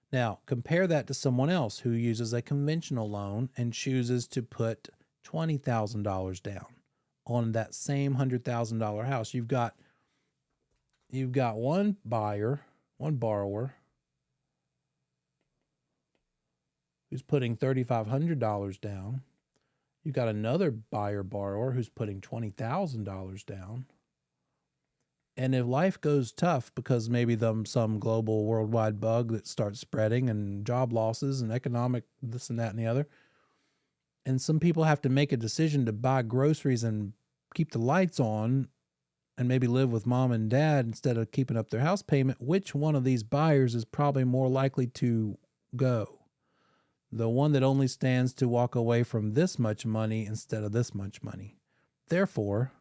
Now, compare that to someone else who uses a conventional loan and chooses to put $20,000 down on that same $100,000 house. You've got one borrower who's putting $3,500 down. You've got another borrower who's putting $20,000 down. And if life goes tough because maybe some global worldwide bug that starts spreading and job losses and economic this and that and the other, and some people have to make a decision to buy groceries and keep the lights on and maybe live with mom and dad instead of keeping up their house payment, which one of these buyers is probably more likely to go? The one that only stands to walk away from this much money instead of this much money. Therefore,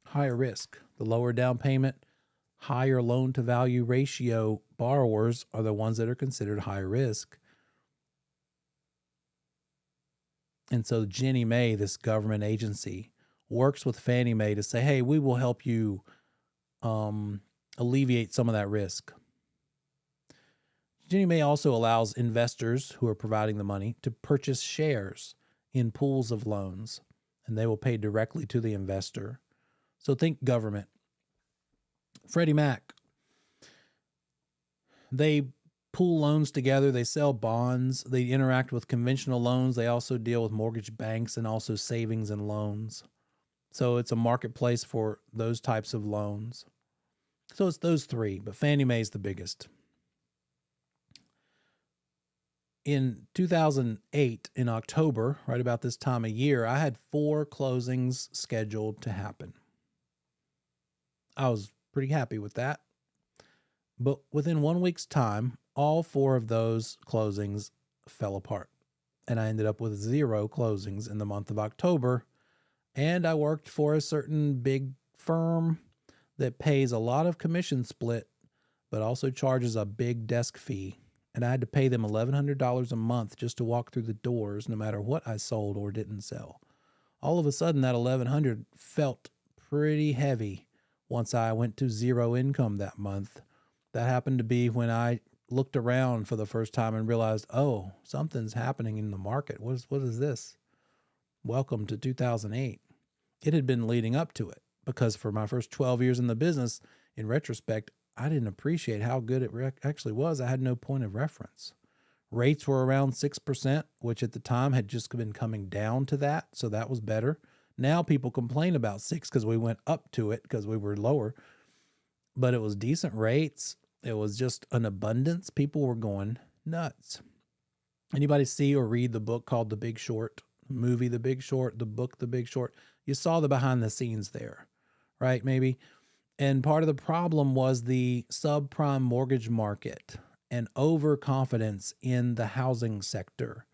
higher risk. The lower down payment, higher loan to value ratio borrowers are the ones that are considered high risk. And so Ginnie Mae, this government agency, works with Fannie Mae to say, hey, we will help you alleviate some of that risk. Ginnie Mae also allows investors who are providing the money to purchase shares in pools of loans, and they will pay directly to the investor. So think government. Freddie Mac, they pool loans together. They sell bonds. They interact with conventional loans. They also deal with mortgage banks and also savings and loans. So it's a marketplace for those types of loans. So it's those three, but Fannie Mae is the biggest. In 2008, in October, right about this time of year, I had 4 closings scheduled to happen. I was pretty happy with that. But within 1 week's time, all 4 of those closings fell apart. and I ended up with 0 closings in the month of October. And I worked for a certain big firm that pays a lot of commission split, but also charges a big desk fee. And I had to pay them $1,100 a month just to walk through the doors, no matter what I sold or didn't sell. All of a sudden, that $1,100 felt pretty heavy once I went to 0 income that month. That happened to be when I looked around for the first time and realized, oh, something's happening in the market. What is this? Welcome to 2008. It had been leading up to it, because for my first 12 years in the business, in retrospect, I didn't appreciate how good it actually was. I had no point of reference. Rates were around 6%, which at the time had just been coming down to that, so that was better. Now people complain about 6 because we went up to it because we were lower, but it was decent rates. It was just an abundance. People were going nuts. Anybody see or read the book called The Big Short? Movie The Big Short, the book The Big Short? You saw the behind the scenes there, right? Maybe. And part of the problem was the subprime mortgage market and overconfidence in the housing sector.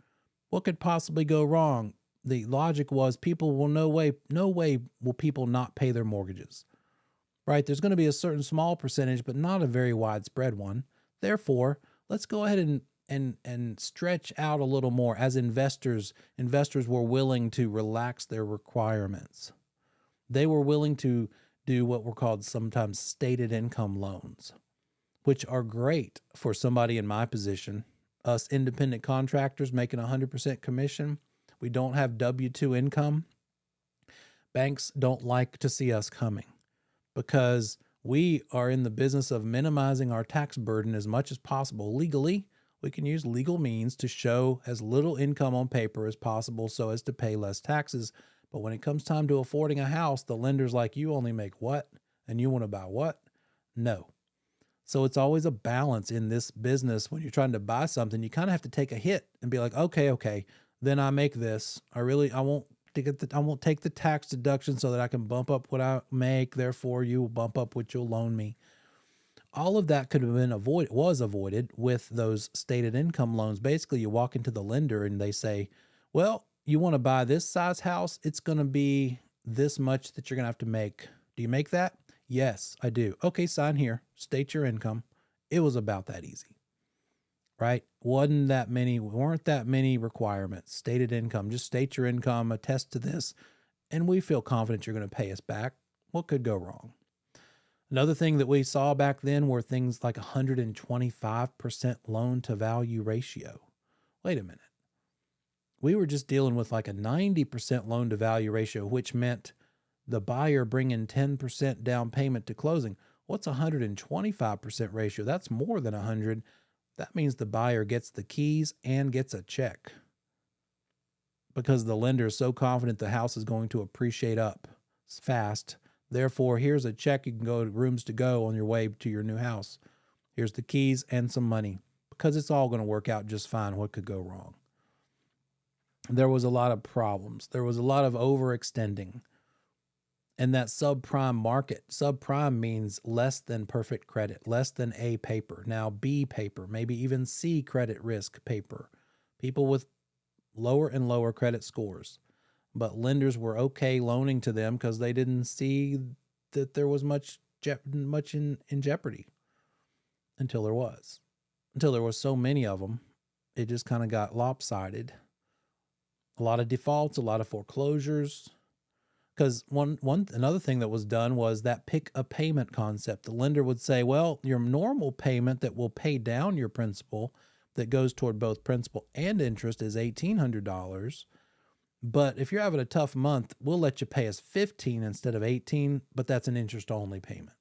What could possibly go wrong? The logic was people will no way will people not pay their mortgages, right? There's going to be a certain small percentage, but not a very widespread one. Therefore, let's go ahead and stretch out a little more. As investors were willing to relax their requirements. They were willing to do what were called sometimes stated income loans, which are great for somebody in my position. Us independent contractors making 100% commission. We don't have W-2 income. Banks don't like to see us coming because we are in the business of minimizing our tax burden as much as possible. Legally, we can use legal means to show as little income on paper as possible so as to pay less taxes. But when it comes time to affording a house, the lender's like, you only make what? And you want to buy what? No. So it's always a balance in this business. When you're trying to buy something, you kind of have to take a hit and be like, okay, then I make this. I won't take the tax deduction so that I can bump up what I make. Therefore, you will bump up what you'll loan me. All of that could have been avoided with those stated income loans. Basically, you walk into the lender and they say, well, you want to buy this size house? It's going to be this much that you're going to have to make. Do you make that? Yes, I do. Okay, sign here. State your income. It was about that easy, right? Weren't that many requirements. Stated income. Just state your income, attest to this, and we feel confident you're going to pay us back. What could go wrong? Another thing that we saw back then were things like 125% loan to value ratio. Wait a minute. We were just dealing with like a 90% loan to value ratio, which meant the buyer bringing 10% down payment to closing. What's 125% ratio? That's more than 100. That means the buyer gets the keys and gets a check because the lender is so confident the house is going to appreciate up fast. Therefore, here's a check. You can go to Rooms to Go on your way to your new house. Here's the keys and some money because it's all going to work out just fine. What could go wrong? There was a lot of problems. There was a lot of overextending. And that subprime market, subprime means less than perfect credit, less than A paper. Now B paper, maybe even C credit risk paper. People with lower and lower credit scores. But lenders were okay loaning to them because they didn't see that there was much in jeopardy until there was. Until there was so many of them, it just kind of got lopsided. A lot of defaults, a lot of foreclosures. Because another thing that was done was that pick a payment concept. The lender would say, well, your normal payment that will pay down your principal that goes toward both principal and interest is $1,800. But if you're having a tough month, we'll let you pay us $1,500 instead of $1,800, but that's an interest-only payment.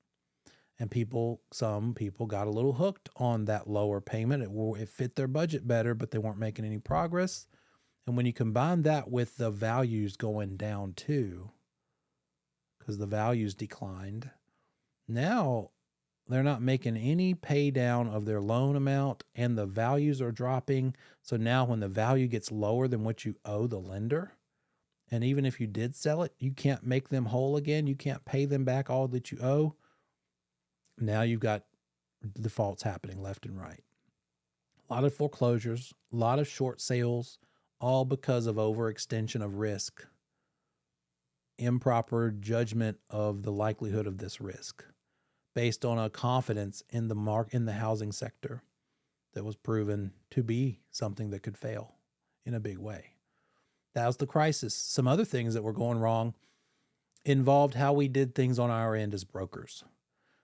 And some people got a little hooked on that lower payment. It fit their budget better, but they weren't making any progress. And when you combine that with the values going down too, because the values declined, now they're not making any pay down of their loan amount and the values are dropping. So now when the value gets lower than what you owe the lender, and even if you did sell it, you can't make them whole again. You can't pay them back all that you owe. Now you've got defaults happening left and right. A lot of foreclosures, a lot of short sales, all because of overextension of risk, improper judgment of the likelihood of this risk based on a confidence in the housing sector that was proven to be something that could fail in a big way. That was the crisis. Some other things that were going wrong involved how we did things on our end as brokers.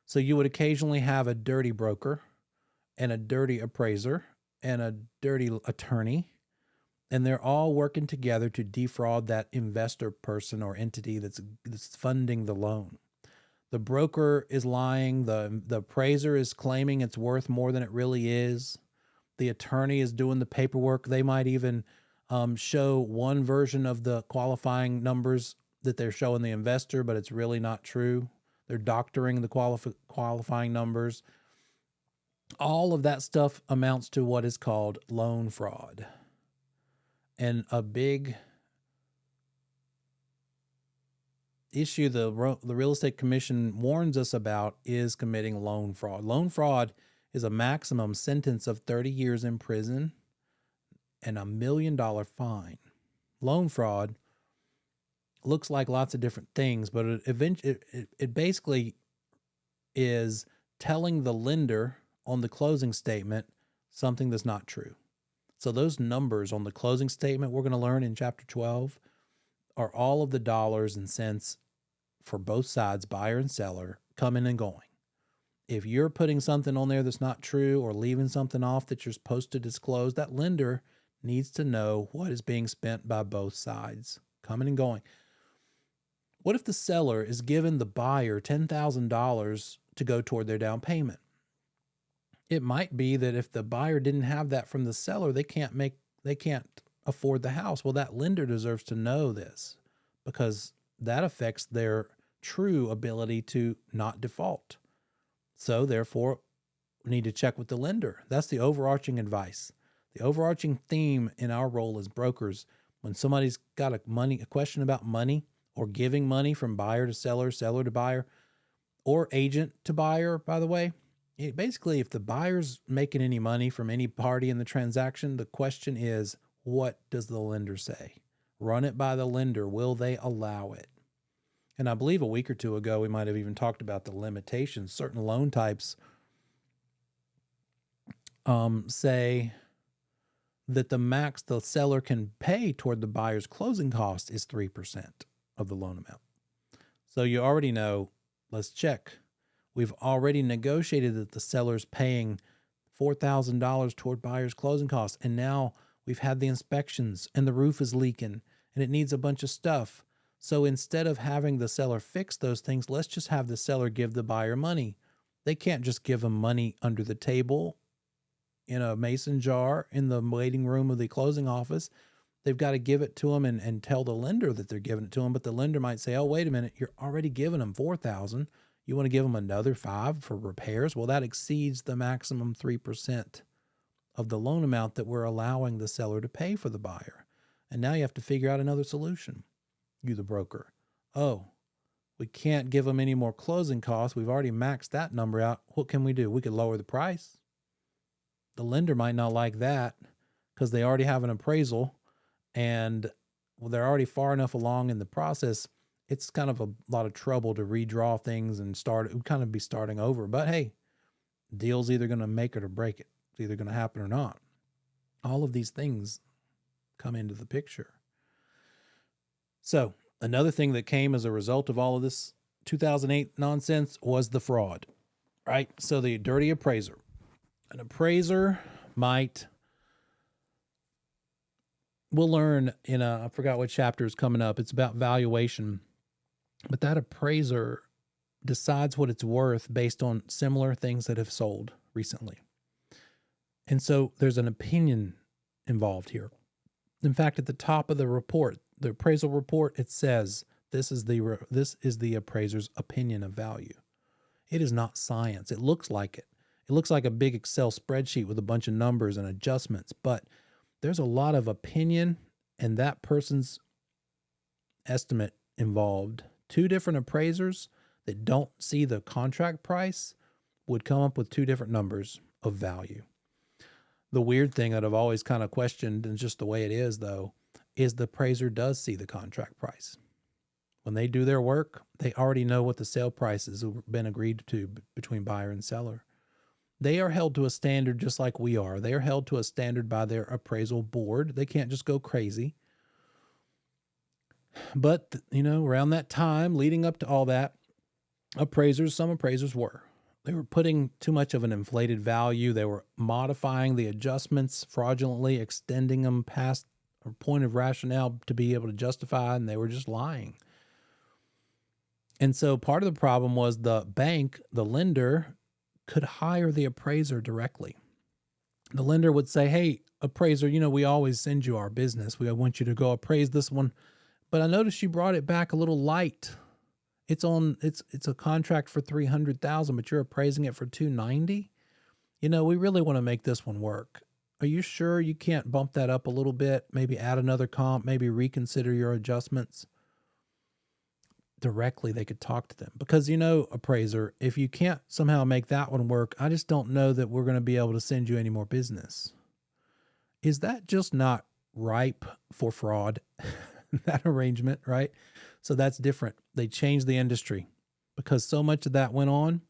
So you would occasionally have a dirty broker and a dirty appraiser and a dirty attorney, and they're all working together to defraud that investor person or entity that's funding the loan. The broker is lying. The appraiser is claiming it's worth more than it really is. The attorney is doing the paperwork. They might even show one version of the qualifying numbers that they're showing the investor, but it's really not true. They're doctoring the qualifying numbers. All of that stuff amounts to what is called loan fraud. And a big issue the Real Estate Commission warns us about is committing loan fraud. Loan fraud is a maximum sentence of 30 years in prison and $1 million fine. Loan fraud looks like lots of different things, but it basically is telling the lender on the closing statement something that's not true. So those numbers on the closing statement we're going to learn in chapter 12 are all of the dollars and cents for both sides, buyer and seller, coming and going. If you're putting something on there that's not true or leaving something off that you're supposed to disclose, that lender needs to know what is being spent by both sides, coming and going. What if the seller is giving the buyer $10,000 to go toward their down payment? It might be that if the buyer didn't have that from the seller, they can't afford the house. Well, that lender deserves to know this because that affects their true ability to not default. So therefore, we need to check with the lender. That's the overarching advice. The overarching theme in our role as brokers, when somebody's got a question about money or giving money from buyer to seller, seller to buyer, or agent to buyer, by the way, basically, if the buyer's making any money from any party in the transaction, the question is, what does the lender say? Run it by the lender. Will they allow it? And I believe a week or two ago, we might have even talked about the limitations. Certain loan types say that the max the seller can pay toward the buyer's closing cost is 3% of the loan amount. So you already know, let's check. We've already negotiated that the seller's paying $4,000 toward buyer's closing costs. And now we've had the inspections and the roof is leaking and it needs a bunch of stuff. So instead of having the seller fix those things, let's just have the seller give the buyer money. They can't just give them money under the table in a mason jar in the waiting room of the closing office. They've got to give it to them and tell the lender that they're giving it to them. But the lender might say, oh, wait a minute, you're already giving them $4,000. You want to give them another $5,000 for repairs? Well, that exceeds the maximum 3% of the loan amount that we're allowing the seller to pay for the buyer. And now you have to figure out another solution. You, the broker. Oh, we can't give them any more closing costs. We've already maxed that number out. What can we do? We could lower the price. The lender might not like that because they already have an appraisal and they're already far enough along in the process. It's kind of a lot of trouble to redraw things and kind of be starting over. But hey, deal's either going to make it or break it. It's either going to happen or not. All of these things come into the picture. So another thing that came as a result of all of this 2008 nonsense was the fraud, right? So the dirty appraiser. An appraiser we'll learn I forgot what chapter is coming up. It's about valuation. But that appraiser decides what it's worth based on similar things that have sold recently. And so there's an opinion involved here. In fact, at the top of the report, the appraisal report, it says this is the appraiser's opinion of value. It is not science. It looks like it. It looks like a big Excel spreadsheet with a bunch of numbers and adjustments, but there's a lot of opinion and that person's estimate involved. Two different appraisers that don't see the contract price would come up with two different numbers of value. The weird thing that I've always kind of questioned, and just the way it is though, is the appraiser does see the contract price. When they do their work, they already know what the sale price has been agreed to between buyer and seller. They are held to a standard just like we are. They are held to a standard by their appraisal board. They can't just go crazy. But, around that time, leading up to all that, some appraisers were. They were putting too much of an inflated value. They were modifying the adjustments fraudulently, extending them past a point of rationale to be able to justify, and they were just lying. And so part of the problem was the bank, the lender, could hire the appraiser directly. The lender would say, hey, appraiser, we always send you our business. We want you to go appraise this one. But I noticed you brought it back a little light. It's a contract for $300,000, but you're appraising it for $290,000. We really want to make this one work. Are you sure you can't bump that up a little bit? Maybe add another comp, maybe reconsider your adjustments. Directly, they could talk to them because, appraiser, if you can't somehow make that one work, I just don't know that we're going to be able to send you any more business. Is that just not ripe for fraud? That arrangement, right? So that's different. They changed the industry because so much of that went on.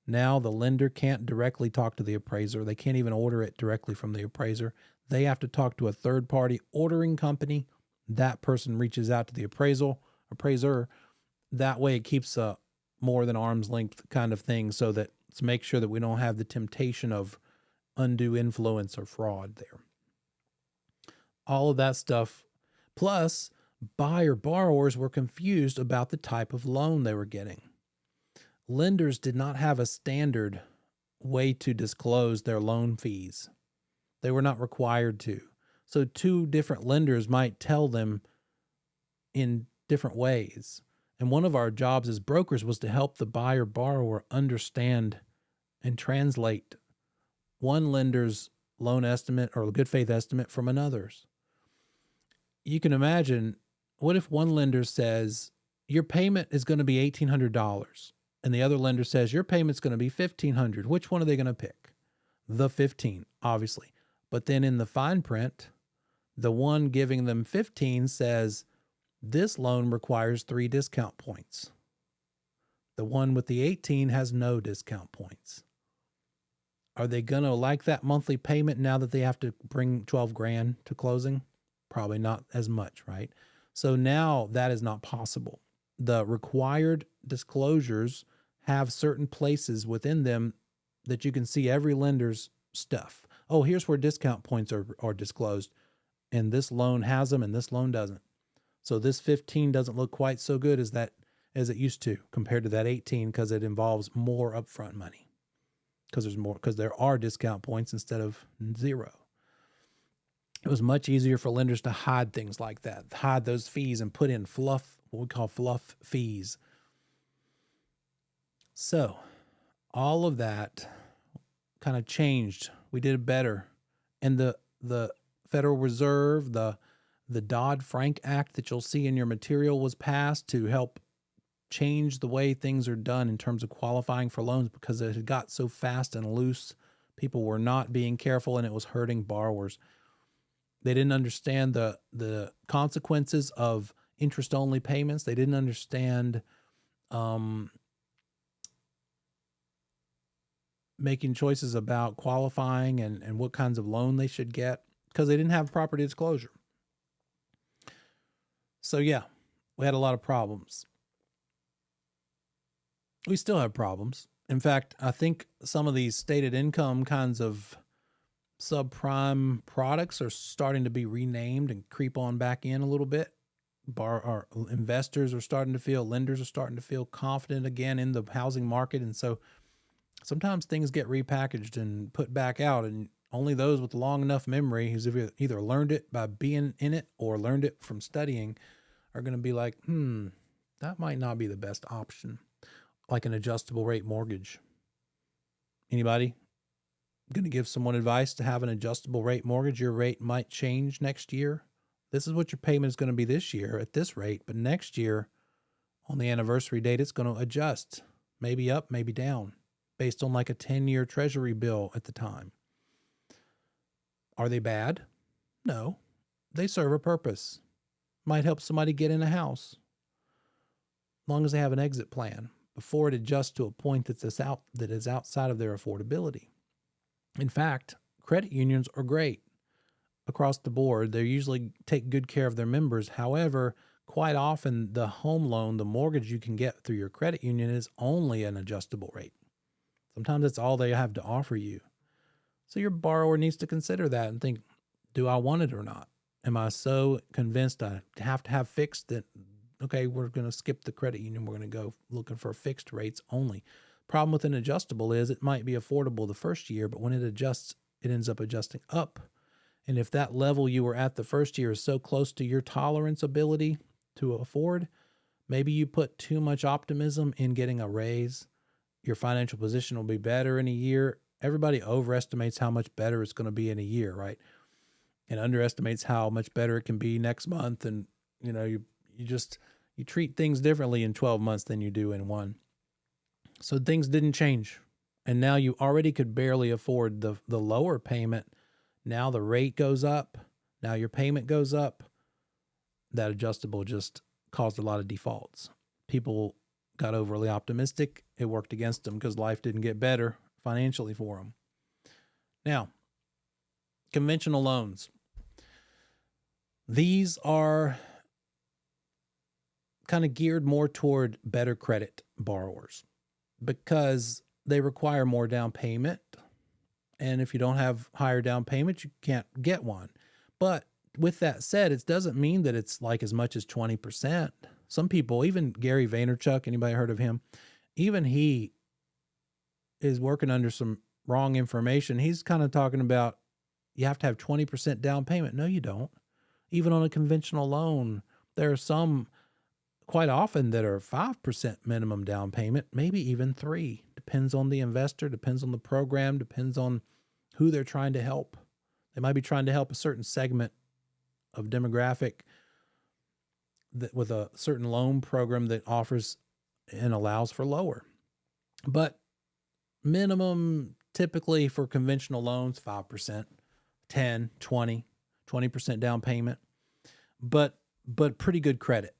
Now the lender can't directly talk to the appraiser. They can't even order it directly from the appraiser. They have to talk to a third-party ordering company. That person reaches out to the appraiser. That way it keeps a more than arm's length kind of thing so that to make sure that we don't have the temptation of undue influence or fraud there. All of that stuff. Plus, borrowers were confused about the type of loan they were getting. Lenders did not have a standard way to disclose their loan fees. They were not required to. So two different lenders might tell them in different ways. And one of our jobs as brokers was to help the borrower understand and translate one lender's loan estimate or good faith estimate from another's. You can imagine, what if one lender says, your payment is going to be $1,800, and the other lender says, your payment's going to be $1,500. Which one are they going to pick? The 15, obviously. But then in the fine print, the one giving them 15 says, this loan requires 3 discount points. The one with the 18 has no discount points. Are they going to like that monthly payment now that they have to bring $12,000 to closing? Probably not as much, right? So now that is not possible. The required disclosures have certain places within them that you can see every lender's stuff. Oh, here's where discount points are disclosed. And this loan has them and this loan doesn't. So this 15 doesn't look quite so good as it used to compared to that 18 because it involves more upfront money. Because there are discount points instead of 0. It was much easier for lenders to hide things like that, hide those fees and put in what we call fluff fees. So all of that kind of changed. We did better. And the Federal Reserve, the Dodd-Frank Act that you'll see in your material was passed to help change the way things are done in terms of qualifying for loans because it had got so fast and loose. People were not being careful and it was hurting borrowers. They didn't understand the consequences of interest-only payments. They didn't understand making choices about qualifying and what kinds of loan they should get because they didn't have proper disclosure. So yeah, we had a lot of problems. We still have problems. In fact, I think some of these stated income kinds of subprime products are starting to be renamed and creep on back in a little bit. Investors are starting to feel, lenders are starting to feel confident again in the housing market. And so sometimes things get repackaged and put back out, and only those with long enough memory who's either learned it by being in it or learned it from studying are going to be like, that might not be the best option. Like an adjustable rate mortgage. Anybody going to give someone advice to have an adjustable rate mortgage? Your rate might change next year. This is what your payment is going to be this year at this rate, but next year on the anniversary date, it's going to adjust, maybe up, maybe down, based on like a 10-year treasury bill at the time. Are they bad? No. They serve a purpose. Might help somebody get in a house, as long as they have an exit plan before it adjusts to a point that is outside of their affordability. In fact, credit unions are great across the board. They usually take good care of their members. However, quite often the home loan, the mortgage you can get through your credit union is only an adjustable rate. Sometimes that's all they have to offer you. So your borrower needs to consider that and think, do I want it or not? Am I so convinced I have to have fixed that, okay, we're going to skip the credit union. We're going to go looking for fixed rates only. Problem with an adjustable is it might be affordable the first year, but when it adjusts, it ends up adjusting up. And if that level you were at the first year is so close to your tolerance ability to afford, maybe you put too much optimism in getting a raise. Your financial position will be better in a year. Everybody overestimates how much better it's going to be in a year, right? And underestimates how much better it can be next month. And, you treat things differently in 12 months than you do in one. So things didn't change. And now you already could barely afford the lower payment. Now the rate goes up. Now your payment goes up. That adjustable just caused a lot of defaults. People got overly optimistic. It worked against them because life didn't get better financially for them. Now, conventional loans. These are kind of geared more toward better credit borrowers because they require more down payment. And if you don't have higher down payment, you can't get one. But with that said, it doesn't mean that it's like as much as 20%. Some people, even Gary Vaynerchuk, anybody heard of him? Even he is working under some wrong information. He's kind of talking about you have to have 20% down payment. No, you don't. Even on a conventional loan, there are some quite often that are 5% minimum down payment, maybe even 3%. Depends on the investor, depends on the program, depends on who they're trying to help. They might be trying to help a certain segment of demographic that with a certain loan program that offers and allows for lower. But minimum typically for conventional loans, 5%, 10, 20% down payment, but pretty good credit,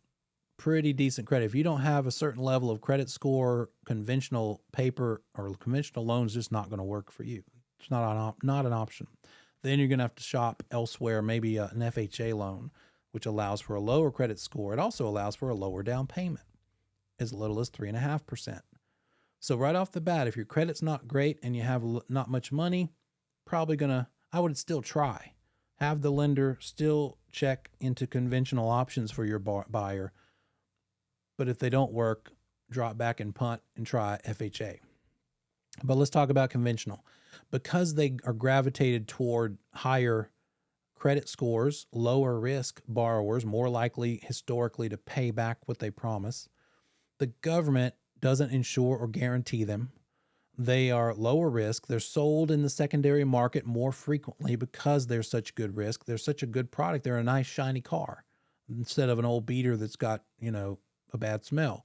pretty decent credit. If you don't have a certain level of credit score, conventional paper or conventional loans just not going to work for you. It's not an option. Then you're going to have to shop elsewhere, maybe an FHA loan, which allows for a lower credit score. It also allows for a lower down payment, as little as 3.5%. So right off the bat, if your credit's not great and you have not much money, I would still try. Have the lender still check into conventional options for your buyer. But if they don't work, drop back and punt and try FHA. But let's talk about conventional. Because they are gravitated toward higher credit scores, lower risk borrowers, more likely historically to pay back what they promise, the government doesn't insure or guarantee them. They are lower risk. They're sold in the secondary market more frequently because they're such good risk. They're such a good product. They're a nice, shiny car instead of an old beater that's got, a bad smell,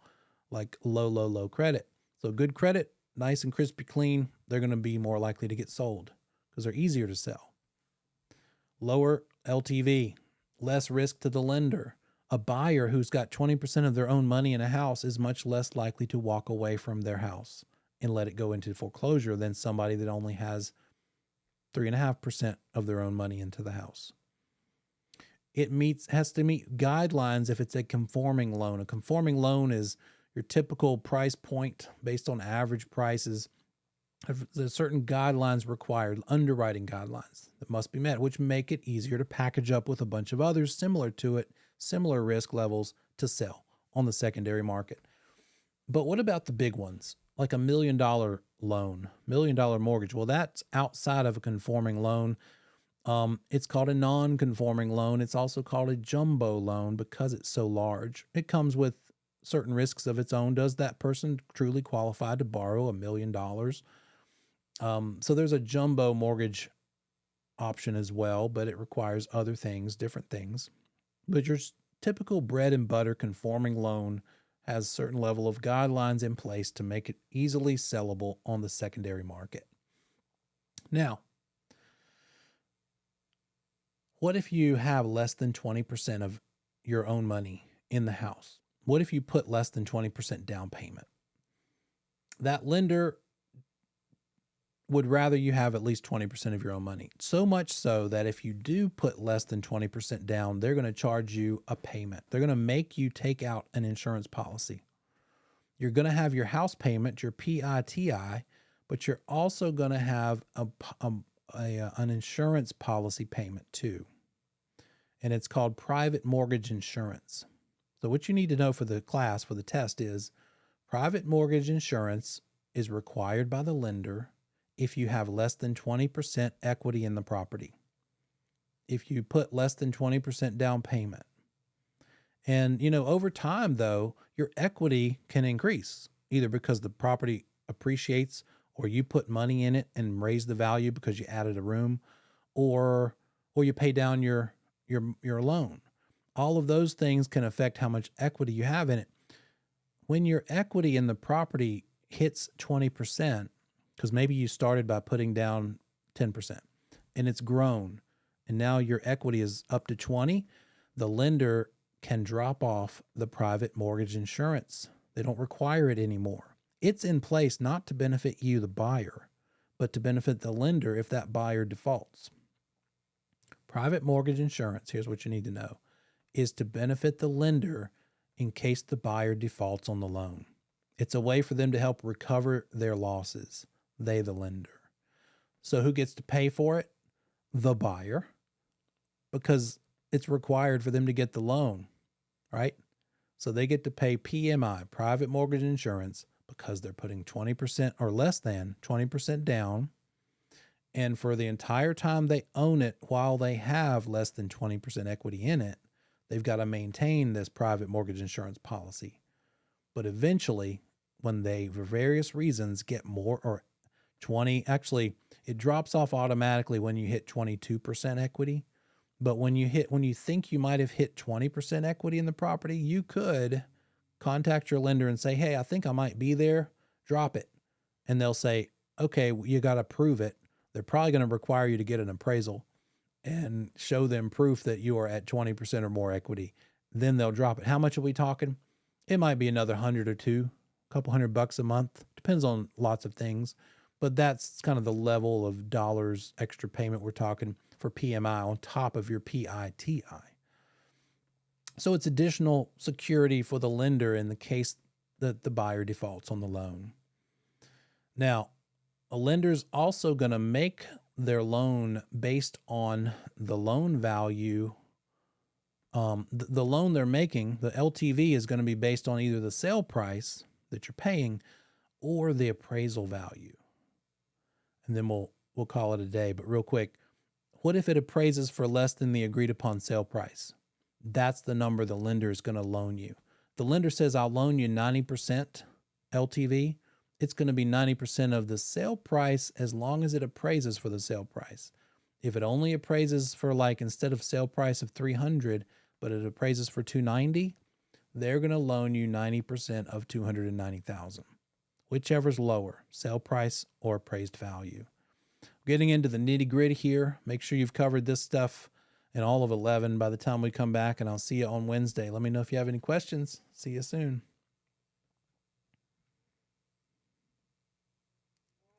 like low credit. So good credit, nice and crispy clean, they're going to be more likely to get sold because they're easier to sell. Lower LTV, less risk to the lender. A buyer who's got 20% of their own money in a house is much less likely to walk away from their house and let it go into foreclosure than somebody that only has 3.5% of their own money into the house. It has to meet guidelines if it's a conforming loan. A conforming loan is your typical price point based on average prices. There's certain guidelines required, underwriting guidelines that must be met, which make it easier to package up with a bunch of others similar to it, similar risk levels to sell on the secondary market. But what about the big ones, like $1 million loan, $1 million mortgage? Well, that's outside of a conforming loan. It's called a non-conforming loan. It's also called a jumbo loan because it's so large. It comes with certain risks of its own. Does that person truly qualify to borrow $1 million? So there's a jumbo mortgage option as well, but it requires other things, different things. But your typical bread and butter conforming loan has a certain level of guidelines in place to make it easily sellable on the secondary market. Now, What if you have less than 20% of your own money in the house? What if you put less than 20% down payment? That lender would rather you have at least 20% of your own money. So much so that if you do put less than 20% down, they're going to charge you a payment. They're going to make you take out an insurance policy. You're going to have your house payment, your PITI, but you're also going to have an insurance policy payment too. And it's called private mortgage insurance. So what you need to know for the class, for the test, is private mortgage insurance is required by the lender if you have less than 20% equity in the property, if you put less than 20% down payment. And, over time, though, your equity can increase, either because the property appreciates or you put money in it and raise the value because you added a room, or you pay down your loan. All of those things can affect how much equity you have in it. When your equity in the property hits 20%, because maybe you started by putting down 10% and it's grown and now your equity is up to 20, the lender can drop off the private mortgage insurance. They don't require it anymore. It's in place not to benefit you, the buyer, but to benefit the lender if that buyer defaults. Private mortgage insurance, here's what you need to know, is to benefit the lender in case the buyer defaults on the loan. It's a way for them to help recover their losses. They, the lender. So who gets to pay for it? The buyer, because it's required for them to get the loan, right? So they get to pay PMI, private mortgage insurance, because they're putting 20% or less than 20% down. And for the entire time they own it, while they have less than 20% equity in it, they've got to maintain this private mortgage insurance policy. But eventually, when they, for various reasons, get more or 20, actually, it drops off automatically when you hit 22% equity. But when you think you might have hit 20% equity in the property, you could contact your lender and say, hey, I think I might be there, drop it. And they'll say, okay, you got to prove it. They're probably going to require you to get an appraisal and show them proof that you are at 20% or more equity. Then they'll drop it. How much are we talking? It might be another 100 or two, a couple $100 a month. Depends on lots of things. But that's kind of the level of dollars extra payment we're talking for PMI on top of your PITI. So it's additional security for the lender in the case that the buyer defaults on the loan. Now, a lender's also going to make their loan based on the loan value. The loan they're making, the LTV, is going to be based on either the sale price that you're paying or the appraisal value. And then we'll call it a day. But real quick, what if it appraises for less than the agreed upon sale price? That's the number the lender is going to loan you. The lender says, I'll loan you 90% LTV. It's going to be 90% of the sale price as long as it appraises for the sale price. If it only appraises for, like, instead of sale price of 300, but it appraises for 290, they're going to loan you 90% of 290,000. Whichever's lower, sale price or appraised value. Getting into the nitty gritty here, make sure you've covered this stuff in all of 11 by the time we come back, and I'll see you on Wednesday. Let me know if you have any questions. See you soon.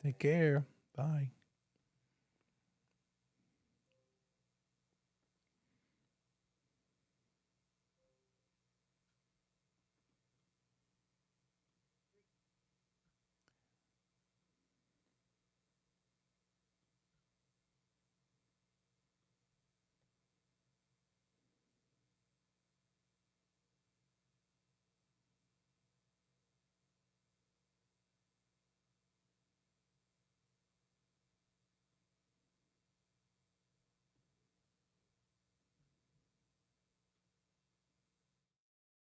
Take care. Bye.